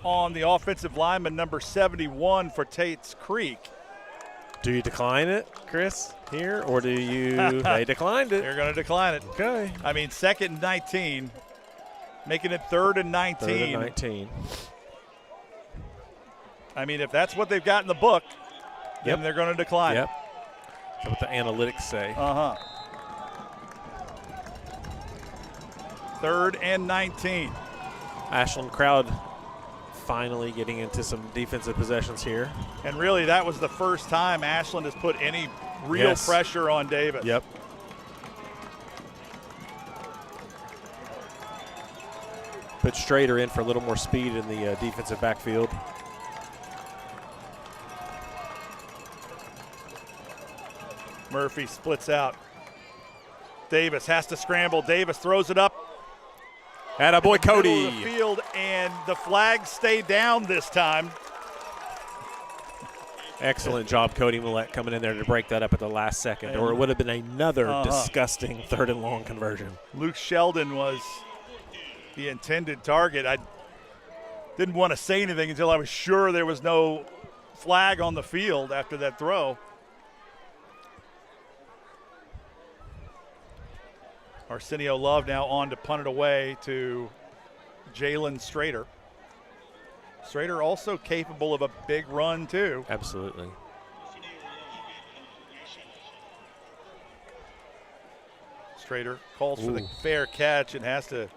on the offensive lineman, number 71 for Tates Creek. Do you decline it, Chris, here, or do you – they declined it. They're going to decline it. Okay. I mean, 2nd and 19, making it 3rd and 19. 3rd and 19. I mean, if that's what they've got in the book, then they're going to decline. Yep. That's what the analytics say. 3rd and 19. Ashland crowd finally getting into some defensive possessions here. And really, that was the first time Ashland has put any real pressure on Davis. Yep. Put Strader in for a little more speed in the defensive backfield. Murphy splits out. Davis has to scramble. Davis throws it up. Attaboy, Cody. The field, and the flag stayed down this time. Excellent job, Cody Millette, coming in there to break that up at the last second, or it would have been another disgusting 3rd and long conversion. Luke Sheldon was the intended target. I didn't want to say anything until I was sure there was no flag on the field after that throw. Arsenio Love now on to punt it away to Jalen Strader. Strader also capable of a big run, too. Absolutely. Strader calls for the fair catch and has to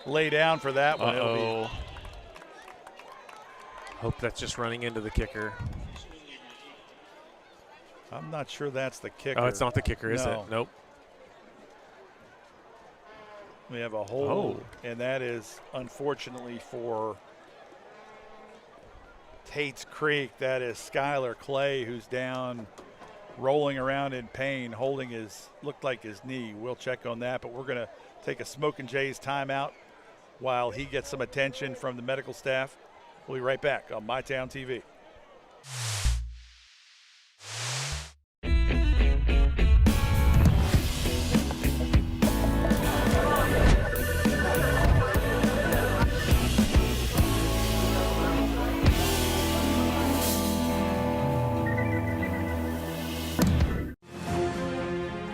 lay down for that one. Hope that's just running into the kicker. I'm not sure that's the kicker. Oh, it's not the kicker, is it? Nope. We have a hold, and that is unfortunately for Tates Creek. That is Skylar Clay, who's down, rolling around in pain, holding looked like his knee. We'll check on that, but we're going to take a Smokin' Jays timeout while he gets some attention from the medical staff. We'll be right back on MyTown TV.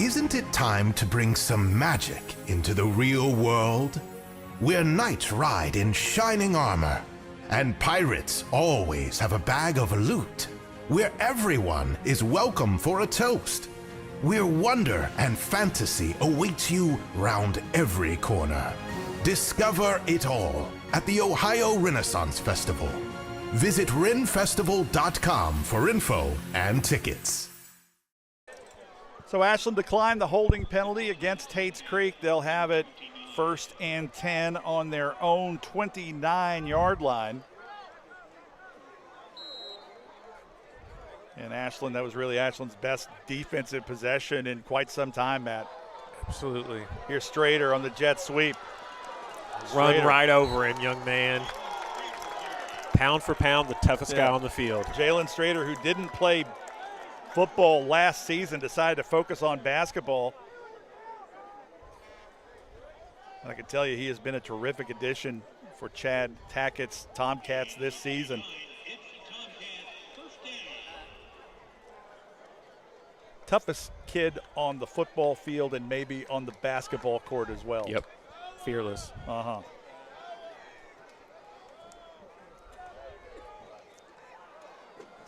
Isn't it time to bring some magic into the real world? Where knights ride in shining armor, and pirates always have a bag of loot. Where everyone is welcome for a toast. Where wonder and fantasy awaits you round every corner. Discover it all at the Ohio Renaissance Festival. Visit renfestival.com for info and tickets. So Ashland declined the holding penalty against Tates Creek. They'll have it 1st and 10 on their own 29-yard line. And Ashland, that was really Ashland's best defensive possession in quite some time, Matt. Absolutely. Here's Strader on the jet sweep. Run right over him, young man. Pound for pound, the toughest guy on the field. Jalen Strader, who didn't play football last season, decided to focus on basketball. And I can tell you he has been a terrific addition for Chad Tackett's Tomcats this season. Toughest kid on the football field and maybe on the basketball court as well. Yep. Fearless.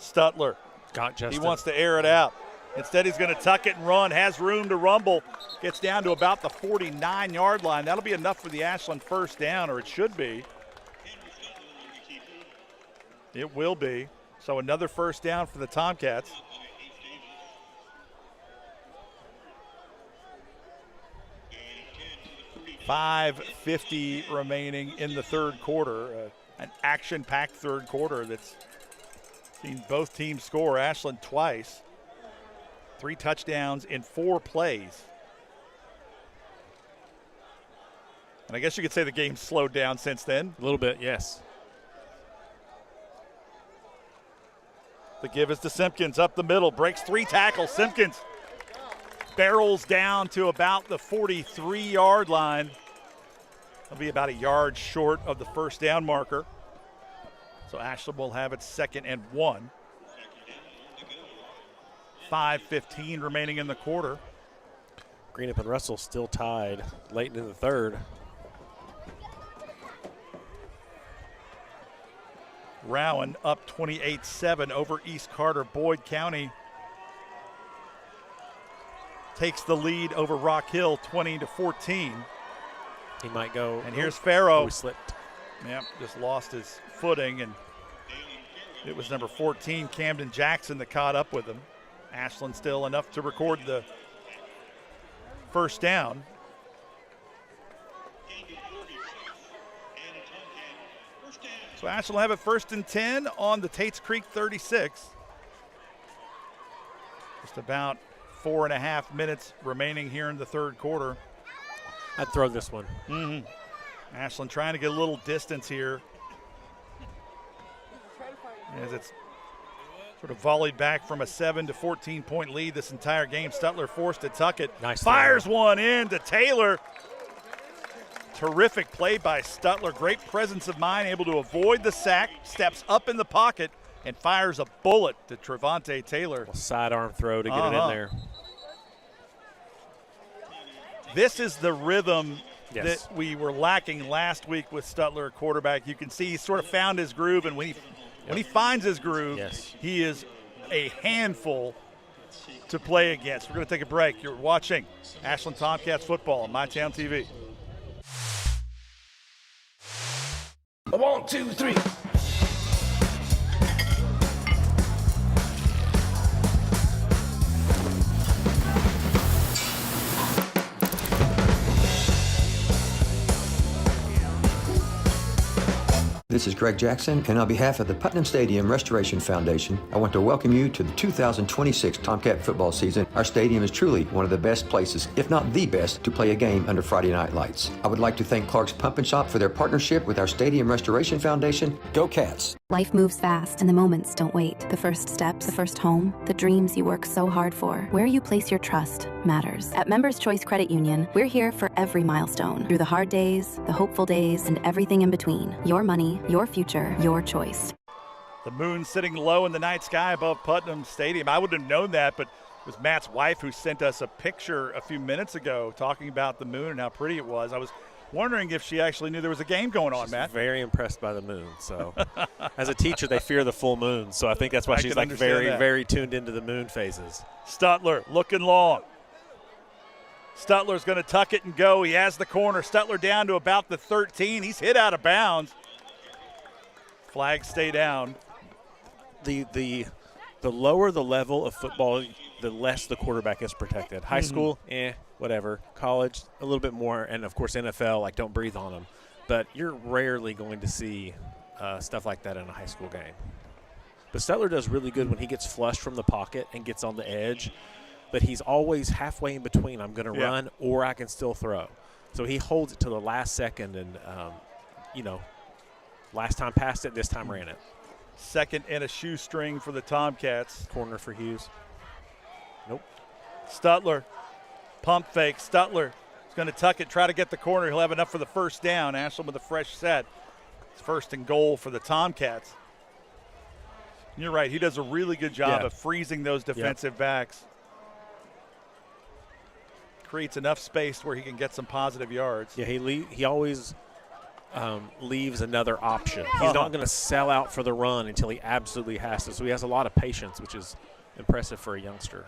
Stutler. Got Justin. He wants to air it out. Instead, he's going to tuck it and run, has room to rumble, gets down to about the 49-yard line. That'll be enough for the Ashland first down, or it should be. It will be. So another first down for the Tomcats. $5:50 remaining in the third quarter. An action-packed third quarter that's seen both teams score. Ashland twice. 3 touchdowns in 4 plays. And I guess you could say the game's slowed down since then. A little bit, yes. The give is to Simpkins up the middle. Breaks 3 tackles. Simpkins barrels down to about the 43-yard line. He'll be about a yard short of the first down marker. So Ashland will have it 2nd and 1. 5:15 remaining in the quarter. Greenup and Russell still tied late in the third. Rowan up 28-7 over East Carter. Boyd County takes the lead over Rock Hill 20-14. He might go. And here's Farrow. He slipped. Yep, just lost his footing, and it was number 14, Camden Jackson, that caught up with him. Ashland still enough to record the first down. So Ashland will have it 1st and 10 on the Tates Creek 36. Just about 4.5 minutes remaining here in the third quarter. I'd throw this one. Ashland trying to get a little distance here as it's sort of volleyed back from a 7 to 14 point lead this entire game. Stutler forced to tuck it. Nice. Fires one in to Taylor. Terrific play by Stutler. Great presence of mind, able to avoid the sack, steps up in the pocket, and fires a bullet to Trevante Taylor. Sidearm throw to get it in there. This is the rhythm Yes. that we were lacking last week with Stutler at quarterback. You can see he sort of found his groove, and when he finds his groove, he is a handful to play against. We're going to take a break. You're watching Ashland Tomcats football on MyTown TV. 1, 2, 3. This is Greg Jackson, and on behalf of the Putnam Stadium Restoration Foundation, I want to welcome you to the 2026 Tomcat football season. Our stadium is truly one of the best places, if not the best, to play a game under Friday night lights. I would like to thank Clark's Pump and Shop for their partnership with our Stadium Restoration Foundation. Go Cats! Life moves fast and the moments don't wait. The first steps, the first home, the dreams you work so hard for. Where you place your trust matters. At Members Choice Credit Union, we're here for every milestone. Through the hard days, the hopeful days, and everything in between. Your money, your future, your choice. The moon sitting low in the night sky above Putnam Stadium. I wouldn't have known that, but it was Matt's wife who sent us a picture a few minutes ago talking about the moon and how pretty it was. I was wondering if she actually knew there was a game going on, Matt. Very impressed by the moon. So as a teacher, they fear the full moon. So I think that's why she's like very tuned into the moon phases. Stutler looking long. Stutler's going to tuck it and go. He has the corner. Stutler down to about the 13. He's hit out of bounds. Flags stay down. The lower the level of football, the less the quarterback is protected. High school, whatever. College, a little bit more. And, of course, NFL, like, don't breathe on them. But you're rarely going to see stuff like that in a high school game. But Stutler does really good when he gets flushed from the pocket and gets on the edge. But he's always halfway in between. I'm going to run or I can still throw. So he holds it to the last second and, last time passed it, this time ran it. Second and a shoestring for the Tomcats. Corner for Hughes. Nope. Stutler, pump fake. Stutler is going to tuck it, try to get the corner. He'll have enough for the first down. Ashland with a fresh set. It's 1st and goal for the Tomcats. You're right. He does a really good job of freezing those defensive backs. Creates enough space where he can get some positive yards. Yeah, he always leaves another option. He's not going to sell out for the run until he absolutely has to. So he has a lot of patience, which is impressive for a youngster.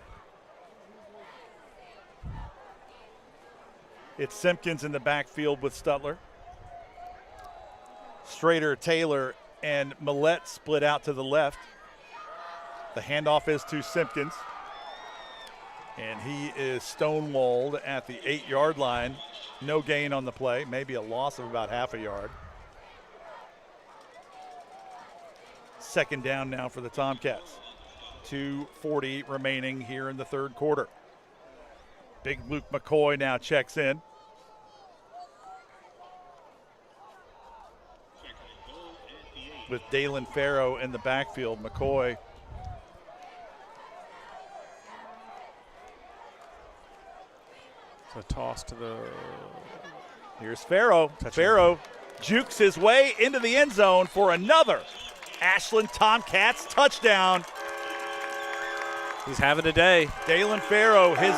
It's Simpkins in the backfield with Stutler. Strader, Taylor, and Millette split out to the left. The handoff is to Simpkins. And he is stonewalled at the 8-yard line. No gain on the play, maybe a loss of about half a yard. Second down now for the Tomcats. 2:40 remaining here in the third quarter. Big Luke McCoy now checks in. With Dalen Farrow in the backfield. McCoy So toss to the. Here's Farrow. Farrow jukes his way into the end zone for another Ashland Tomcats touchdown. He's having a day. Dalen Farrow, his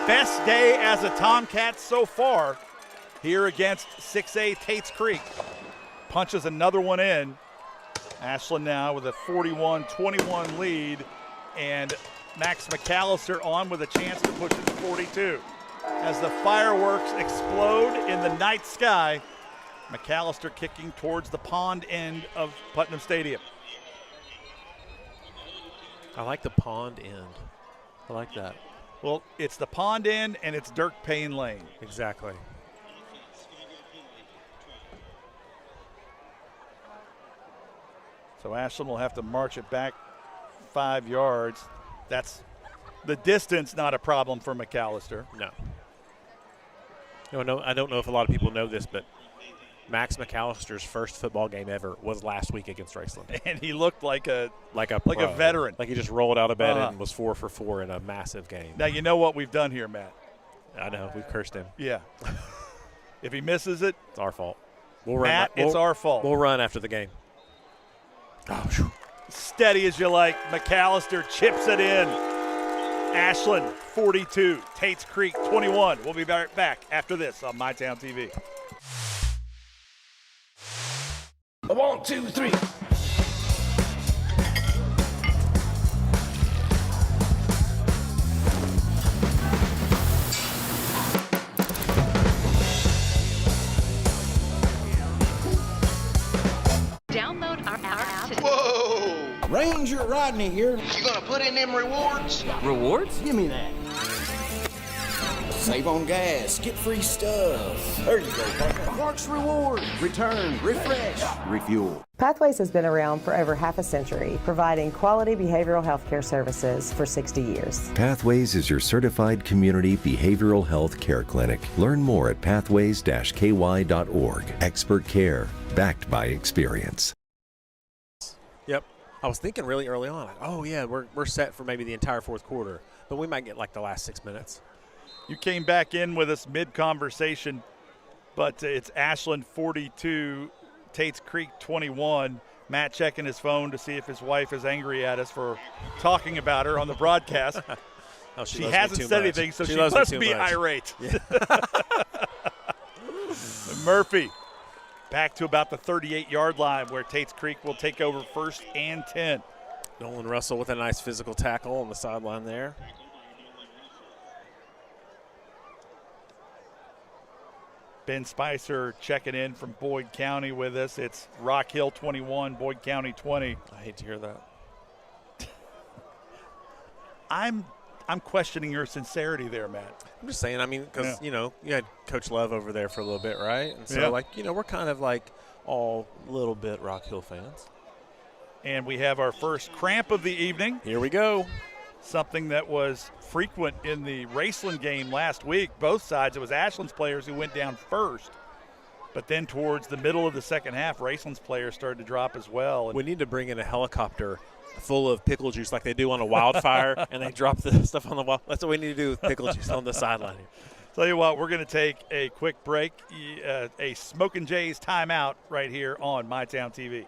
best day as a Tomcat so far here against 6A Tates Creek. Punches another one in. Ashland now with a 41-21 lead, and Max McAllister on with a chance to push it to 42. As the fireworks explode in the night sky, McAllister kicking towards the pond end of Putnam Stadium. I like the pond end. I like that. Well, it's the pond end and it's Dirk Payne Lane. Exactly. So Ashland will have to march it back 5 yards. That's the distance, not a problem for McAllister. No. No, I don't know if a lot of people know this, but Max McAllister's first football game ever was last week against Raceland. And he looked like a pro. veteran. Like he just rolled out of bed and was 4 for 4 in a massive game. Now, you know what we've done here, Matt. I know. We've cursed him. Yeah. If he misses it, it's our fault. It's our fault. We'll run after the game. Oh, steady as you like. McAllister chips it in. Ashland 42, Tates Creek 21. We'll be back after this on MyTown TV. 1, 2, 3. Download our app today. Whoa! Ranger Rodney here. You gonna put in them rewards? Rewards? Give me that. Save on gas, get free stuff. There you go, partner. Clark's Rewards. Return, refresh, refuel. Pathways has been around for over half a century, providing quality behavioral health care services for 60 years. Pathways is your certified community behavioral health care clinic. Learn more at pathways-ky.org. Expert care, backed by experience. Yep. I was thinking really early on, like, oh, yeah, we're set for maybe the entire fourth quarter, but we might get like the last 6 minutes. You came back in with us mid-conversation, but it's Ashland 42, Tates Creek 21. Matt checking his phone to see if his wife is angry at us for talking about her on the broadcast. Oh, she hasn't said anything, so she must be irate. Yeah. Murphy back to about the 38-yard line where Tates Creek will take over 1st and 10. Nolan Russell with a nice physical tackle on the sideline there. Ben Spicer checking in from Boyd County with us. It's Rock Hill 21, Boyd County 20. I hate to hear that. I'm questioning your sincerity there, Matt. I'm just saying, I mean, because, you know, you had Coach Love over there for a little bit, right? And so, like, you know, we're kind of like all a little bit Rock Hill fans. And we have our first cramp of the evening. Here we go. Something that was frequent in the Raceland game last week. Both sides, it was Ashland's players who went down first. But then towards the middle of the second half, Raceland's players started to drop as well. We need to bring in a helicopter full of pickle juice like they do on a wildfire, and they drop the stuff on the wall. That's what we need to do with pickle juice on the sideline here. Tell you what, we're going to take a quick break, a Smokin' Jay's timeout right here on MyTown TV.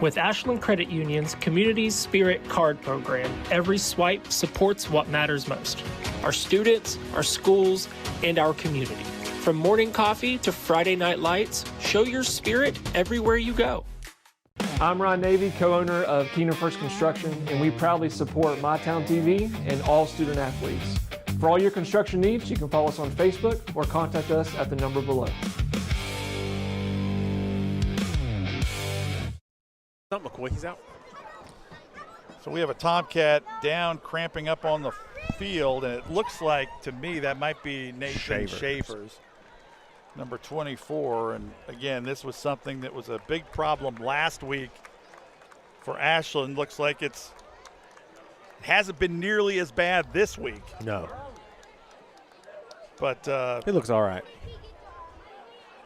With Ashland Credit Union's Community Spirit Card Program, every swipe supports what matters most: our students, our schools, and our community. From morning coffee to Friday night lights, show your spirit everywhere you go. I'm Ron Navy, co-owner of Kingdom First Construction, and we proudly support MyTown TV and all student athletes. For all your construction needs, you can follow us on Facebook or contact us at the number below. McCoy, he's out. So we have a Tomcat down, cramping up on the field, and it looks like, to me, that might be Nathan Shavers, number 24. And again, this was something that was a big problem last week for Ashland. Looks like it hasn't been nearly as bad this week. No. But it looks all right.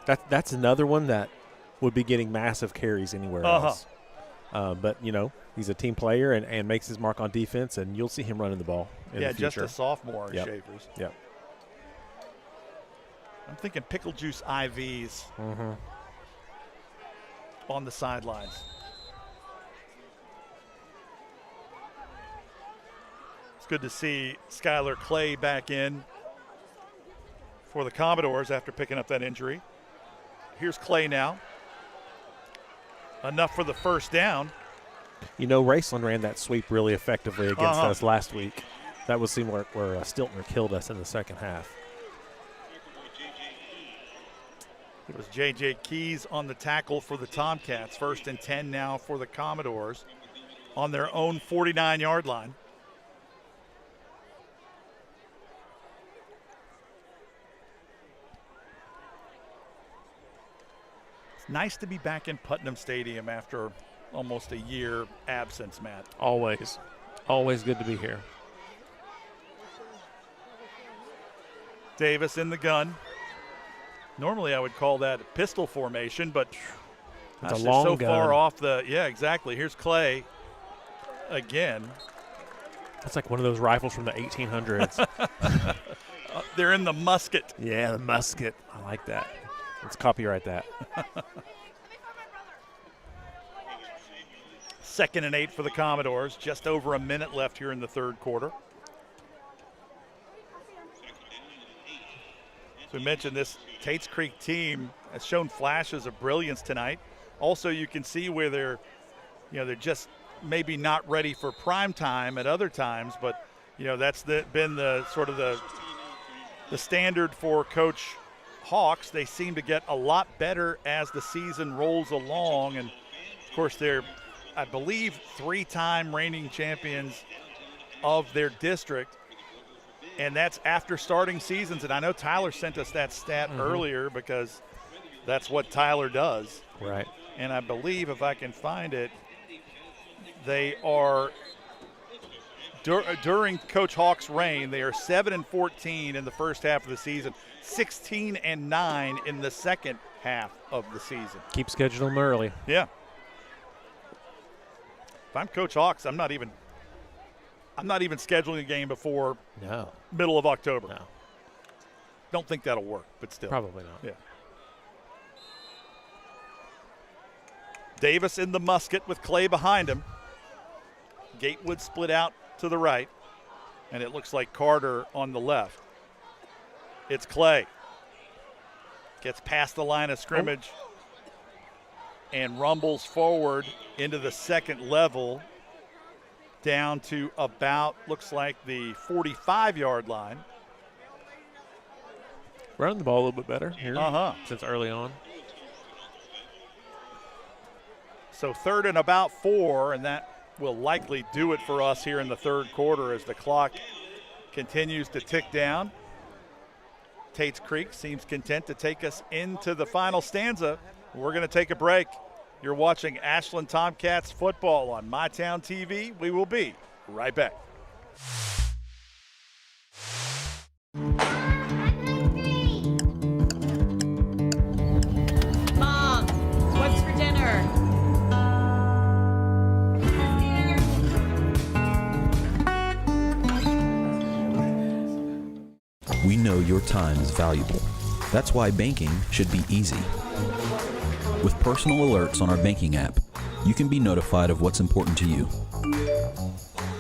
That's another one that would be getting massive carries anywhere else. But, you know, he's a team player and makes his mark on defense, and you'll see him running the ball in the future. Just a sophomore, yep. Shavers. Yep. I'm thinking pickle juice IVs on the sidelines. It's good to see Skylar Clay back in for the Commodores after picking up that injury. Here's Clay now. Enough for the first down. You know, Raceland ran that sweep really effectively against us last week. That was seen where Stiltner killed us in the second half. It was J.J. Keys on the tackle for the Tomcats. 1st and 10 now for the Commodores on their own 49-yard line. It's nice to be back in Putnam Stadium after almost a year absence, Matt. Always. Always good to be here. Davis in the gun. Normally I would call that pistol formation, but It's that's a long so gun. far off the, yeah, exactly. Here's Clay again. That's like one of those rifles from the 1800s. They're in the musket. Yeah, the musket. I like that. Let's copyright that. 2nd and 8 for the Commodores. Just over a minute left here in the 3rd quarter. So we mentioned this Tates Creek team has shown flashes of brilliance tonight. Also, you can see where they're just maybe not ready for prime time at other times, but that's been the sort of the standard for Coach Hawks. They seem to get a lot better as the season rolls along, and of course they're, I believe, 3-time reigning champions of their district. And that's after starting seasons. And I know Tyler sent us that stat earlier because that's what Tyler does. Right. And I believe, if I can find it, they are, during Coach Hawk's reign, they are 7-14 in the first half of the season, 16-9 in the second half of the season. Keep scheduling them early. Yeah. If I'm Coach Hawks, I'm not even scheduling a game before middle of October. No. Don't think that'll work, but still. Probably not. Yeah. Davis in the musket with Clay behind him. Gatewood split out to the right, and it looks like Carter on the left. It's Clay. Gets past the line of scrimmage and rumbles forward into the second level, down to about, looks like, the 45-yard line. Running the ball a little bit better here since early on. So 3rd and about 4, and that will likely do it for us here in the 3rd quarter as the clock continues to tick down. Tates Creek seems content to take us into the final stanza. We're going to take a break. You're watching Ashland Tomcats football on MyTown TV. We will be right back. Mom, what's for dinner? We know your time is valuable. That's why banking should be easy. With personal alerts on our banking app, you can be notified of what's important to you.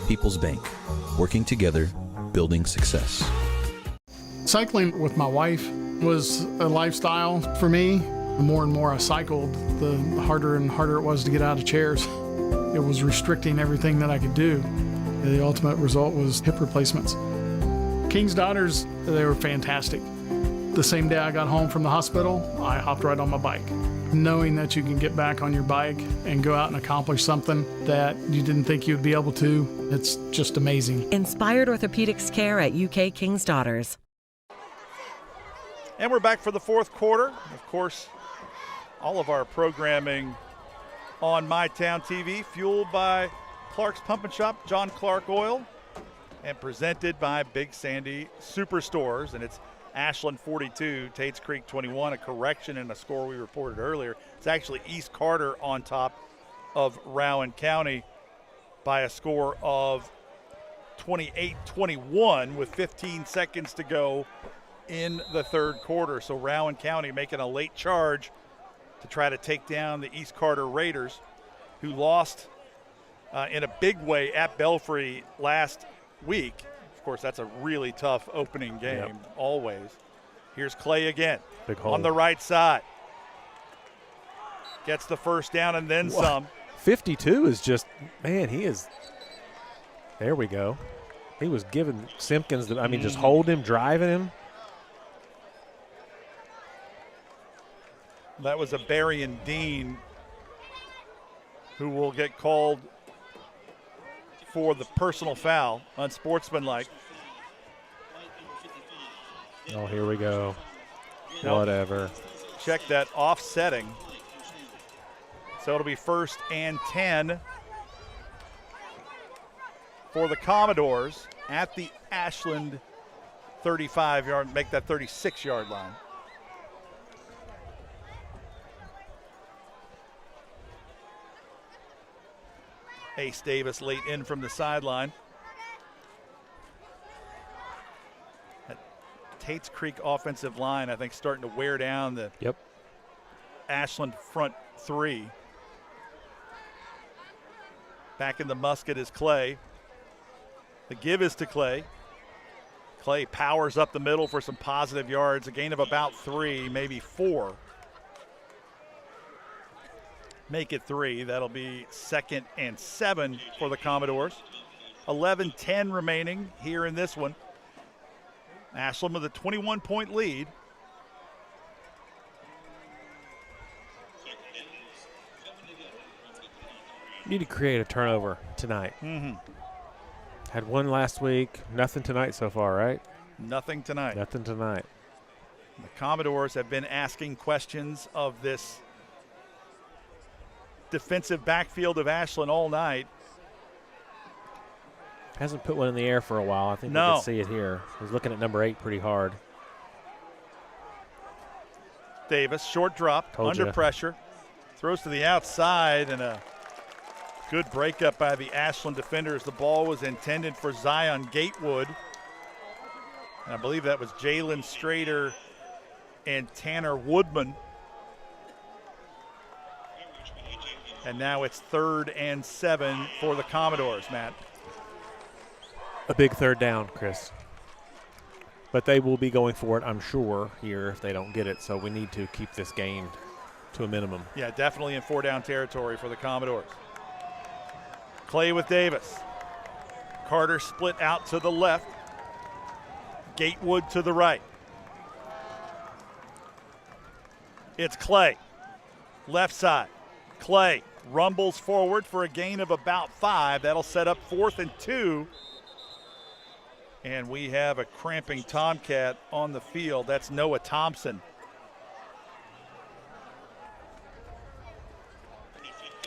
People's Bank, working together, building success. Cycling with my wife was a lifestyle for me. The more and more I cycled, the harder and harder it was to get out of chairs. It was restricting everything that I could do. The ultimate result was hip replacements. King's Daughters, they were fantastic. The same day I got home from the hospital, I hopped right on my bike. Knowing that you can get back on your bike and go out and accomplish something that you didn't think you'd be able to, it's just amazing. Inspired orthopedics care at UK King's Daughters. And we're back for the 4th quarter. Of course, all of our programming on MyTown TV, fueled by Clark's Pump and Shop, John Clark Oil, and presented by Big Sandy Superstores. And it's Ashland 42, Tates Creek 21, a correction in a score we reported earlier. It's actually East Carter on top of Rowan County by a score of 28-21 with 15 seconds to go in the 3rd quarter. So Rowan County making a late charge to try to take down the East Carter Raiders, who lost in a big way at Belfry last week. Of course, that's a really tough opening game, always. Here's Clay again. Big hole. On the right side. Gets the first down and then some. 52 is just, man, he is, there we go. He was giving Simpkins, just hold him, driving him. That was a Barry and Dean who will get called for the personal foul, unsportsmanlike. Oh, here we go. Nope. Whatever. Check that offsetting. So it'll be 1st and 10 for the Commodores at the Ashland 35-yard, make that 36-yard line. Ace Davis late in from the sideline. That Tates Creek offensive line, I think, starting to wear down the Ashland front three. Back in the musket is Clay. The give is to Clay. Clay powers up the middle for some positive yards, a gain of about 3, maybe 4. Make it 3. That'll be 2nd and 7 for the Commodores. 11-10 remaining here in this one. Ashland with a 21-point lead. Need to create a turnover tonight. Had one last week. Nothing tonight so far, right? Nothing tonight. Nothing tonight. The Commodores have been asking questions of this defensive backfield of Ashland all night. Hasn't put one in the air for a while. I think we can see it here. He's looking at number 8 pretty hard. Davis, short drop, under pressure. Throws to the outside, and a good breakup by the Ashland defenders. The ball was intended for Zion Gatewood. And I believe that was Jalen Strader and Tanner Woodman. And now it's 3rd and 7 for the Commodores, Matt. A big third down, Chris. But they will be going for it, I'm sure, here if they don't get it. So we need to keep this gain to a minimum. Yeah, definitely in 4-down territory for the Commodores. Clay with Davis. Carter split out to the left. Gatewood to the right. It's Clay. Left side. Clay rumbles forward for a gain of about 5. That'll set up 4th and 2. And we have a cramping Tomcat on the field. That's Noah Thompson.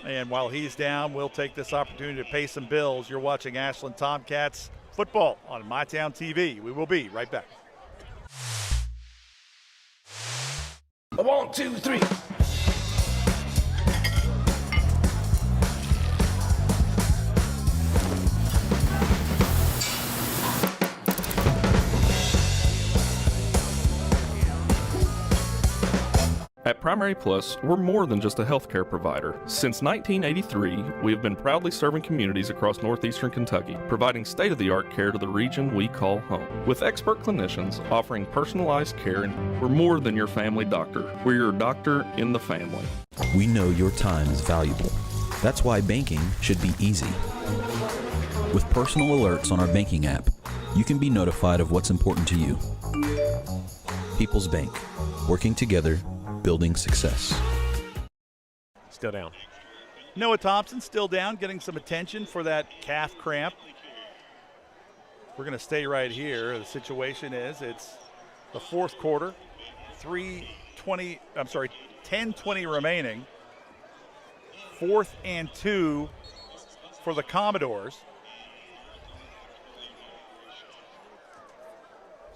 And while he's down, we'll take this opportunity to pay some bills. You're watching Ashland Tomcats football on MyTown TV. We will be right back. 1, 2, 3. At Primary Plus, we're more than just a healthcare provider. Since 1983, we have been proudly serving communities across northeastern Kentucky, providing state-of-the-art care to the region we call home. With expert clinicians offering personalized care, and we're more than your family doctor. We're your doctor in the family. We know your time is valuable. That's why banking should be easy. With personal alerts on our banking app, you can be notified of what's important to you. People's Bank, working together, building success. Still down. Noah Thompson still down, getting some attention for that calf cramp. We're going to stay right here. The situation is it's the 4th quarter, 10:20 remaining. 4th and 2 for the Commodores.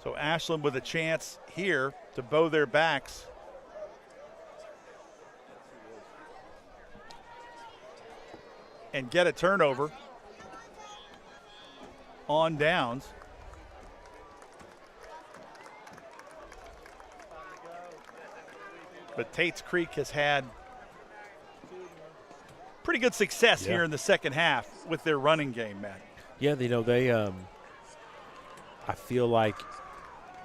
So Ashland with a chance here to bow their backs. And get a turnover on downs. But Tates Creek has had pretty good success here in the second half with their running game, Matt. Yeah, they I feel like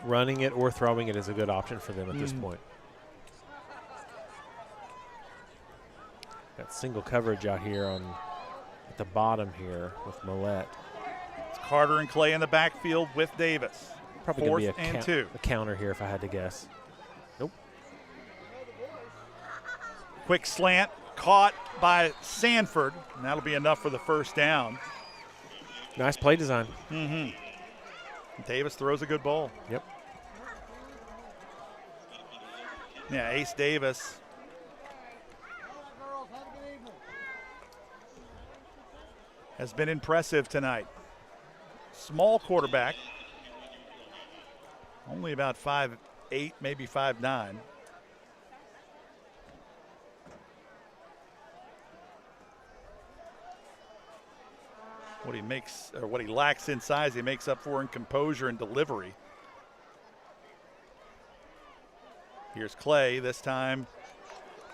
running it or throwing it is a good option for them at this point. Got single coverage out here at the bottom here with Millette. It's Carter and Clay in the backfield with Davis. Probably going to be 4th and 2. A counter here if I had to guess. Nope. Quick slant caught by Sanford, and that'll be enough for the first down. Nice play design. Davis throws a good ball. Yep. Yeah, Ace Davis. Has been impressive tonight. Small quarterback. Only about 5'8", maybe 5'9". What he makes, or what he lacks in size, he makes up for in composure and delivery. Here's Clay, this time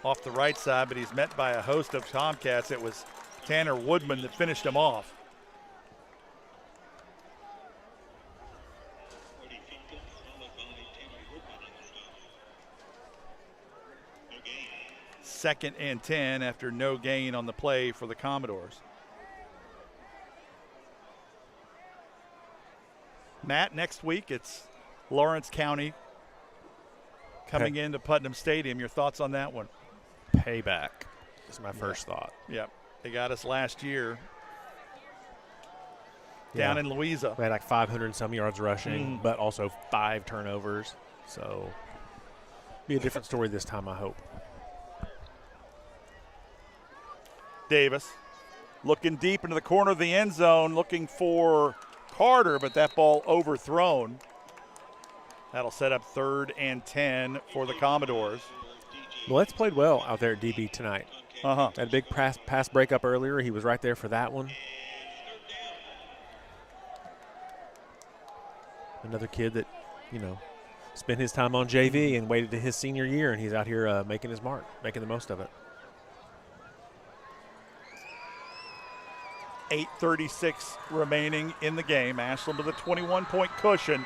off the right side, but he's met by a host of Tomcats. It was Tanner Woodman that finished him off. Second and 10 after no gain on the play for the Commodores. Matt, next week it's Lawrence County coming into Putnam Stadium. Your thoughts on that one? Payback is my first thought. Yep. They got us last year down in Louisa. We had like 500 and some yards rushing, but also 5 turnovers. So be a different story this time, I hope. Davis looking deep into the corner of the end zone, looking for Carter, but that ball overthrown. That'll set up 3rd and 10 for the Commodores. Well, it's played well out there at DB tonight. Had a big pass breakup earlier. He was right there for that one. Another kid that, spent his time on JV and waited to his senior year, and he's out here making his mark, making the most of it. 8:36 remaining in the game. Ashland with a 21-point cushion,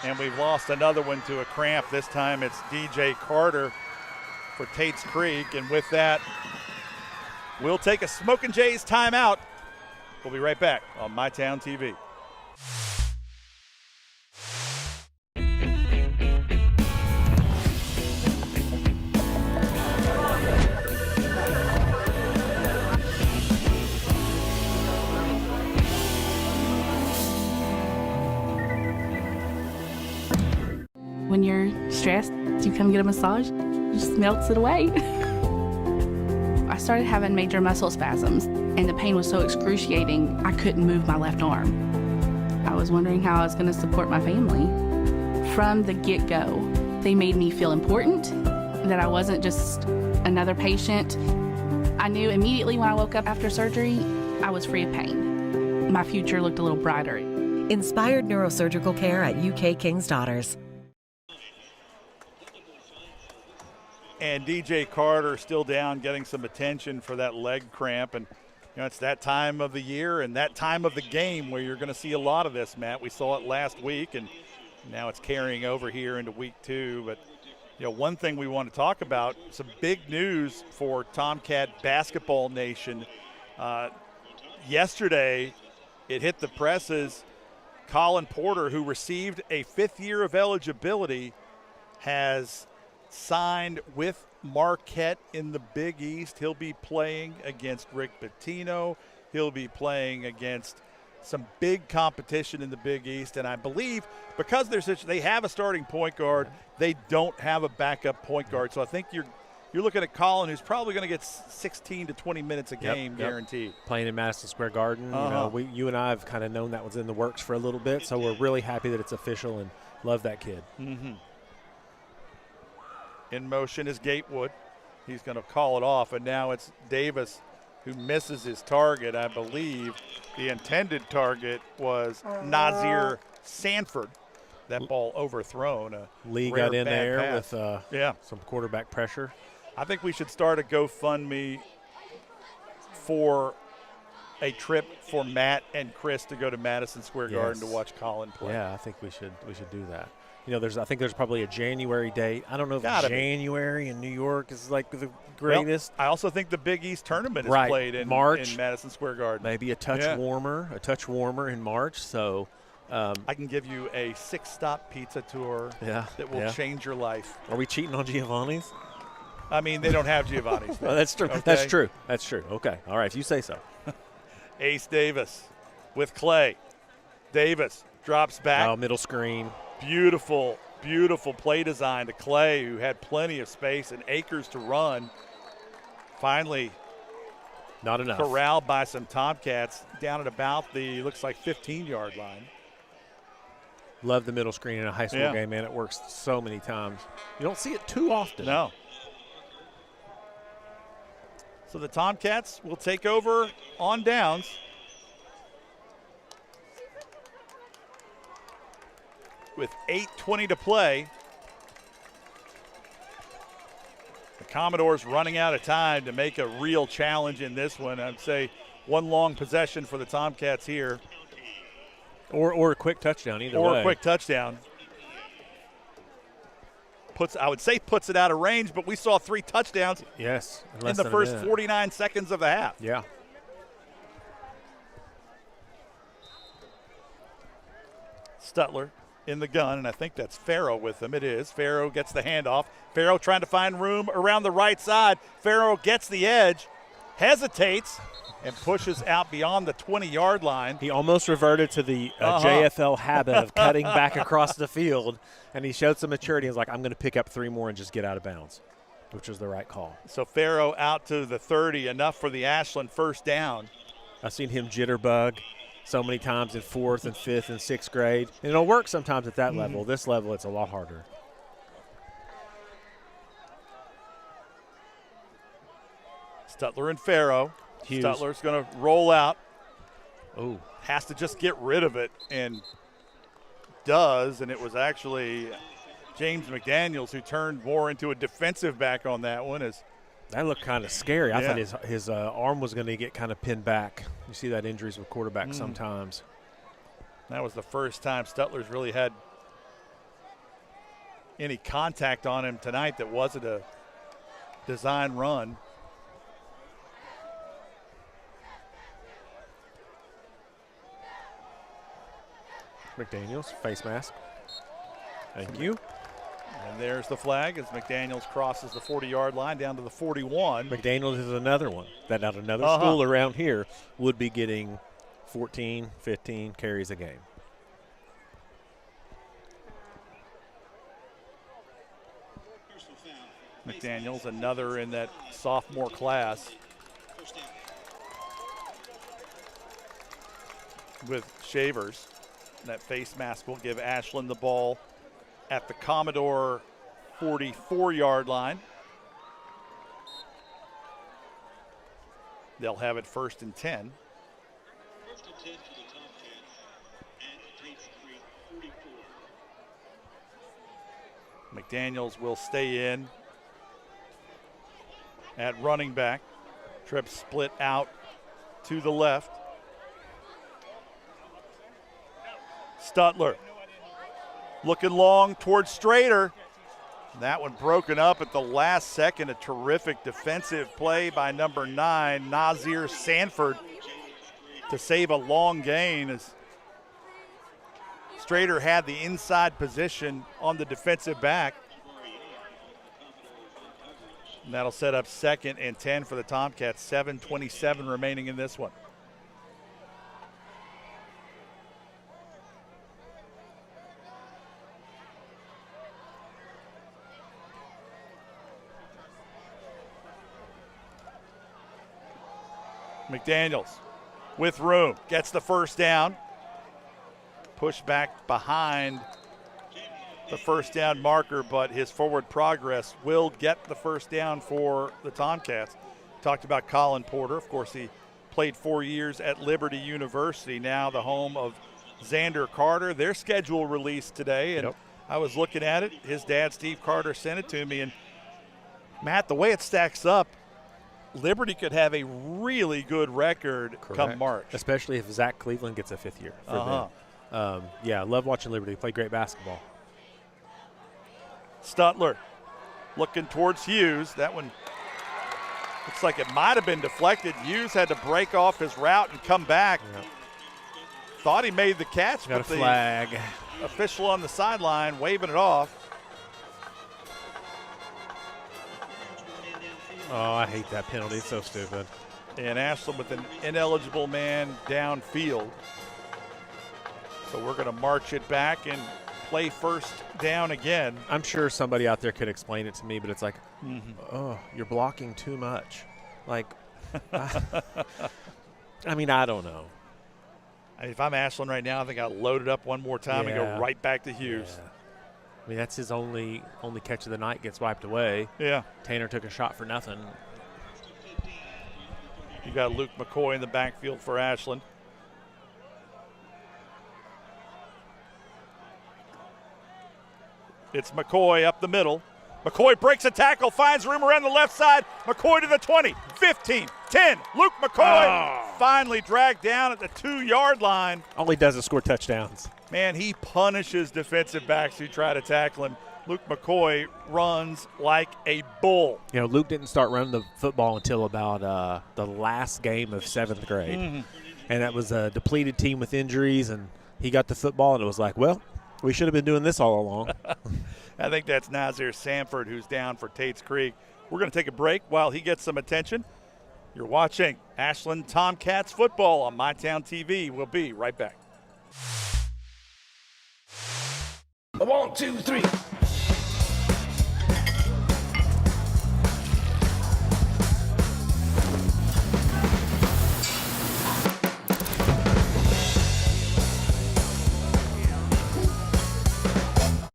and we've lost another one to a cramp. This time it's DJ Carter for Tates Creek, and with that, we'll take a Smokin' Jays timeout. We'll be right back on MyTown TV. When you're stressed, you come get a massage, it just melts it away. I started having major muscle spasms, and the pain was so excruciating, I couldn't move my left arm. I was wondering how I was going to support my family. From the get-go, they made me feel important, that I wasn't just another patient. I knew immediately when I woke up after surgery, I was free of pain. My future looked a little brighter. Inspired neurosurgical care at UK King's Daughters. And DJ Carter still down, getting some attention for that leg cramp. And, it's that time of the year and that time of the game where you're going to see a lot of this, Matt. We saw it last week, and now it's carrying over here into week 2. But, one thing we want to talk about, some big news for Tomcat Basketball Nation. Yesterday, it hit the presses. Colin Porter, who received a 5th year of eligibility, has signed with Marquette in the Big East. He'll be playing against Rick Pitino. He'll be playing against some big competition in the Big East. And I believe because they have a starting point guard, they don't have a backup point guard. So I think you're looking at Colin, who's probably going to get 16 to 20 minutes a game guaranteed. Playing in Madison Square Garden. You and I have kind of known that was in the works for a little bit, so we're really happy that it's official and love that kid. In motion is Gatewood. He's going to call it off, and now it's Davis who misses his target. I believe the intended target was Nazir Sanford. That ball overthrown. Lee got in there with some quarterback pressure. I think we should start a GoFundMe for a trip for Matt and Chris to go to Madison Square Garden to watch Colin play. Yeah, I think we should do that. I think there's probably a January date. I don't know if January in New York is like the greatest. Well, I also think the Big East tournament is played in March, in Madison Square Garden. Maybe a touch warmer in March. So I can give you a 6-stop pizza tour that will change your life. Are we cheating on Giovanni's? I mean, they don't have Giovanni's. Well, that's true. Okay? That's true. That's true. Okay. All right, if you say so. Ace Davis with Clay. Davis drops back. Oh, middle screen. Beautiful, beautiful play design to Clay, who had plenty of space and acres to run. Finally, not enough. Corralled by some Tomcats down at about the, looks like 15-yard line. Love the middle screen in a high school game, man. It works so many times. You don't see it too often. No. So the Tomcats will take over on downs. With 8:20 to play. The Commodores running out of time to make a real challenge in this one. I'd say one long possession for the Tomcats here. Or a quick touchdown, either way. Or a quick touchdown. I would say puts it out of range, but we saw 3 touchdowns yes, in the first 49 seconds of the half. Yeah. Stutler in the gun, and I think that's Farrow with him. It is. Farrow gets the handoff. Farrow trying to find room around the right side. Farrow gets the edge, hesitates, and pushes out beyond the 20-yard line. He almost reverted to the JFL habit of cutting back across the field, and he showed some maturity. He was like, I'm going to pick up 3 more and just get out of bounds, which was the right call. So Farrow out to the 30, enough for the Ashland first down. I've seen him jitterbug so many times in 4th and 5th and 6th grade. And it'll work sometimes at that level. This level, it's a lot harder. Stutler and Farrow. Hughes. Stutler's going to roll out. Oh. Has to just get rid of it, and does. And it was actually James McDaniels who turned more into a defensive back on that one. That looked kind of scary. I thought his arm was going to get kind of pinned back. You see that injuries with quarterbacks sometimes. That was the first time Stutler's really had any contact on him tonight that wasn't a design run. McDaniels, face mask. Thank you. And there's the flag as McDaniels crosses the 40-yard line down to the 41. McDaniels is another one that at another school around here would be getting 14, 15 carries a game. McDaniels, another in that sophomore class. With Shavers. That face mask will give Ashland the ball at the Commodore 44-yard line. They'll have it 1st and 10. First and 10 for the Tomcats at Tates Street 44. McDaniels will stay in at running back. Trip split out to the left. Stutler looking long towards Strader. That one broken up at the last second. A terrific defensive play by number 9, Nazir Sanford, to save a long gain as Strader had the inside position on the defensive back. And that'll set up 2nd and 10 for the Tomcats. 7:27 remaining in this one. McDaniels with room, gets the first down. Push back behind the first down marker, but his forward progress will get the first down for the Tomcats. Talked about Colin Porter. Of course, he played 4 years at Liberty University, now the home of Xander Carter. Their schedule released today, and I was looking at it. His dad, Steve Carter, sent it to me. And, Matt, the way it stacks up, Liberty could have a really good record come March. Especially if Zach Cleveland gets a 5th year for them. Yeah, I love watching Liberty play great basketball. Stutler looking towards Hughes. That one looks like it might have been deflected. Hughes had to break off his route and come back. Thought he made the catch, Got but a flag. The official on the sideline waving it off. Oh, I hate that penalty. It's so stupid. And Ashland with an ineligible man downfield. So we're going to march it back and play first down again. I'm sure somebody out there could explain it to me, but it's like, oh, you're blocking too much. Like, I mean, I don't know. If I'm Ashland right now, I think I'll load it up one more time and go right back to Hughes. Yeah. I mean, that's his only catch of the night, gets wiped away. Yeah. Tanner took a shot for nothing. You got Luke McCoy in the backfield for Ashland. It's McCoy up the middle. McCoy breaks a tackle, finds room around the left side. McCoy to the 20, 15, 10. Luke McCoy finally dragged down at the 2-yard line. All he does is score touchdowns. Man, he punishes defensive backs who try to tackle him. Luke McCoy runs like a bull. You know, Luke didn't start running the football until about the last game of 7th grade. And that was a depleted team with injuries, and he got the football, and it was like, well, we should have been doing this all along. I think that's Nazir Sanford who's down for Tates Creek. We're going to take a break while he gets some attention. You're watching Ashland Tomcats football on MyTown TV. We'll be right back. 1, 2, 3.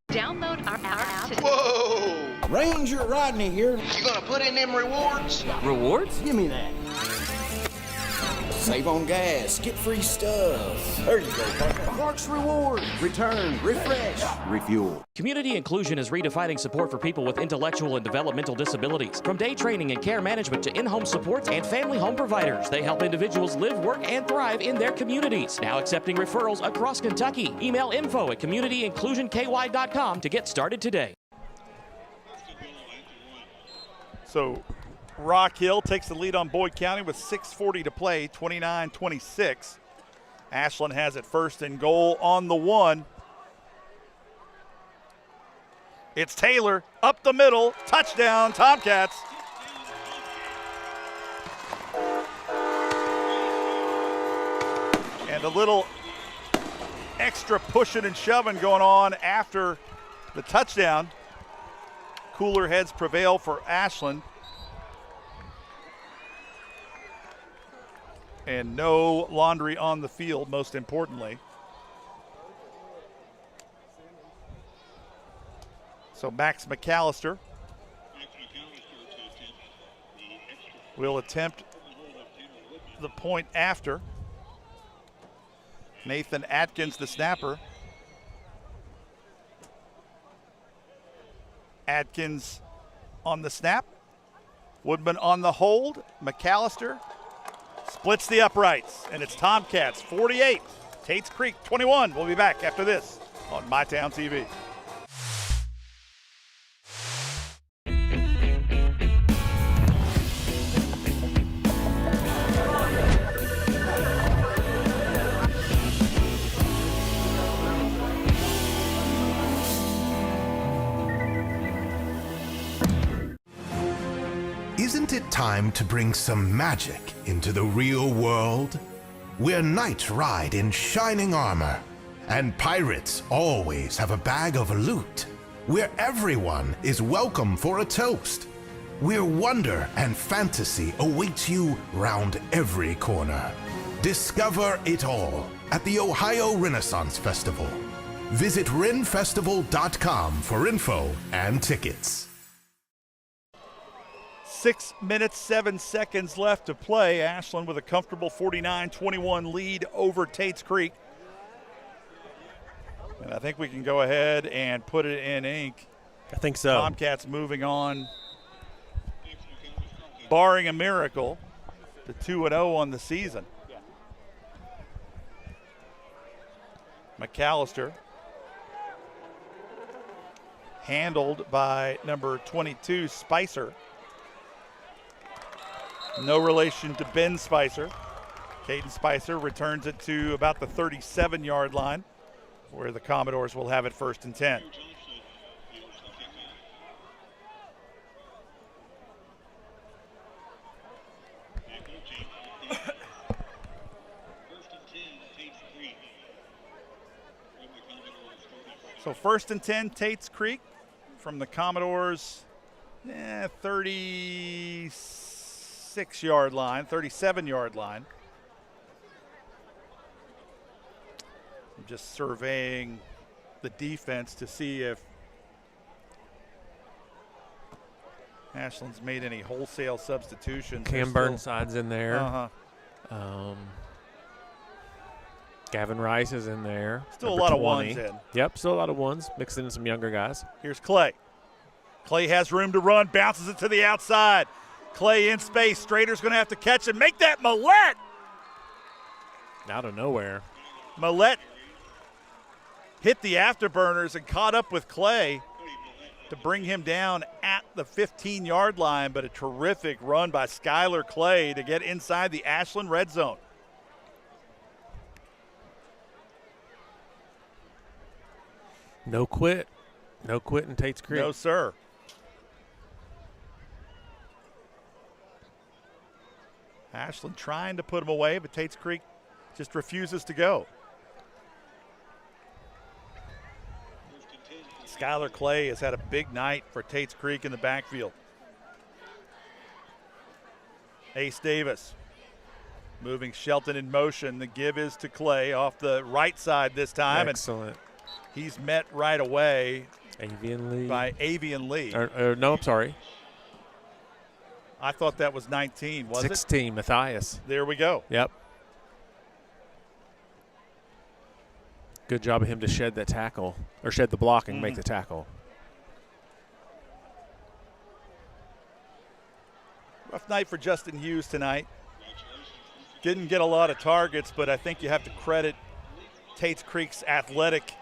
Download our app today. Whoa! Ranger Rodney here. You gonna put in them rewards? Rewards? Give me that. Save on gas, get free stuff. There you go, partner. Clark's Reward. Return, refresh, refuel. Community inclusion is redefining support for people with intellectual and developmental disabilities. From day training and care management to in-home support and family home providers, they help individuals live, work, and thrive in their communities. Now accepting referrals across Kentucky. Email info@communityinclusionky.com to get started today. So Rock Hill takes the lead on Boyd County with 6:40 to play, 29-26. Ashland has it first and goal on the 1. It's Taylor up the middle, touchdown, Tomcats. And a little extra pushing and shoving going on after the touchdown. Cooler heads prevail for Ashland. And no laundry on the field, most importantly. So Max McAllister will attempt the point after. Nathan Atkins, the snapper. Atkins on the snap. Woodman on the hold. McAllister splits the uprights, and it's Tomcats 48, Tates Creek 21. We'll be back after this on MyTown TV. Isn't it time to bring some magic into the real world? Where knights ride in shining armor, and pirates always have a bag of loot. Where everyone is welcome for a toast. Where wonder and fantasy awaits you round every corner. Discover it all at the Ohio Renaissance Festival. Visit renfestival.com for info and tickets. 6 minutes, 7 seconds left to play. Ashland with a comfortable 49-21 lead over Tates Creek. And I think we can go ahead and put it in ink. I think so. Tomcats moving on, barring a miracle, to 2-0 on the season. McAllister handled by number 22, Spicer. No relation to Ben Spicer. Caden Spicer returns it to about the 37-yard line, where the Commodores will have it 1st and 10. So 1st and 10, Tates Creek from the Commodores' 36-yard line, 37-yard line. I'm just surveying the defense to see if Ashland's made any wholesale substitutions. Cam Burnside's in there. Gavin Rice is in there. Still a lot of ones in. Yep, still a lot of ones. Mixing in some younger guys. Here's Clay. Clay has room to run, bounces it to the outside. Clay in space. Strader's going to have to catch it. Make that Millette. Out of nowhere. Millette hit the afterburners and caught up with Clay to bring him down at the 15-yard line, but a terrific run by Skylar Clay to get inside the Ashland red zone. No quit. No quit in Tates Creek. No, sir. Ashland trying to put him away, but Tates Creek just refuses to go. Skylar Clay has had a big night for Tates Creek in the backfield. Ace Davis moving Shelton in motion. The give is to Clay off the right side this time. Excellent. And he's met right away Avian Lee. by Avian Lee. No, I'm sorry. I thought that was 19, was 16, Matthias. There we go. Yep. Good job of him to shed that tackle, or shed the block and make the tackle. Rough night for Justin Hughes tonight. Didn't get a lot of targets, but I think you have to credit Tates Creek's athletic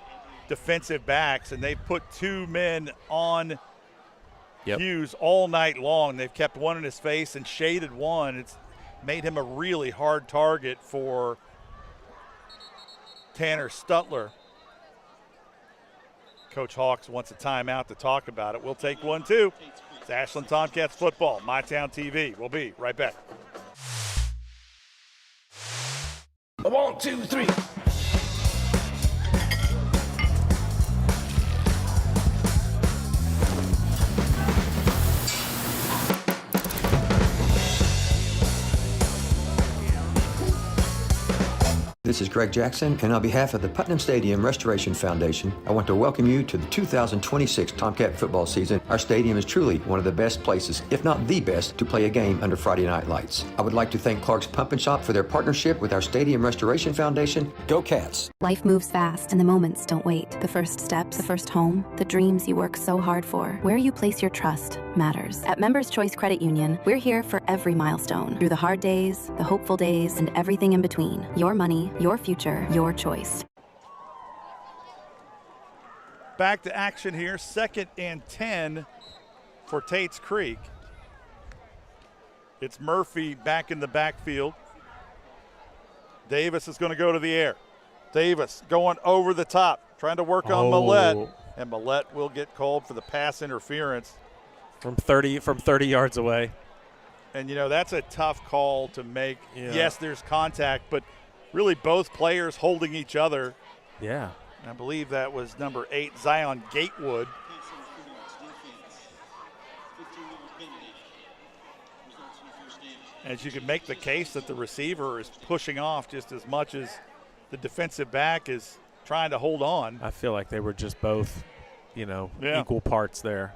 defensive backs, and they've put two men on Hughes all night long. They've kept one in his face and shaded one. It's made him a really hard target for Tanner Stutler. Coach Hawks wants a timeout to talk about it. We'll take one too. It's Ashland Tomcats football, MyTown TV. We'll be right back. 1, 2, 3. This is Greg Jackson, and on behalf of the Putnam Stadium Restoration Foundation, I want to welcome you to the 2026 Tomcat football season. Our stadium is truly one of the best places, if not the best, to play a game under Friday night lights. I would like to thank Clark's Pump and Shop for their partnership with our Stadium Restoration Foundation. Go Cats! Life moves fast and the moments don't wait. The first steps, the first home, the dreams you work so hard for. Where you place your trust matters. At Members Choice Credit Union, we're here for every milestone. Through the hard days, the hopeful days, and everything in between. Your money, your future, your choice. Back to action here. 2nd and 10 for Tates Creek. It's Murphy back in the backfield. Davis is going to go to the air. Davis going over the top, trying to work on Millette, and Millette will get called for the pass interference from 30 yards away. And you know, that's a tough call to make. Yes, there's contact, but really both players holding each other. Yeah. And I believe that was number 8, Zion Gatewood. As you can make the case that the receiver is pushing off just as much as the defensive back is trying to hold on. I feel like they were just both, equal parts there.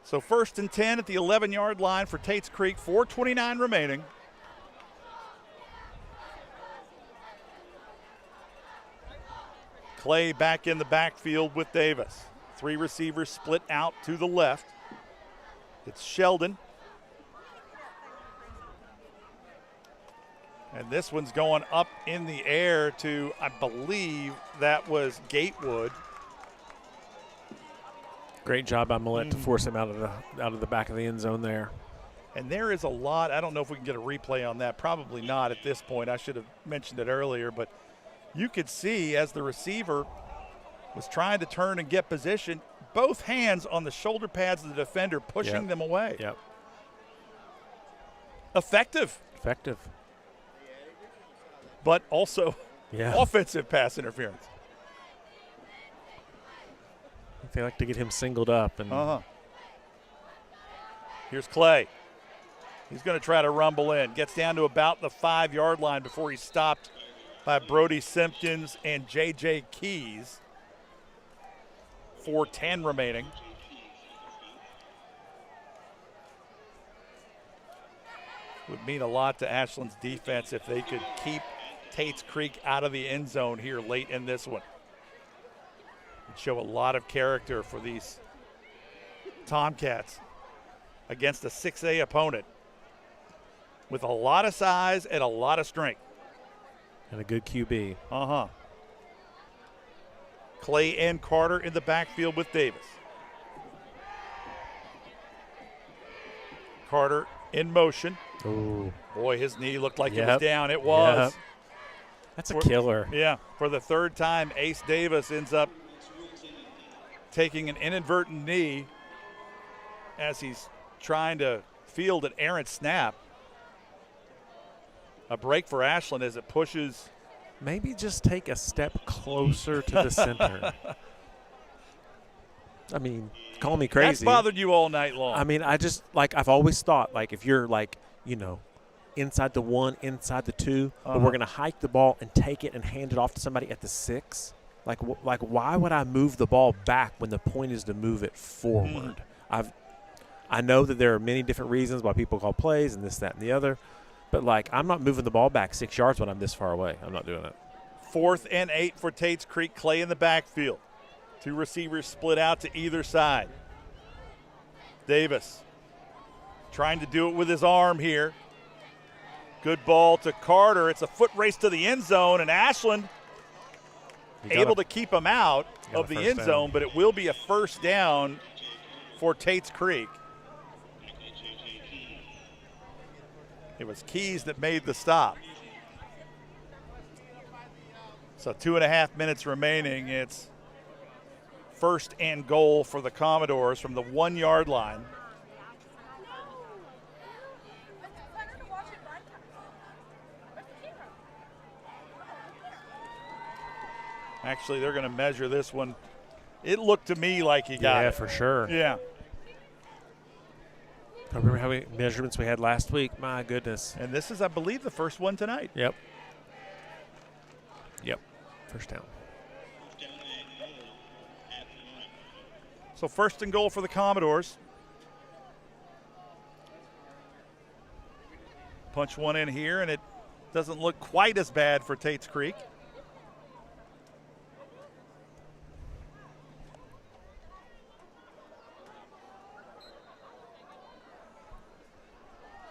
So 1st and 10 at the 11-yard line for Tates Creek, 4:29 remaining. Clay back in the backfield with Davis. 3 receivers split out to the left. It's Sheldon. And this one's going up in the air to, I believe that was Gatewood. Great job by Millette to force him out of the back of the end zone there. And there is a lot. I don't know if we can get a replay on that. Probably not at this point. I should have mentioned it earlier. But you could see as the receiver was trying to turn and get position, both hands on the shoulder pads of the defender, pushing them away. Yep. Effective. But also offensive pass interference. They like to get him singled up. And Here's Clay. He's going to try to rumble in. Gets down to about the 5-yard line before he's stopped by Brody Simpkins and J.J. Keys. 4:10 remaining. Would mean a lot to Ashland's defense if they could keep Tates Creek out of the end zone here late in this one. Would show a lot of character for these Tomcats against a 6A opponent with a lot of size and a lot of strength. And a good QB. Clay and Carter in the backfield with Davis. Carter in motion. Ooh. Boy, his knee looked like it was down. It was. Yep. That's a killer. Yeah. For the third time, Ace Davis ends up taking an inadvertent knee as he's trying to field an errant snap. A break for Ashland as it pushes. Maybe just take a step closer to the center. I mean, call me crazy. That's bothered you all night long. I mean, I've always thought, if you're inside the 1, inside the 2, but we're going to hike the ball and take it and hand it off to somebody at the 6. Why would I move the ball back when the point is to move it forward? I know that there are many different reasons why people call plays and this, that, and the other. But, I'm not moving the ball back 6 yards when I'm this far away. I'm not doing it. 4th and 8 for Tates Creek. Clay in the backfield. 2 receivers split out to either side. Davis trying to do it with his arm here. Good ball to Carter. It's a foot race to the end zone, and Ashland able to keep him out of the end zone, but it will be a first down for Tates Creek. It was Keys that made the stop. So 2.5 minutes remaining. It's 1st and goal for the Commodores from the 1-yard line. Actually, they're going to measure this one. It looked to me like he got it. Yeah, for sure. Yeah. I remember how many measurements we had last week. My goodness. And this is, I believe, the first one tonight. Yep. First down. So 1st and goal for the Commodores. Punch one in here, and it doesn't look quite as bad for Tates Creek.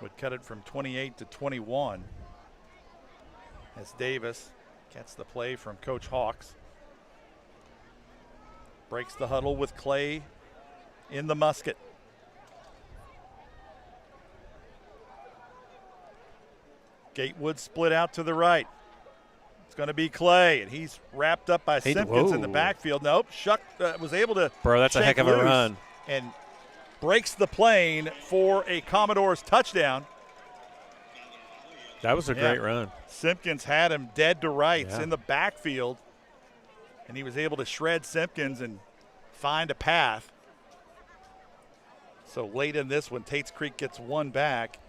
Would cut it from 28 to 21 as Davis gets the play from Coach Hawks. Breaks the huddle with Clay in the musket. Gatewood split out to the right. It's going to be Clay, and he's wrapped up by Simpkins in the backfield. Nope, Shuck was able to that's a heck of a run. And breaks the plane for a Commodores touchdown. That was a great run. Simpkins had him dead to rights in the backfield, and he was able to shred Simpkins and find a path. So late in this one, Tates Creek gets one back,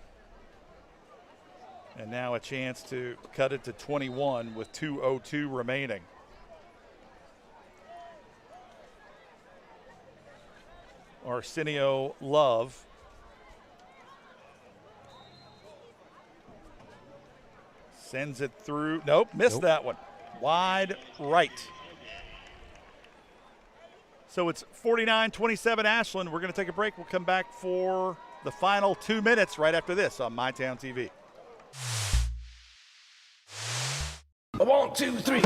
and now a chance to cut it to 21 with 2:02 remaining. Arsenio Love sends it through. Nope, missed that one. Wide right. So it's 49-27 Ashland. We're going to take a break. We'll come back for the final 2 minutes right after this on MyTown TV. 1, 2, 3.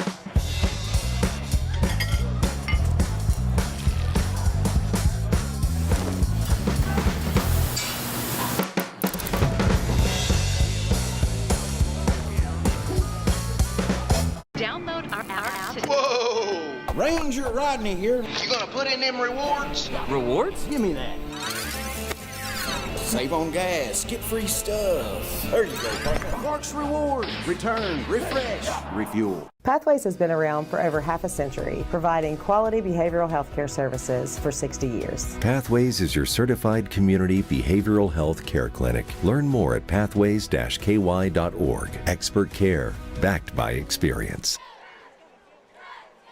Ranger Rodney here. You gonna put in them rewards? Rewards? Give me that. Save on gas, get free stuff. There you go, partner. Clark's Rewards. Return, refresh, refuel. Pathways has been around for over half a century, providing quality behavioral health care services for 60 years. Pathways is your certified community behavioral health care clinic. Learn more at pathways-ky.org. Expert care, backed by experience.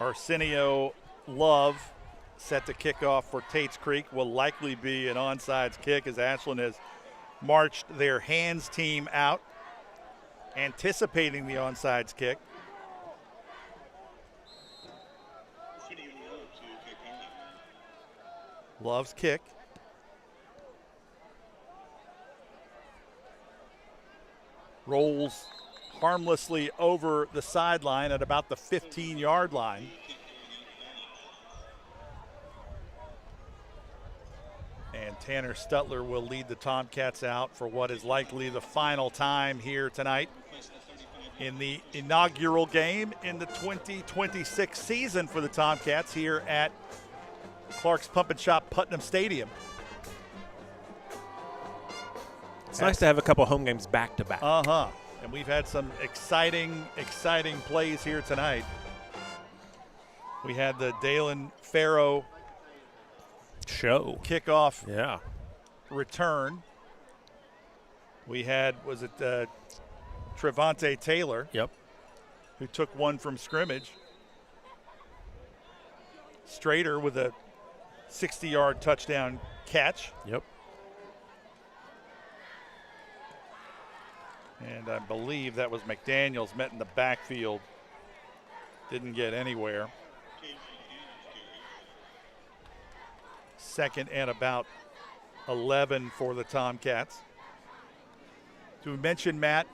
Arsenio Love set to kick off for Tates Creek. Will likely be an onside kick as Ashland has marched their hands team out, anticipating the onside kick. Love's kick. Rolls harmlessly over the sideline at about the 15-yard line. And Tanner Stutler will lead the Tomcats out for what is likely the final time here tonight in the inaugural game in the 2026 season for the Tomcats here at Clark's Pump and Shop Putnam Stadium. It's nice to have a couple home games back to back. And we've had some exciting plays here tonight. We had the Dalen Farrow show kickoff return. We had, was it Trevante Taylor? Yep. Who took one from scrimmage. Strader with a 60-yard touchdown catch. Yep. And I believe that was McDaniels met in the backfield. Didn't get anywhere. Second and about 11 for the Tomcats. So we mentioned, Matt,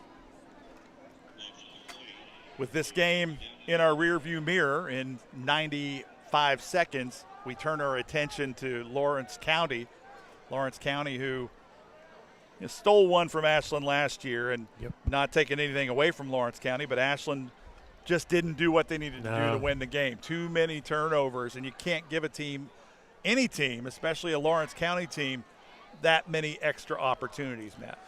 with this game in our rearview mirror in 95 seconds, we turn our attention to Lawrence County. Lawrence County, who stole one from Ashland last year, and not taking anything away from Lawrence County, but Ashland just didn't do what they needed to do to win the game. Too many turnovers, and you can't give a team, any team, especially a Lawrence County team, that many extra opportunities, Matt.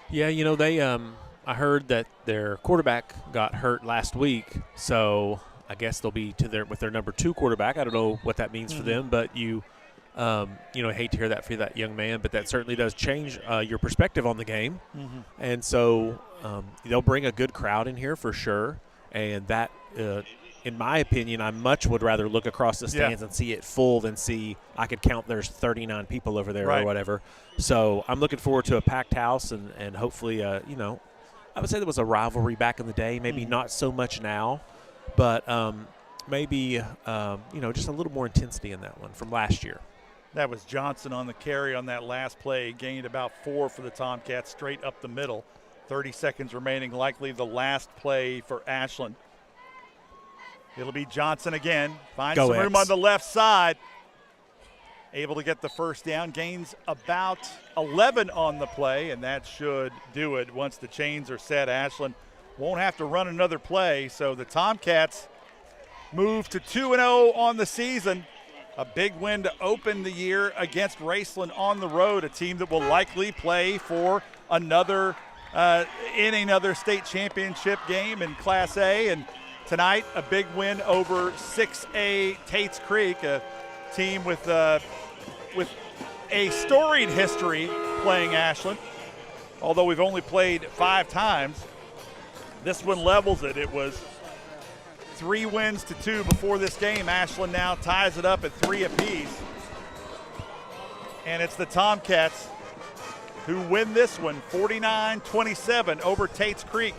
Yeah, you know, they I heard that their quarterback got hurt last week, so I guess they'll be with their number 2 quarterback. I don't know what that means for them, but you hate to hear that for that young man, but that certainly does change your perspective on the game. And so they'll bring a good crowd in here for sure. And that, in my opinion, I much would rather look across the stands and see it full than see I could count there's 39 people over there or whatever. So I'm looking forward to a packed house and hopefully, I would say there was a rivalry back in the day, maybe not so much now, but maybe, just a little more intensity in that one from last year. That was Johnson on the carry on that last play. Gained about 4 for the Tomcats, straight up the middle. 30 seconds remaining, likely the last play for Ashland. It'll be Johnson again. Finds some room on the left side. Able to get the first down. Gains about 11 on the play, and that should do it. Once the chains are set, Ashland won't have to run another play. So the Tomcats move to 2-0 on the season. A big win to open the year against Raceland on the road, a team that will likely play for another in another state championship game in Class A. And tonight, a big win over 6A Tates Creek, a team with a storied history playing Ashland. Although we've only played 5 times, this one levels it. It was 3 wins to 2 before this game. Ashland now ties it up at 3 apiece. And it's the Tomcats who win this one 49-27 over Tates Creek.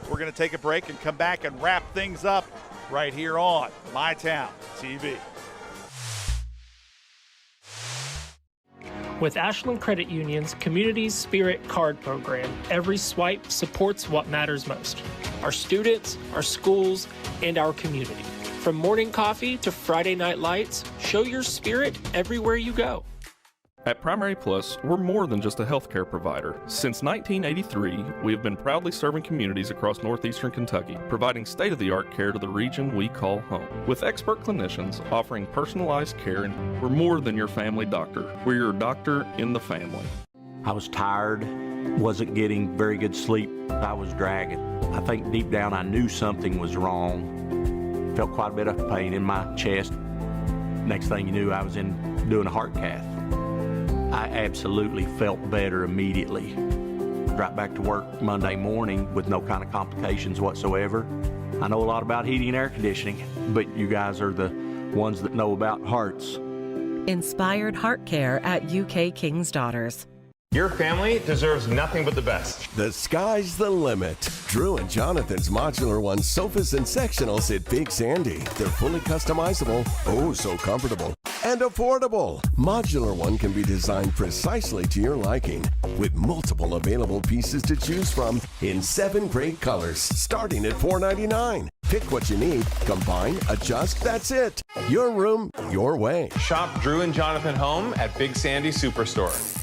We're going to take a break and come back and wrap things up right here on MyTown TV. With Ashland Credit Union's Community Spirit Card Program, every swipe supports what matters most: our students, our schools, and our community. From morning coffee to Friday night lights, show your spirit everywhere you go. At Primary Plus, we're more than just a healthcare provider. Since 1983, we have been proudly serving communities across northeastern Kentucky, providing state-of-the-art care to the region we call home. With expert clinicians offering personalized care, and we're more than your family doctor. We're your doctor in the family. I was tired, wasn't getting very good sleep. I was dragging. I think deep down I knew something was wrong. Felt quite a bit of pain in my chest. Next thing you knew, I was doing a heart cath. I absolutely felt better immediately. Right back to work Monday morning with no kind of complications whatsoever. I know a lot about heating and air conditioning, but you guys are the ones that know about hearts. Inspired Heart Care at UK King's Daughters. Your family deserves nothing but the best. The sky's the limit. Drew and Jonathan's Modular One sofas and sectionals at Big Sandy. They're fully customizable, oh so comfortable, and affordable. Modular One can be designed precisely to your liking, with multiple available pieces to choose from in 7 great colors, starting at $4.99. Pick what you need, combine, adjust, that's it. Your room, your way. Shop Drew and Jonathan Home at Big Sandy Superstore.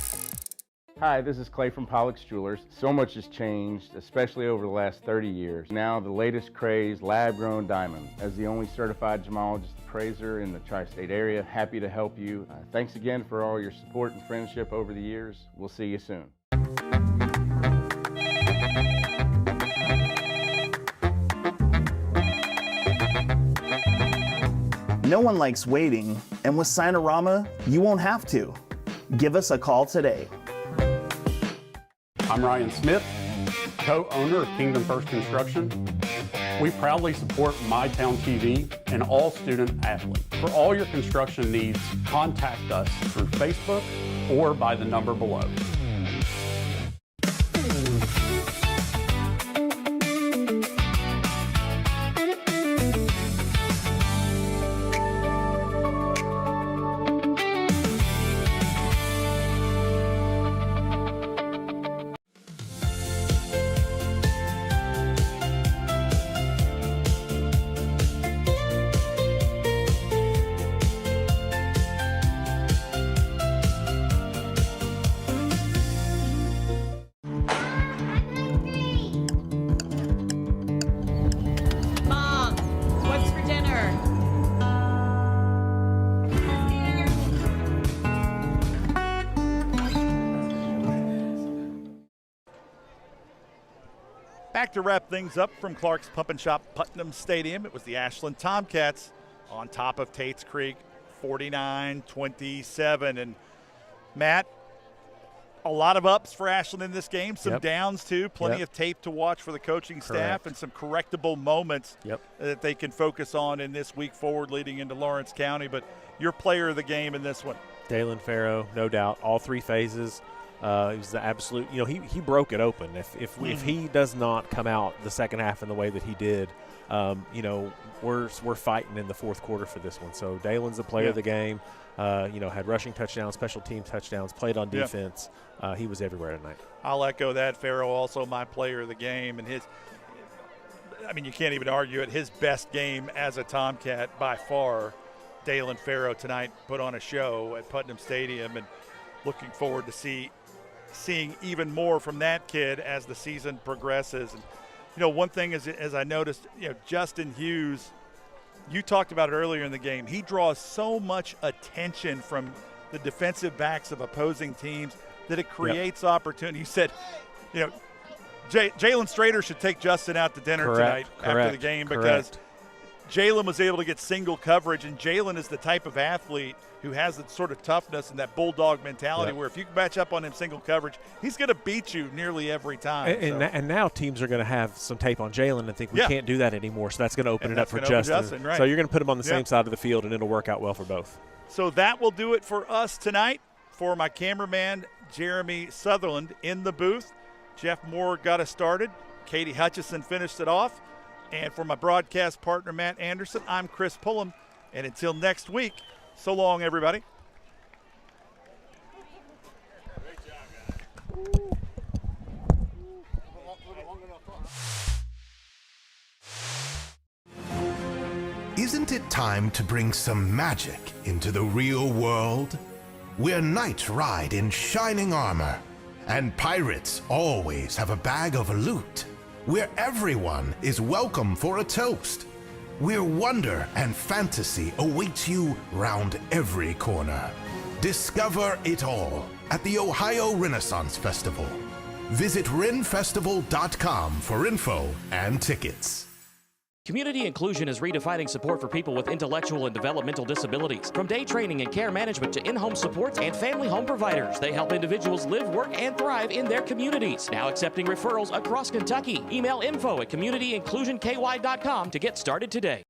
Hi, this is Clay from Pollock's Jewelers. So much has changed, especially over the last 30 years. Now the latest craze, lab-grown diamonds. As the only certified gemologist appraiser in the tri-state area, happy to help you. Thanks again for all your support and friendship over the years. We'll see you soon. No one likes waiting, and with Sinorama, you won't have to. Give us a call today. I'm Ryan Smith, co-owner of Kingdom First Construction. We proudly support MyTown TV and all student athletes. For all your construction needs, contact us through Facebook or by the number below. Mom, what's for dinner? Back to wrap things up from Clark's Pump and Shop Putnam Stadium. It was the Ashland Tomcats on top of Tates Creek, 49-27. And Matt, a lot of ups for Ashland in this game, some downs too, plenty of tape to watch for the coaching staff, and some correctable moments that they can focus on in this week forward leading into Lawrence County. But your player of the game in this one? Dalen Farrow, no doubt, all 3 phases. He was the absolute, he broke it open. If he does not come out the second half in the way that he did, we're fighting in the fourth quarter for this one. So Dalen's the player of the game. Had rushing touchdowns, special team touchdowns, played on defense. He was everywhere tonight. I'll echo that. Farrow also my player of the game, and you can't even argue it. His best game as a Tomcat by far. Dalen Farrow tonight put on a show at Putnam Stadium, and looking forward to seeing even more from that kid as the season progresses. And one thing is, as I noticed, Justin Hughes, you talked about it earlier in the game, he draws so much attention from the defensive backs of opposing teams that it creates opportunity. You said, Jalen Strader should take Justin out to dinner tonight after the game, because Jalen was able to get single coverage, and Jalen is the type of athlete who has that sort of toughness and that bulldog mentality where if you can match up on him single coverage, he's going to beat you nearly every time. And now teams are going to have some tape on Jalen and think we can't do that anymore, so that's going to open it up for Justin. Right. So you're going to put him on the same side of the field, and it'll work out well for both. So that will do it for us tonight. For my cameraman, Jeremy Sutherland, in the booth, Jeff Moore got us started. Katie Hutchison finished it off. And for my broadcast partner, Matt Anderson, I'm Chris Pullum. And until next week, so long, everybody. Isn't it time to bring some magic into the real world? where knights ride in shining armor, and pirates always have a bag of loot, where everyone is welcome for a toast, where wonder and fantasy awaits you round every corner. Discover it all at the Ohio Renaissance Festival. Visit renfestival.com for info and tickets. Community inclusion is redefining support for people with intellectual and developmental disabilities. From day training and care management to in-home supports and family home providers, they help individuals live, work, and thrive in their communities. Now accepting referrals across Kentucky. Email info@communityinclusionky.com to get started today.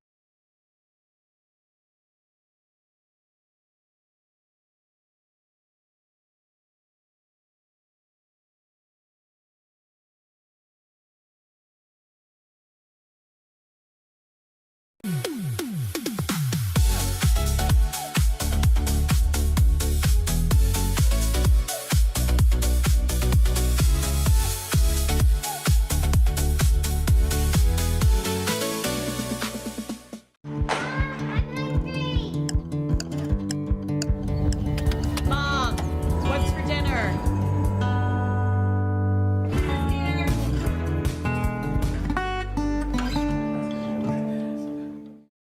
Mom, what's for dinner?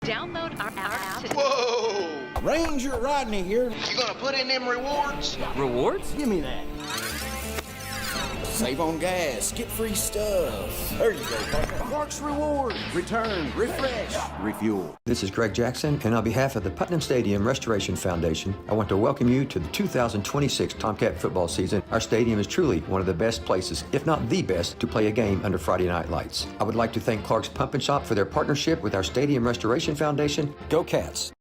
Download our app today. Whoa! Ranger Rodney here. You gonna put in them rewards? Rewards? Give me that. Save on gas, get free stuff. There you go, partner. Clark's Rewards. Return, refresh, refuel. This is Greg Jackson, and on behalf of the Putnam Stadium Restoration Foundation, I want to welcome you to the 2026 Tomcat football season. Our stadium is truly one of the best places, if not the best, to play a game under Friday night lights. I would like to thank Clark's Pump and Shop for their partnership with our Stadium Restoration Foundation. Go Cats!